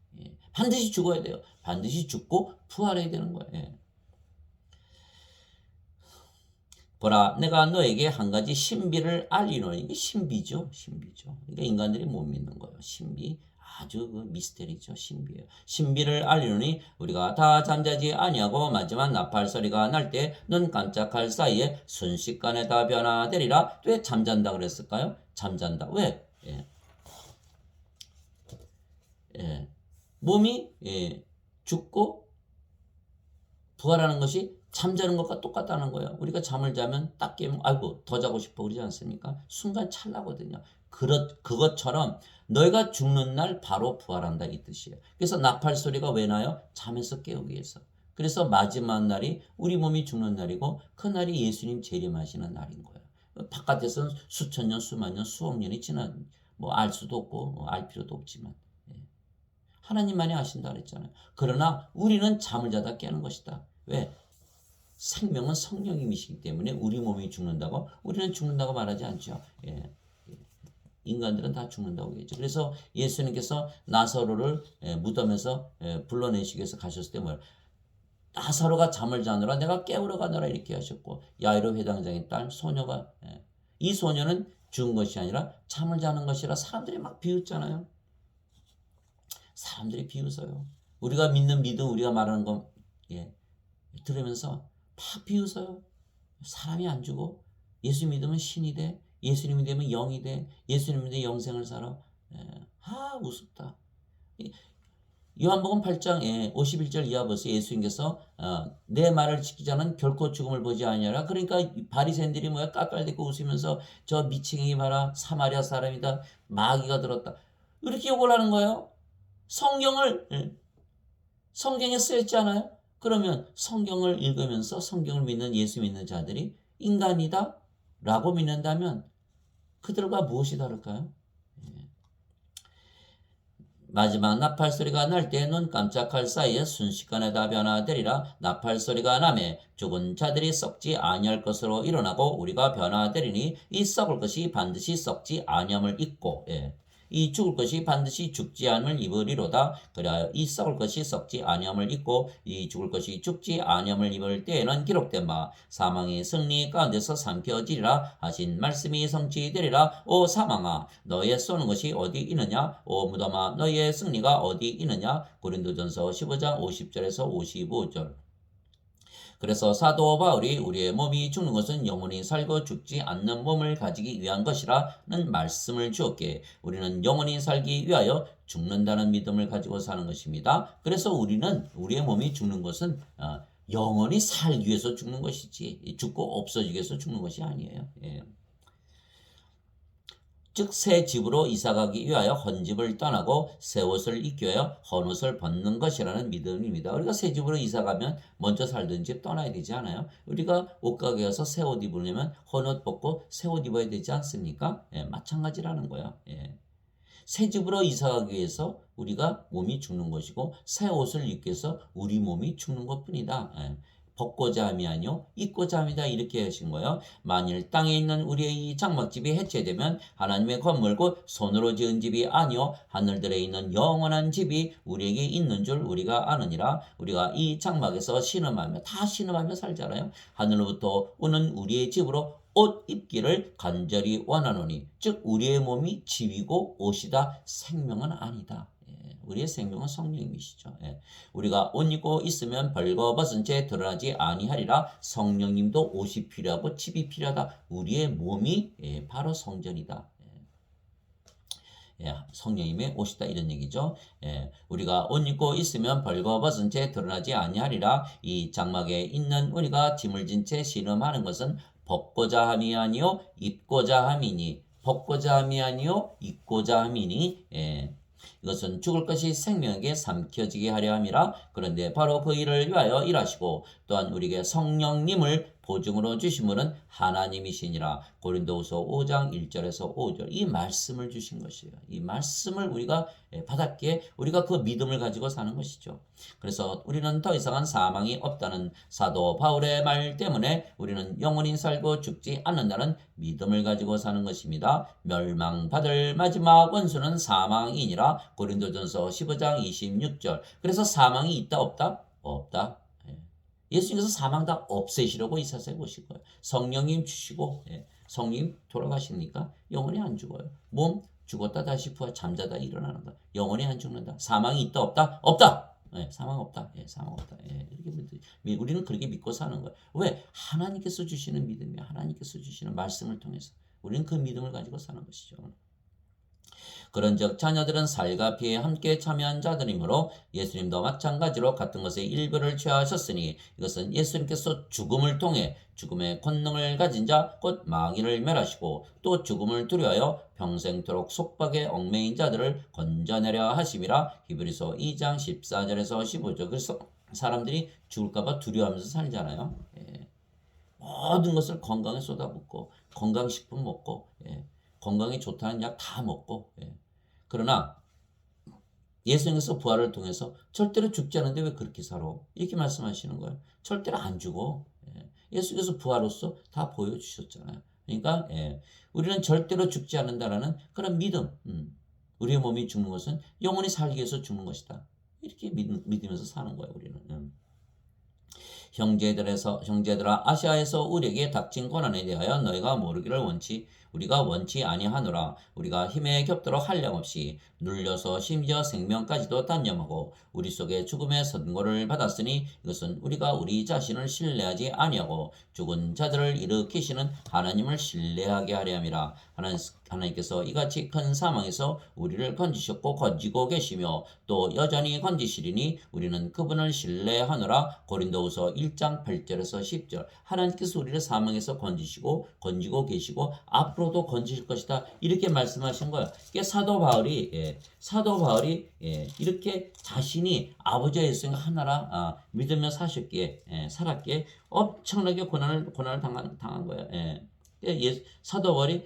반드시 죽어야 돼요. 반드시 죽고 부활해야 되는 거예요. 보라, 내가 너에게 한 가지 신비를 알리노니. 이게 신비죠. 신비죠. 그러니까 인간들이 못 믿는 거예요. 신비. 아주 그 미스테리죠. 신비예요. 신비를 알리노니, 우리가 다 잠자지 아니하고 마지막 나팔 소리가 날 때 눈 깜짝할 사이에 순식간에 다 변화되리라. 왜 잠잔다 그랬을까요? 잠잔다. 왜? 몸이 죽고 부활하는 것이 잠자는 것과 똑같다는 거예요. 우리가 잠을 자면 딱 깨면 아이고 더 자고 싶어 그러지 않습니까? 순간 찰나거든요. 그것처럼 너희가 죽는 날 바로 부활한다 이 뜻이에요. 그래서 나팔 소리가 왜 나요? 잠에서 깨우기 위해서. 그래서 마지막 날이 우리 몸이 죽는 날이고, 그날이 예수님 재림하시는 날인 거예요. 바깥에서는 수천 년, 수만 년, 수억 년이 지난 알 수도 없고 알 필요도 없지만 하나님만이 아신다 그랬잖아요. 그러나 우리는 잠을 자다 깨는 것이다. 왜? 생명은 성령님이시기 때문에 우리 몸이 죽는다고, 우리는 죽는다고 말하지 않죠. 인간들은 다 죽는다고 얘기했죠. 그래서 예수님께서 나사로를 무덤에서 불러내시기 위해서 가셨을 때 뭐예요? 나사로가 잠을 자느라 내가 깨우러 가느라 이렇게 하셨고, 야이로 회당장의 딸 소녀가, 이 소녀는 죽은 것이 아니라 잠을 자는 것이라 사람들이 막 비웃잖아요. 사람들이 비웃어요. 우리가 믿는 믿음, 우리가 말하는 거 들으면서 막 비웃어요. 사람이 안 죽어. 예수 믿으면 신이 돼. 예수님이 되면 영이 돼. 예수님 믿으면 영생을 살아. 우습다. 요한복음 8장 51절 이하 보세요. 예수님께서 내 말을 지키지 않은 결코 죽음을 보지 아니하라. 그러니까 바리새인들이 뭐야 깔깔대고 웃으면서 저 미친이 봐라, 사마리아 사람이다, 마귀가 들었다, 이렇게 욕을 하는 거예요. 성경에 쓰여있지 않아요? 그러면 성경을 읽으면서 성경을 믿는, 예수 믿는 자들이 인간이다 라고 믿는다면 그들과 무엇이 다를까요? 마지막 나팔 소리가 날 때 눈 깜짝할 사이에 순식간에 다 변화되리라. 나팔 소리가 나매 죽은 자들이 썩지 아니할 것으로 일어나고 우리가 변화되리니, 이 썩을 것이 반드시 썩지 아니함을 입고, 이 죽을 것이 반드시 죽지 않음을 입으리로다. 그리하여 이 썩을 것이 썩지 아니함을 입고 이 죽을 것이 죽지 아니함을 입을 때에는 기록된 바 사망의 승리 가운데서 삼켜지리라 하신 말씀이 성취되리라. 오 사망아, 너의 쏘는 것이 어디 있느냐? 오 무덤아, 너의 승리가 어디 있느냐? 고린도전서 15장 50절에서 55절. 그래서 사도 바울이 우리의 몸이 죽는 것은 영원히 살고 죽지 않는 몸을 가지기 위한 것이라는 말씀을 주었기에 우리는 영원히 살기 위하여 죽는다는 믿음을 가지고 사는 것입니다. 그래서 우리는 우리의 몸이 죽는 것은 영원히 살기 위해서 죽는 것이지 죽고 없어지기 위해서 죽는 것이 아니에요. 즉 새 집으로 이사가기 위하여 헌 집을 떠나고 새 옷을 입기 위하여 헌 옷을 벗는 것이라는 믿음입니다. 우리가 새 집으로 이사가면 먼저 살던 집 떠나야 되지 않아요? 우리가 옷가게 가서 새 옷 입으려면 헌 옷 벗고 새 옷 입어야 되지 않습니까? 마찬가지라는 거예요. 새 집으로 이사가기 위해서 우리가 몸이 죽는 것이고, 새 옷을 입기 위해서 우리 몸이 죽는 것뿐이다. 벗고자 함이 아니요 입고자 함이다, 이렇게 하신 거예요. 만일 땅에 있는 우리의 이 장막집이 해체되면 하나님의 건물 곧 손으로 지은 집이 아니요 하늘들에 있는 영원한 집이 우리에게 있는 줄 우리가 아느니라. 우리가 이 장막에서 신음하며, 다 신음하며 살잖아요. 하늘로부터 오는 우리의 집으로 옷 입기를 간절히 원하노니, 즉 우리의 몸이 집이고 옷이다, 생명은 아니다. 우리의 생명은 성령님이시죠. 예. 우리가 옷 입고 있으면 벌거벗은 채 드러나지 아니하리라. 성령님도 옷이 필요하고 집이 필요하다. 우리의 몸이 바로 성전이다. 성령님의 옷이다 이런 얘기죠. 우리가 옷 입고 있으면 벌거벗은 채 드러나지 아니하리라. 이 장막에 있는 우리가 짐을 진 채 신음하는 것은 벗고자 함이 아니요 입고자 함이니, 벗고자 함이 아니요 입고자 함이니. 이것은 죽을 것이 생명에게 삼켜지게 하려 함이라. 그런데 바로 그 일을 위하여 일하시고 또한 우리에게 성령님을 보증으로 주신 분은 하나님이시니라. 고린도후서 5장 1절에서 5절 이 말씀을 주신 것이에요. 이 말씀을 우리가 받았기에 우리가 그 믿음을 가지고 사는 것이죠. 그래서 우리는 더 이상은 사망이 없다는 사도 바울의 말 때문에 우리는 영원히 살고 죽지 않는다는 믿음을 가지고 사는 것입니다. 멸망받을 마지막 원수는 사망이니라. 고린도전서 15장 26절. 그래서 사망이 있다 없다? 없다. 예수님께서 사망 다 없애시려고 이 세상에 오실 거예요. 성령님 주시고 성령 돌아가시니까 영원히 안 죽어요. 몸 죽었다 다시 부활 잠자다 일어나는 거야. 영원히 안 죽는다. 사망이 있다 없다? 없다. 사망 없다. 사망 없다. 이렇게 우리는 그렇게 믿고 사는 거예요. 왜? 하나님께서 주시는 믿음이야. 하나님께서 주시는 말씀을 통해서 우리는 그 믿음을 가지고 사는 것이죠. 그런즉 자녀들은 살과 피에 함께 참여한 자들이므로 예수님도 마찬가지로 같은 것에 일부를 취하셨으니 이것은 예수님께서 죽음을 통해 죽음의 권능을 가진 자 곧 마귀를 멸하시고 또 죽음을 두려워하여 평생토록 속박에 얽매인 자들을 건져내려 하심이라. 히브리서 2장 14절에서 15절. 그래서 사람들이 죽을까봐 두려워하면서 살잖아요. 모든 것을 건강에 쏟아붓고 건강식품 먹고 건강에 좋다는 약 다 먹고. 그러나 예수님께서 부활을 통해서 절대로 죽지 않는데 왜 그렇게 살아? 이렇게 말씀하시는 거예요. 절대로 안 죽어. 예수께서 부활로서 다 보여주셨잖아요. 그러니까 우리는 절대로 죽지 않는다라는 그런 믿음. 우리의 몸이 죽는 것은 영원히 살기 위해서 죽는 것이다. 이렇게 믿으면서 사는 거예요. 우리는. 형제들아 아시아에서 우리에게 닥친 고난에 대하여 너희가 모르기를 우리가 원치 아니하노라. 우리가 힘에 겹도록 한량없이 눌려서 심지어 생명까지도 단념하고 우리 속에 죽음의 선고를 받았으니 이것은 우리가 우리 자신을 신뢰하지 아니하고 죽은 자들을 일으키시는 하나님을 신뢰하게 하려 함이라. 하나님께서 이같이 큰 사망에서 우리를 건지셨고 건지고 계시며 또 여전히 건지시리니 우리는 그분을 신뢰하노라. 고린도후서 1장 8절에서 10절. 하나님께서 우리를 사망에서 건지시고 건지고 계시고 앞으로도 건지실 것이다. 이렇게 말씀하신 거예요. 이게 사도 바울이 이렇게 자신이 아버지와 예수님과 하나라 믿으며 살았기에 엄청나게 고난을 당한 거예요. 사도 바울이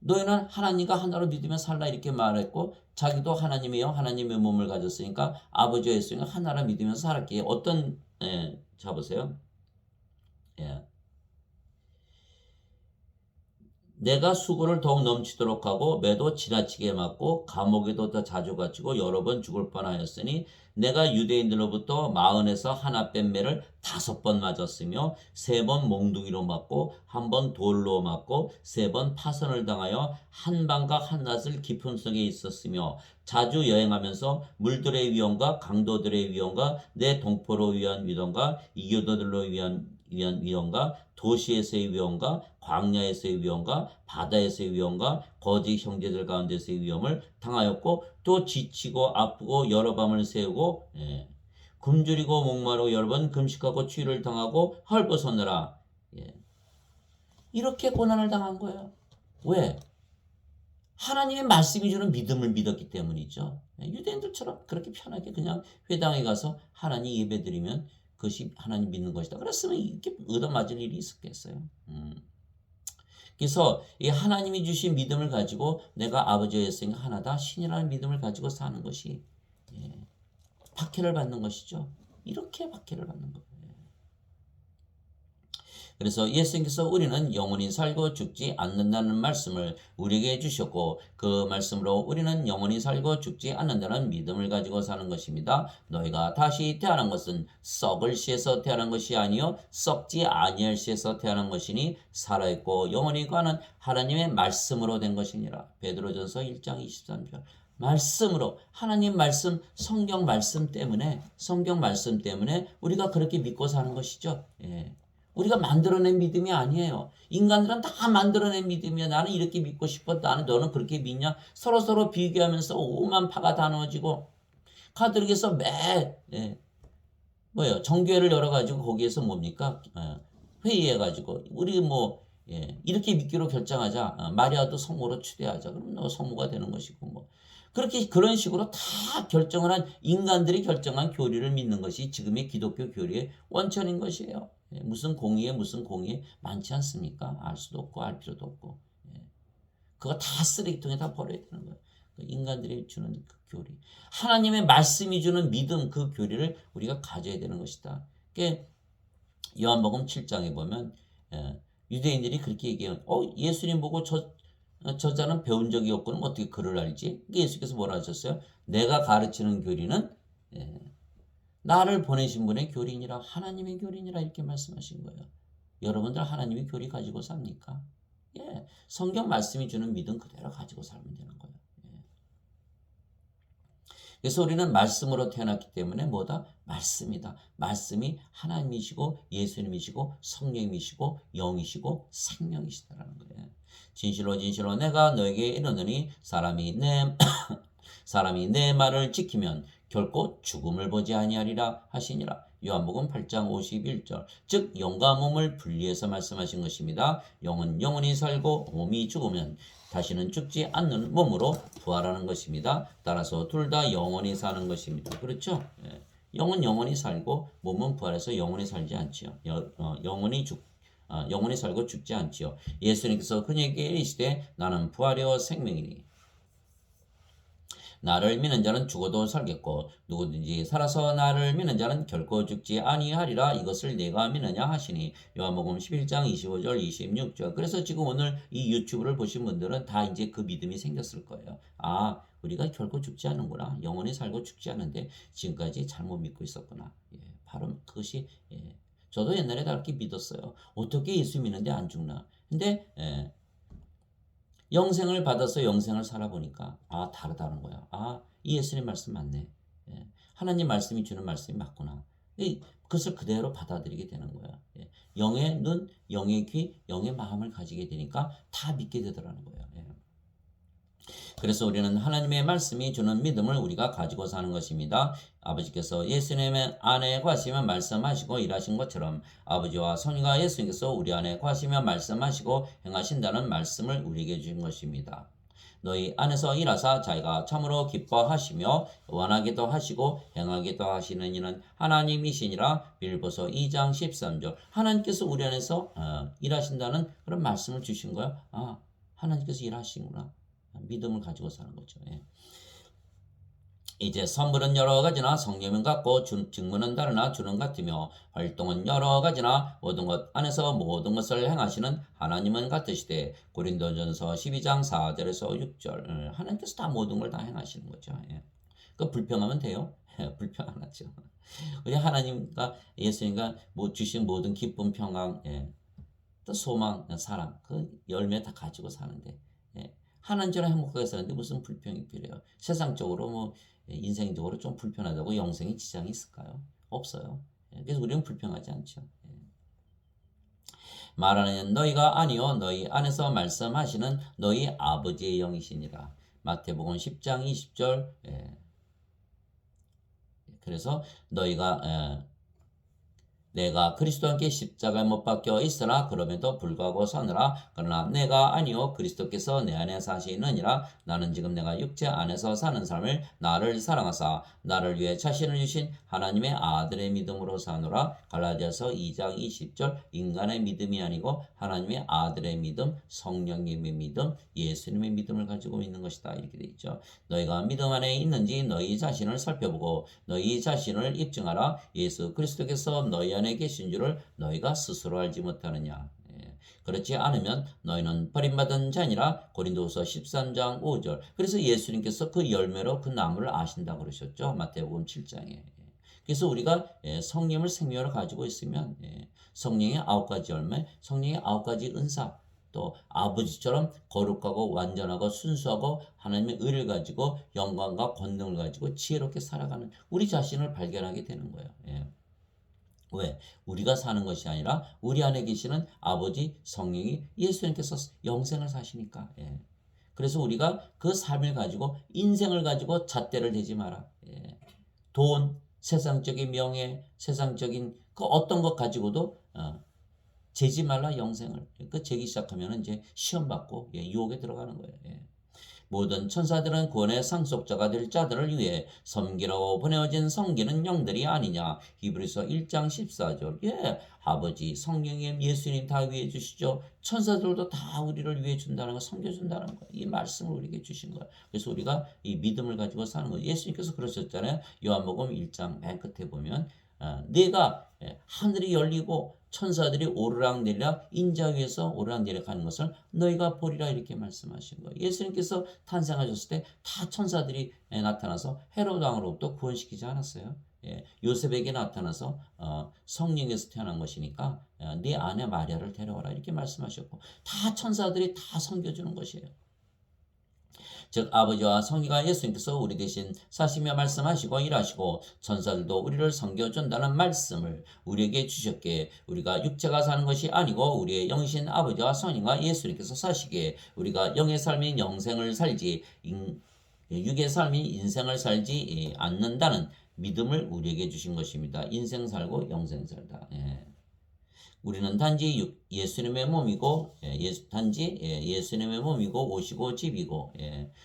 너희는 하나님과 하나로 믿으며 살라 이렇게 말했고 자기도 하나님이요 하나님의 몸을 가졌으니까 아버지와 예수님과 하나라 믿으면서 살았기에 어떤 자 보세요. 내가 수고를 더욱 넘치도록 하고 매도 지나치게 맞고 감옥에도 더 자주 갇히고 여러 번 죽을 뻔하였으니 내가 유대인들로부터 마흔에서 하나 뺀 매를 5번 맞았으며 3번 몽둥이로 맞고 1번 돌로 맞고 3번 파선을 당하여 한 밤과 한낮을 깊은 속에 있었으며 자주 여행하면서 물들의 위험과 강도들의 위험과 내 동포로 위한 위험과 이교도들로 위한 위험과 도시에서의 위험과 광야에서의 위험과 바다에서의 위험과 거짓 형제들 가운데서의 위험을 당하였고 또 지치고 아프고 여러 밤을 새우고 굶주리고 목마르고 여러 번 금식하고 추위를 당하고 헐벗었느라. 이렇게 고난을 당한 거예요. 왜? 하나님의 말씀이 주는 믿음을 믿었기 때문이죠. 유대인들처럼 그렇게 편하게 그냥 회당에 가서 하나님 예배드리면 그것이 하나님 믿는 것이다. 그랬으면 이렇게 얻어맞을 일이 있었겠어요. 그래서 이 하나님이 주신 믿음을 가지고 내가 아버지와 예수님과 하나다 신이라는 믿음을 가지고 사는 것이 박해를 받는 것이죠. 이렇게 박해를 받는 거예요. 그래서 예수님께서 우리는 영원히 살고 죽지 않는다는 말씀을 우리에게 주셨고 그 말씀으로 우리는 영원히 살고 죽지 않는다는 믿음을 가지고 사는 것입니다. 너희가 다시 태어난 것은 썩을 씨에서 태어난 것이 아니요 썩지 아니할 씨에서 태어난 것이니 살아있고 영원히 가는 하나님의 말씀으로 된 것이니라. 베드로전서 1장 23절. 말씀으로 하나님 말씀, 성경 말씀 때문에 우리가 그렇게 믿고 사는 것이죠. 예. 우리가 만들어낸 믿음이 아니에요. 인간들은 다 만들어낸 믿음이야. 나는 이렇게 믿고 싶어. 너는 그렇게 믿냐? 서로 비교하면서 오만 파가 나눠지고 카톨릭에서 예. 뭐예요? 정교회를 열어가지고 거기에서 뭡니까? 회의해가지고 우리 이렇게 믿기로 결정하자. 마리아도 성모로 추대하자. 그럼 너 성모가 되는 것이고 그렇게 그런 식으로 다 결정을 한 인간들이 결정한 교리를 믿는 것이 지금의 기독교 교리의 원천인 것이에요. 무슨 공의에 많지 않습니까? 알 수도 없고 알 필요도 없고. 그거 다 쓰레기통에 다 버려야 되는 거예요. 인간들이 주는 그 교리. 하나님의 말씀이 주는 믿음 그 교리를 우리가 가져야 되는 것이다. 그게 요한복음 7장에 보면 유대인들이 그렇게 얘기해요. 예수님 보고 저자는 배운 적이 없고는 어떻게 글을 알지? 예수께서 뭐라 하셨어요? 내가 가르치는 교리는 나를 보내신 분의 교리니라 하나님의 교리니라 이렇게 말씀하신 거예요. 여러분들 하나님의 교리 가지고 삽니까? 예, 성경 말씀이 주는 믿음 그대로 가지고 살면 되는 거예요. 그래서 우리는 말씀으로 태어났기 때문에 뭐다? 말씀이다. 말씀이 하나님이시고 예수님이시고 성령이시고 영이시고 생명이시다라는 거예요. 진실로 내가 너에게 이르노니 사람이 내 말을 지키면 결코 죽음을 보지 아니하리라 하시니라. 요한복음 8장 51절. 즉 영과 몸을 분리해서 말씀하신 것입니다. 영은 영원히 살고 몸이 죽으면 다시는 죽지 않는 몸으로 부활하는 것입니다. 따라서 둘 다 영원히 사는 것입니다. 그렇죠? 영은 영원히 살고 몸은 부활해서 영원히 살지 않지요. 영원히 살고 죽지 않지요. 예수님께서 그에게 이르시되 나는 부활이요 생명이니 나를 믿는 자는 죽어도 살겠고 누구든지 살아서 나를 믿는 자는 결코 죽지 아니하리라. 이것을 내가 믿느냐 하시니. 요한복음 11장 25절 26절. 그래서 지금 오늘 이 유튜브를 보신 분들은 다 이제 그 믿음이 생겼을 거예요. 우리가 결코 죽지 않는구나. 영원히 살고 죽지 않는데 지금까지 잘못 믿고 있었구나. 바로 그것이 저도 옛날에 다 그렇게 믿었어요. 어떻게 예수 믿는데 안 죽나. 근데 영생을 받아서 영생을 살아보니까 다르다는 거야. 이 예수님 말씀 맞네. 하나님 말씀이 주는 말씀이 맞구나. 그것을 그대로 받아들이게 되는 거야. 영의 눈, 영의 귀, 영의 마음을 가지게 되니까 다 믿게 되더라는 거예요. 그래서 우리는 하나님의 말씀이 주는 믿음을 우리가 가지고 사는 것입니다. 아버지께서 예수님의 안에 거하시며 말씀하시고 일하신 것처럼 아버지와 성령과 예수님께서 우리 안에 거하시며 말씀하시고 행하신다는 말씀을 우리에게 주신 것입니다. 너희 안에서 일하사 자기가 참으로 기뻐하시며 원하기도 하시고 행하기도 하시는 이는 하나님이시니라. 빌보서 2장 13절. 하나님께서 우리 안에서 일하신다는 그런 말씀을 주신 거야. 하나님께서 일하시구나. 믿음을 가지고 사는 거죠. 이제 선물은 여러 가지나 성령은 같고 직무는 다르나 주는 같으며 활동은 여러 가지나 모든 것 안에서 모든 것을 행하시는 하나님은 같으시되. 고린도전서 12장 4절에서 6절. 하나님께서 다 모든 걸 다 행하시는 거죠. 그 불평하면 돼요? 불평 안 하죠. 우리 하나님과 예수님과 주신 모든 기쁨, 평강, 또 소망, 사랑 그 열매 다 가지고 사는데 하나님처럼 행복하게 사는데 무슨 불평이 필요해요? 세상적으로 인생적으로 좀 불편하다고 영생에 지장이 있을까요? 없어요. 그래서 우리는 불평하지 않죠. 말하는 너희가 아니요 너희 안에서 말씀하시는 너희 아버지의 영이시니라. 마태복음 10장 20절. 그래서 내가 그리스도와 함께 십자가에 못 박혀 있으나 그럼에도 불구하고 서느라. 그러나 내가 아니요 그리스도께서 내 안에 사시느니라. 나는 지금 내가 육체 안에서 사는 삶을 나를 사랑하사 나를 위해 자신을 주신 하나님의 아들의 믿음으로 사노라. 갈라디아서 2장 20절. 인간의 믿음이 아니고 하나님의 아들의 믿음, 성령님의 믿음, 예수님의 믿음을 가지고 있는 것이다. 이렇게 되어 있죠. 너희가 믿음 안에 있는지 너희 자신을 살펴보고 너희 자신을 입증하라. 예수 그리스도께서 너희 안에 계신 줄을 너희가 스스로 알지 못하느냐. 그렇지 않으면 너희는 버림받은 자니라. 고린도후서 13장 5절. 그래서 예수님께서 그 열매로 그 나무를 아신다고 그러셨죠. 마태복음 7장에. 그래서 우리가 성령을 생명으로 가지고 있으면 성령의 9가지 열매, 성령의 9가지 은사, 또 아버지처럼 거룩하고 완전하고 순수하고 하나님의 의를 가지고 영광과 권능을 가지고 지혜롭게 살아가는 우리 자신을 발견하게 되는 거예요. 예. 왜? 우리가 사는 것이 아니라 우리 안에 계시는 아버지 성령이 예수님께서 영생을 사시니까. 예. 그래서 우리가 그 삶을 가지고 인생을 가지고 잣대를 대지 마라. 예. 돈, 세상적인 명예, 세상적인 그 어떤 것 가지고도 재지 말라 영생을. 그 재기 시작하면 이제 시험 받고 유혹에 들어가는 거예요. 예. 모든 천사들은 구원의 상속자가 될 자들을 위해 섬기라고 보내어진 성기는 영들이 아니냐. 히브리서 1장 14절. 예, 아버지, 성령님, 예수님 다 위해 주시죠. 천사들도 다 우리를 위해 준다는 거, 섬겨준다는 거. 이 말씀을 우리에게 주신 거예요. 그래서 우리가 이 믿음을 가지고 사는 거예요. 예수님께서 그러셨잖아요. 요한복음 1장 맨 끝에 보면 내가 하늘이 열리고 천사들이 오르락내리락 인자 위에서 오르락내리락 하는 것을 너희가 보리라 이렇게 말씀하신 거예요. 예수님께서 탄생하셨을 때 다 천사들이 나타나서 헤롯 왕으로부터 구원시키지 않았어요. 요셉에게 나타나서 성령에서 태어난 것이니까 네 아내 마리아를 데려와라 이렇게 말씀하셨고 다 천사들이 다 섬겨주는 것이에요. 즉 아버지와 성의가 예수님께서 우리 대신 사시며 말씀하시고 일하시고 천사들도 우리를 섬겨준다는 말씀을 우리에게 주셨기에 우리가 육체가 사는 것이 아니고 우리의 영이신 아버지와 성령과 예수님께서 사시기에 우리가 영의 삶인 영생을 살지 육의 삶인 인생을 살지 않는다는 믿음을 우리에게 주신 것입니다. 인생 살고 영생 살다. 우리는 단지 예수님의 몸이고 단지 예수님의 몸이고 옷이고 집이고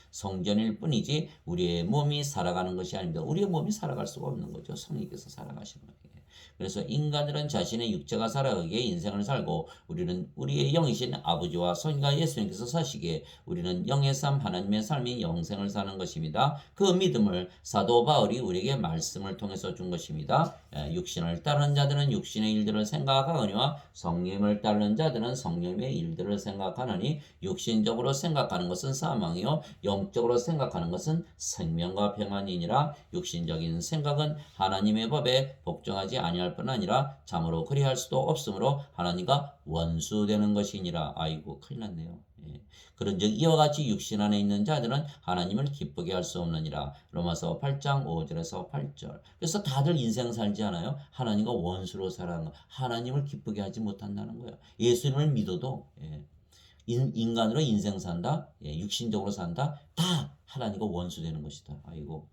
성전일 뿐이지 우리의 몸이 살아가는 것이 아닙니다. 우리의 몸이 살아갈 수가 없는 거죠. 성령께서 살아가시는 거예요. 그래서 인간들은 자신의 육체가 살아가기에 인생을 살고 우리는 우리의 영이신 아버지와 성령과 예수님께서 사시기에 우리는 영의 삶 하나님의 삶인 영생을 사는 것입니다. 그 믿음을 사도 바울이 우리에게 말씀을 통해서 준 것입니다. 육신을 따르는 자들은 육신의 일들을 생각하거니와 성령을 따르는 자들은 성령의 일들을 생각하느니 육신적으로 생각하는 것은 사망이요 영적으로 생각하는 것은 생명과 평안이니라. 육신적인 생각은 하나님의 법에 복종하지 아니할 뿐 아니라 참으로 그리할 수도 없으므로 하나님과 원수되는 것이니라. 아이고 큰일 났네요. 그런즉 이와 같이 육신 안에 있는 자들은 하나님을 기쁘게 할 수 없느니라. 로마서 8장 5절에서 8절. 그래서 다들 인생 살지 않아요? 하나님과 원수로 살아가는 거. 하나님을 기쁘게 하지 못한다는 거예요. 예수님을 믿어도 인간으로 인생 산다, 육신적으로 산다, 다 하나님과 원수되는 것이다. 아이고.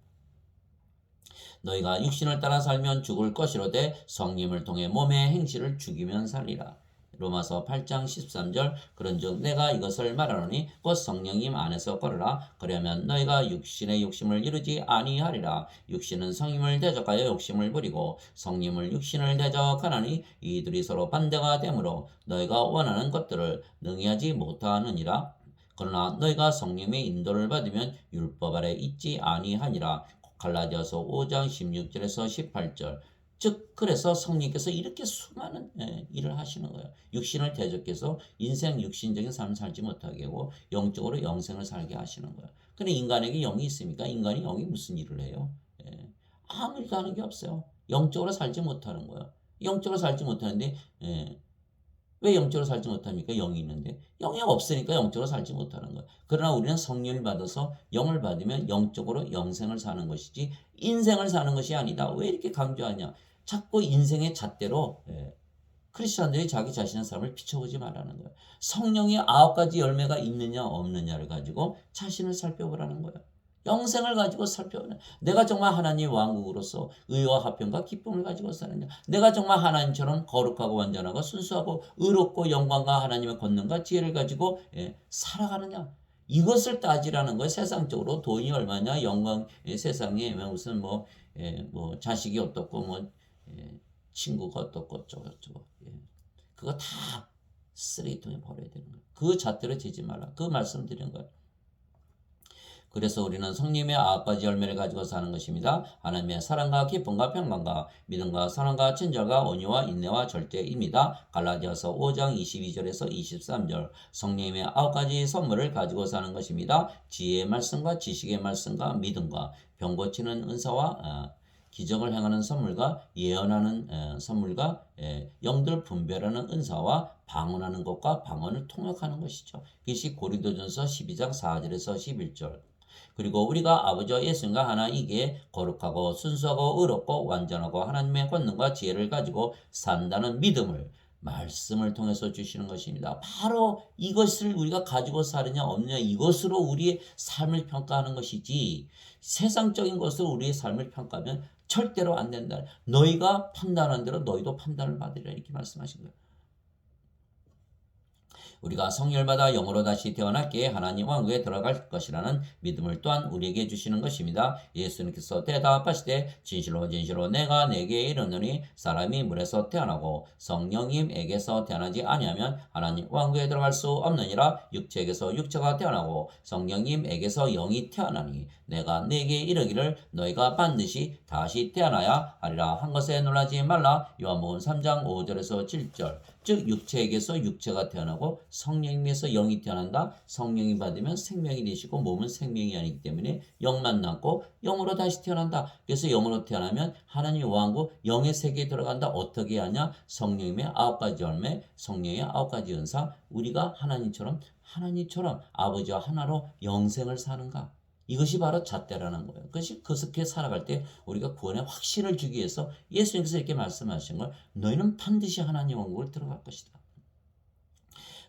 너희가 육신을 따라 살면 죽을 것이로되 성령을 통해 몸의 행실을 죽이면 살리라. 로마서 8장 13절. 그런즉 내가 이것을 말하노니 곧 성령님 안에서 걸으라. 그러면 너희가 육신의 욕심을 이루지 아니하리라. 육신은 성령을 대적하여 욕심을 부리고 성령을 육신을 대적하나니 이들이 서로 반대가 되므로 너희가 원하는 것들을 능히 못하느니라. 그러나 너희가 성령의 인도를 받으면 율법 아래 있지 아니하니라. 갈라디아서 5장 16절에서 18절. 즉 그래서 성령께서 이렇게 수많은 일을 하시는 거예요. 육신을 대적해서 인생 육신적인 삶을 살지 못하게 하고 영적으로 영생을 살게 하시는 거예요. 근데 인간에게 영이 있습니까? 인간이 영이 무슨 일을 해요? 아무 일도 하는 게 없어요. 영적으로 살지 못하는 거예요. 영적으로 살지 못하는데 왜 영적으로 살지 못합니까? 영이 있는데. 영이 없으니까 영적으로 살지 못하는 거예요. 그러나 우리는 성령을 받아서 영을 받으면 영적으로 영생을 사는 것이지 인생을 사는 것이 아니다. 왜 이렇게 강조하냐? 자꾸 인생의 잣대로 크리스천들이 자기 자신의 삶을 비춰보지 말라는 거예요. 성령의 9가지 열매가 있느냐 없느냐를 가지고 자신을 살펴보라는 거예요. 영생을 가지고 살펴보는 내가 정말 하나님의 왕국으로서 의와 화평과 기쁨을 가지고 사느냐, 내가 정말 하나님처럼 거룩하고 완전하고 순수하고 의롭고 영광과 하나님의 권능과 지혜를 가지고 살아가느냐, 이것을 따지라는 거예요. 세상적으로 돈이 얼마냐, 영광, 세상에 무슨 뭐 자식이 어떻고 친구가 어떻고 어쩌고 그거 다 쓰레기통에 버려야 되는 거예요. 그 잣대로 재지 말라. 그 말씀 드리는 거예요. 그래서 우리는 성령의 9가지 열매를 가지고 사는 것입니다. 하나님의 사랑과 기쁨과 평강과 믿음과 사랑과 친절과 온유와 인내와 절제입니다. 갈라디아서 5장 22절에서 23절. 성령의 9가지 선물을 가지고 사는 것입니다. 지혜의 말씀과 지식의 말씀과 믿음과 병 고치는 은사와 기적을 행하는 선물과 예언하는 선물과 영들 분별하는 은사와 방언하는 것과 방언을 통역하는 것이죠. 이것이 고린도전서 12장 4절에서 11절. 그리고 우리가 아버지와 예수님과 하나이기에 거룩하고 순수하고 의롭고 완전하고 하나님의 권능과 지혜를 가지고 산다는 믿음을 말씀을 통해서 주시는 것입니다. 바로 이것을 우리가 가지고 사느냐 없느냐 이것으로 우리의 삶을 평가하는 것이지 세상적인 것으로 우리의 삶을 평가하면 절대로 안 된다. 너희가 판단한 대로 너희도 판단을 받으리라 이렇게 말씀하신 거예요. 우리가 성령을 받아 영으로 다시 태어났기에 하나님 왕국에 들어갈 것이라는 믿음을 또한 우리에게 주시는 것입니다. 예수님께서 대답하시되 진실로 진실로 내가 내게 이르노니 사람이 물에서 태어나고 성령님에게서 태어나지 아니하면 하나님 왕국에 들어갈 수 없느니라. 육체에게서 육체가 태어나고 성령님에게서 영이 태어나니 내가 내게 이르기를 너희가 반드시 다시 태어나야 하리라 한 것에 놀라지 말라. 요한복음 3장 5절에서 7절. 즉 육체에게서 육체가 태어나고 성령님에서 영이 태어난다. 성령이 받으면 생명이 되시고 몸은 생명이 아니기 때문에 영만 남고 영으로 다시 태어난다. 그래서 영으로 태어나면 하나님 왕국 영의 세계에 들어간다. 어떻게 하냐? 성령님의 9가지 열매, 성령의 9가지 은사. 우리가 하나님처럼 아버지와 하나로 영생을 사는가? 이것이 바로 잣대라는 거예요. 그것이 그렇게 살아갈 때 우리가 구원의 확신을 주기 위해서 예수님께서 이렇게 말씀하신 걸 너희는 반드시 하나님 왕국을 들어갈 것이다.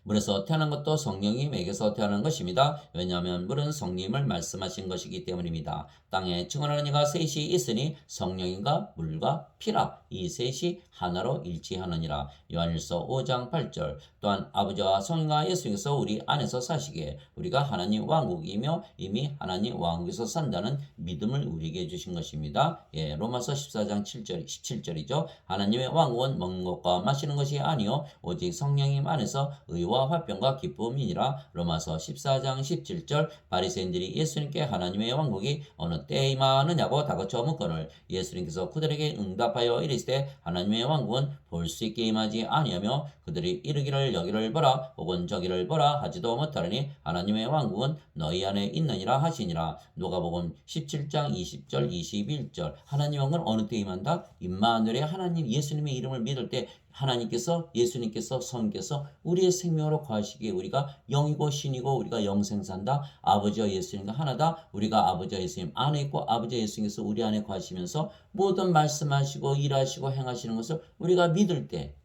물에서 태어난 것도 성령님에게서 태어난 것입니다. 왜냐하면 물은 성령님을 말씀하신 것이기 때문입니다. 땅에 증언하는 이가 셋이 있으니 성령인가 물과 피라 이 셋이 하나로 일치하느니라. 요한일서 5장 8절. 또한 아버지와 성령과 예수님께서 우리 안에서 사시기에 우리가 하나님 왕국이며 이미 하나님 왕국에서 산다는 믿음을 우리에게 주신 것입니다. 로마서 14장 7절, 17절이죠. 하나님의 왕국은 먹는 것과 마시는 것이 아니요 오직 성령님 안에서 의와 화평과 기쁨이니라. 로마서 14장 17절. 바리새인들이 예수님께 하나님의 왕국이 어느 때에 임하느냐고 다그쳐 묻거늘 예수님께서 그들에게 응답하여 이르시되 하나님의 왕국은 볼 수 있게 임하지 아니하며 그들이 이르기를 여기를 보라 혹은 저기를 보라 하지도 못하리니 하나님의 왕국은 너희 안에 있느니라 하시니라. 누가복음 17장 20절 21절. 하나님의 왕국은 어느 때에 임한다? 임마누엘의 하나님 예수님의 이름을 믿을 때 하나님께서 예수님께서 성께서 우리의 생명으로 거하시기에 우리가 영이고 신이고 우리가 영생 산다. 아버지와 예수님과 하나다. 우리가 아버지와 예수님 안에 있고 아버지와 예수님께서 우리 안에 거하시면서 모든 말씀하시고 일하시고 행하시는 것을 우리가 믿을 때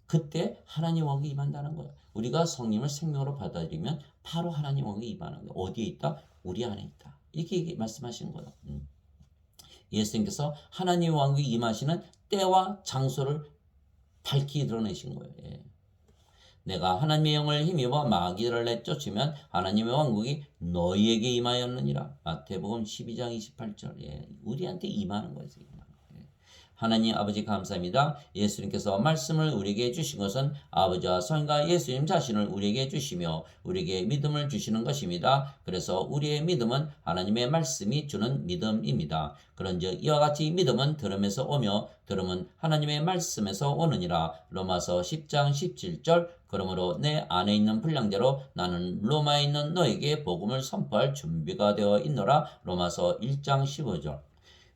그때 하나님 왕국이 임한다는 거예요. 우리가 성령을 생명으로 받아들이면 바로 하나님 왕국이 임하는 거예요. 어디에 있다? 우리 안에 있다. 이렇게 말씀하시는 거예요. 예수님께서 하나님 왕국이 임하시는 때와 장소를 밝히 드러내신 거예요. 내가 하나님의 영을 힘입어 마귀를 내쫓으면 하나님의 왕국이 너희에게 임하였느니라. 마태복음 12장 28절. 우리한테 임하는 거예요. 하나님 아버지 감사합니다. 예수님께서 말씀을 우리에게 주신 것은 아버지와 성령과 예수님 자신을 우리에게 주시며 우리에게 믿음을 주시는 것입니다. 그래서 우리의 믿음은 하나님의 말씀이 주는 믿음입니다. 그런즉 이와 같이 믿음은 들음에서 오며 들음은 하나님의 말씀에서 오느니라. 로마서 10장 17절. 그러므로 내 안에 있는 분량대로 나는 로마에 있는 너에게 복음을 선포할 준비가 되어 있노라. 로마서 1장 15절.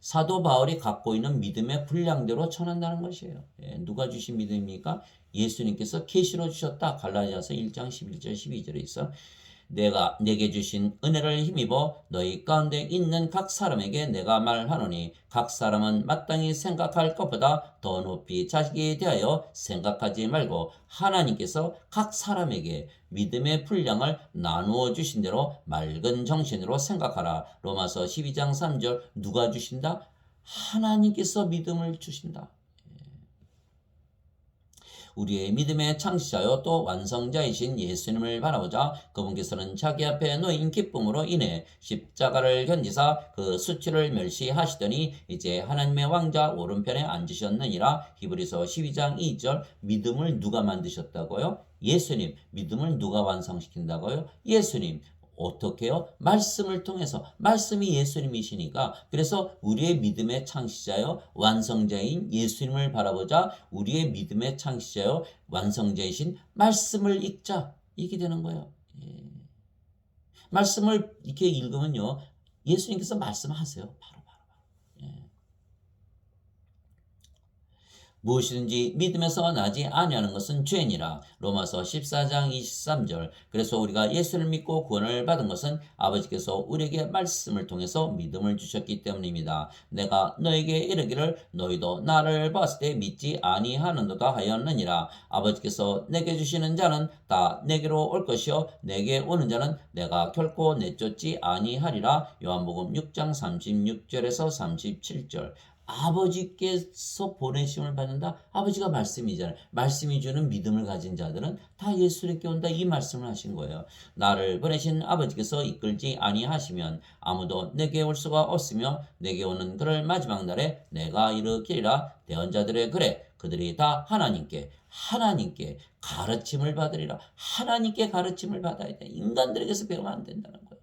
사도 바울이 갖고 있는 믿음의 분량대로 전한다는 것이에요. 누가 주신 믿음입니까? 예수님께서 계시로 주셨다. 갈라디아서 1장 11절 12절에 있어 내가 내게 주신 은혜를 힘입어 너희 가운데 있는 각 사람에게 내가 말하노니 각 사람은 마땅히 생각할 것보다 더 높이 자기에 대하여 생각하지 말고 하나님께서 각 사람에게 믿음의 분량을 나누어 주신 대로 맑은 정신으로 생각하라. 로마서 12장 3절. 누가 주신다? 하나님께서 믿음을 주신다. 우리의 믿음의 창시자요 또 완성자이신 예수님을 바라보자 그분께서는 자기 앞에 놓인 기쁨으로 인해 십자가를 견디사 그 수치를 멸시하시더니 이제 하나님의 왕자 오른편에 앉으셨느니라. 히브리서 12장 2절. 믿음을 누가 만드셨다고요? 예수님. 믿음을 누가 완성시킨다고요? 예수님. 어떻게요? 말씀을 통해서. 말씀이 예수님이시니까 그래서 우리의 믿음의 창시자요 완성자인 예수님을 바라보자 우리의 믿음의 창시자요 완성자이신 말씀을 읽자. 이게 되는 거예요. 말씀을 이렇게 읽으면요 예수님께서 말씀하세요. 바로. 무엇이든지 믿음에서 나지 아니하는 것은 죄니라. 로마서 14장 23절. 그래서 우리가 예수를 믿고 구원을 받은 것은 아버지께서 우리에게 말씀을 통해서 믿음을 주셨기 때문입니다. 내가 너에게 이르기를 너희도 나를 봤을 때 믿지 아니하는도다 하였느니라. 아버지께서 내게 주시는 자는 다 내게로 올 것이요 내게 오는 자는 내가 결코 내쫓지 아니하리라. 요한복음 6장 36절에서 37절. 아버지께서 보내심을 받는다. 아버지가 말씀이잖아요. 말씀이 주는 믿음을 가진 자들은 다 예수님께 온다. 이 말씀을 하신 거예요. 나를 보내신 아버지께서 이끌지 아니하시면 아무도 내게 올 수가 없으며 내게 오는 그를 마지막 날에 내가 이르기리라. 대언자들의 글에 그들이 다 하나님께 가르침을 받으리라. 하나님께 가르침을 받아야 돼. 인간들에게서 배우면 안 된다는 거예요.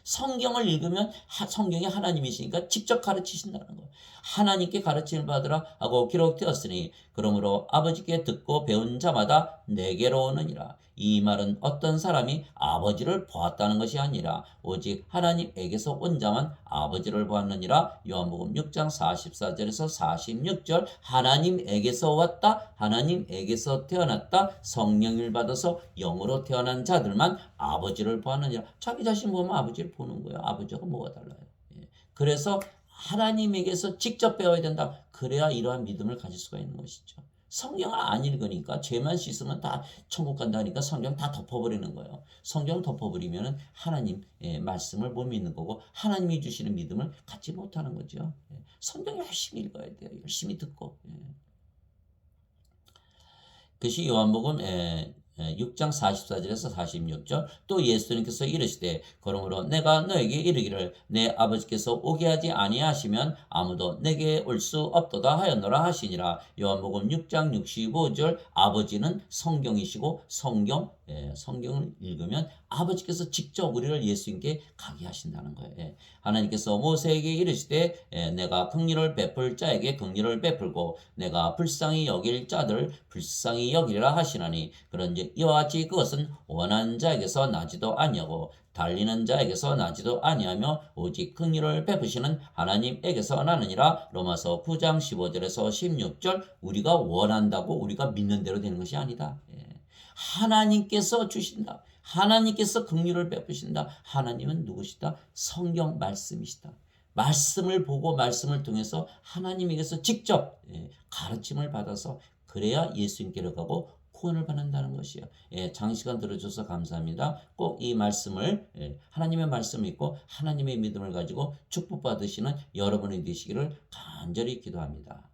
성경을 읽으면 성경이 하나님이시니까 직접 가르치신다는 거예요. 하나님께 가르침을 받으라 하고 기록되었으니 그러므로 아버지께 듣고 배운 자마다 내게로 오느니라. 이 말은 어떤 사람이 아버지를 보았다는 것이 아니라 오직 하나님에게서 온 자만 아버지를 보았느니라. 요한복음 6장 44절에서 46절. 하나님에게서 왔다, 하나님에게서 태어났다, 성령을 받아서 영으로 태어난 자들만 아버지를 보았느니라. 자기 자신 보면 아버지를 보는 거예요. 아버지하고 뭐가 달라요? 그래서 하나님에게서 직접 배워야 된다. 그래야 이러한 믿음을 가질 수가 있는 것이죠. 성경을 안 읽으니까 죄만 씻으면 다 천국 간다니까 성경 다 덮어버리는 거예요. 성경을 덮어버리면 하나님의 말씀을 못 믿는 거고 하나님이 주시는 믿음을 갖지 못하는 거죠. 성경 열심히 읽어야 돼요. 열심히 듣고. 그것이 요한복음 6장 44절에서 46절. 또 예수님께서 이르시되 그러므로 내가 너에게 이르기를 내 아버지께서 오게 하지 아니하시면 아무도 내게 올 수 없도다 하였노라 하시니라. 요한복음 6장 65절. 아버지는 성경이시고 성경을 읽으면 아버지께서 직접 우리를 예수님께 가게 하신다는 거예요. 하나님께서 모세에게 이르시되 내가 긍휼을 베풀 자에게 긍휼을 베풀고 내가 불쌍히 여길 자들 불쌍히 여기리라 하시나니 그런즉 이와 같이 그것은 원한 자에게서 나지도 아니하고 달리는 자에게서 나지도 아니하며 오직 긍휼을 베푸시는 하나님에게서 나느니라. 로마서 9장 15절에서 16절. 우리가 원한다고 우리가 믿는 대로 되는 것이 아니다. 하나님께서 주신다. 하나님께서 긍휼을 베푸신다. 하나님은 누구시다? 성경 말씀이시다. 말씀을 보고 말씀을 통해서 하나님에게서 직접 가르침을 받아서 그래야 예수님께로 가고 구원을 받는다는 것이요. 장시간 들어줘서 감사합니다. 꼭 이 말씀을 하나님의 말씀을 믿고 하나님의 믿음을 가지고 축복받으시는 여러분이 되시기를 간절히 기도합니다.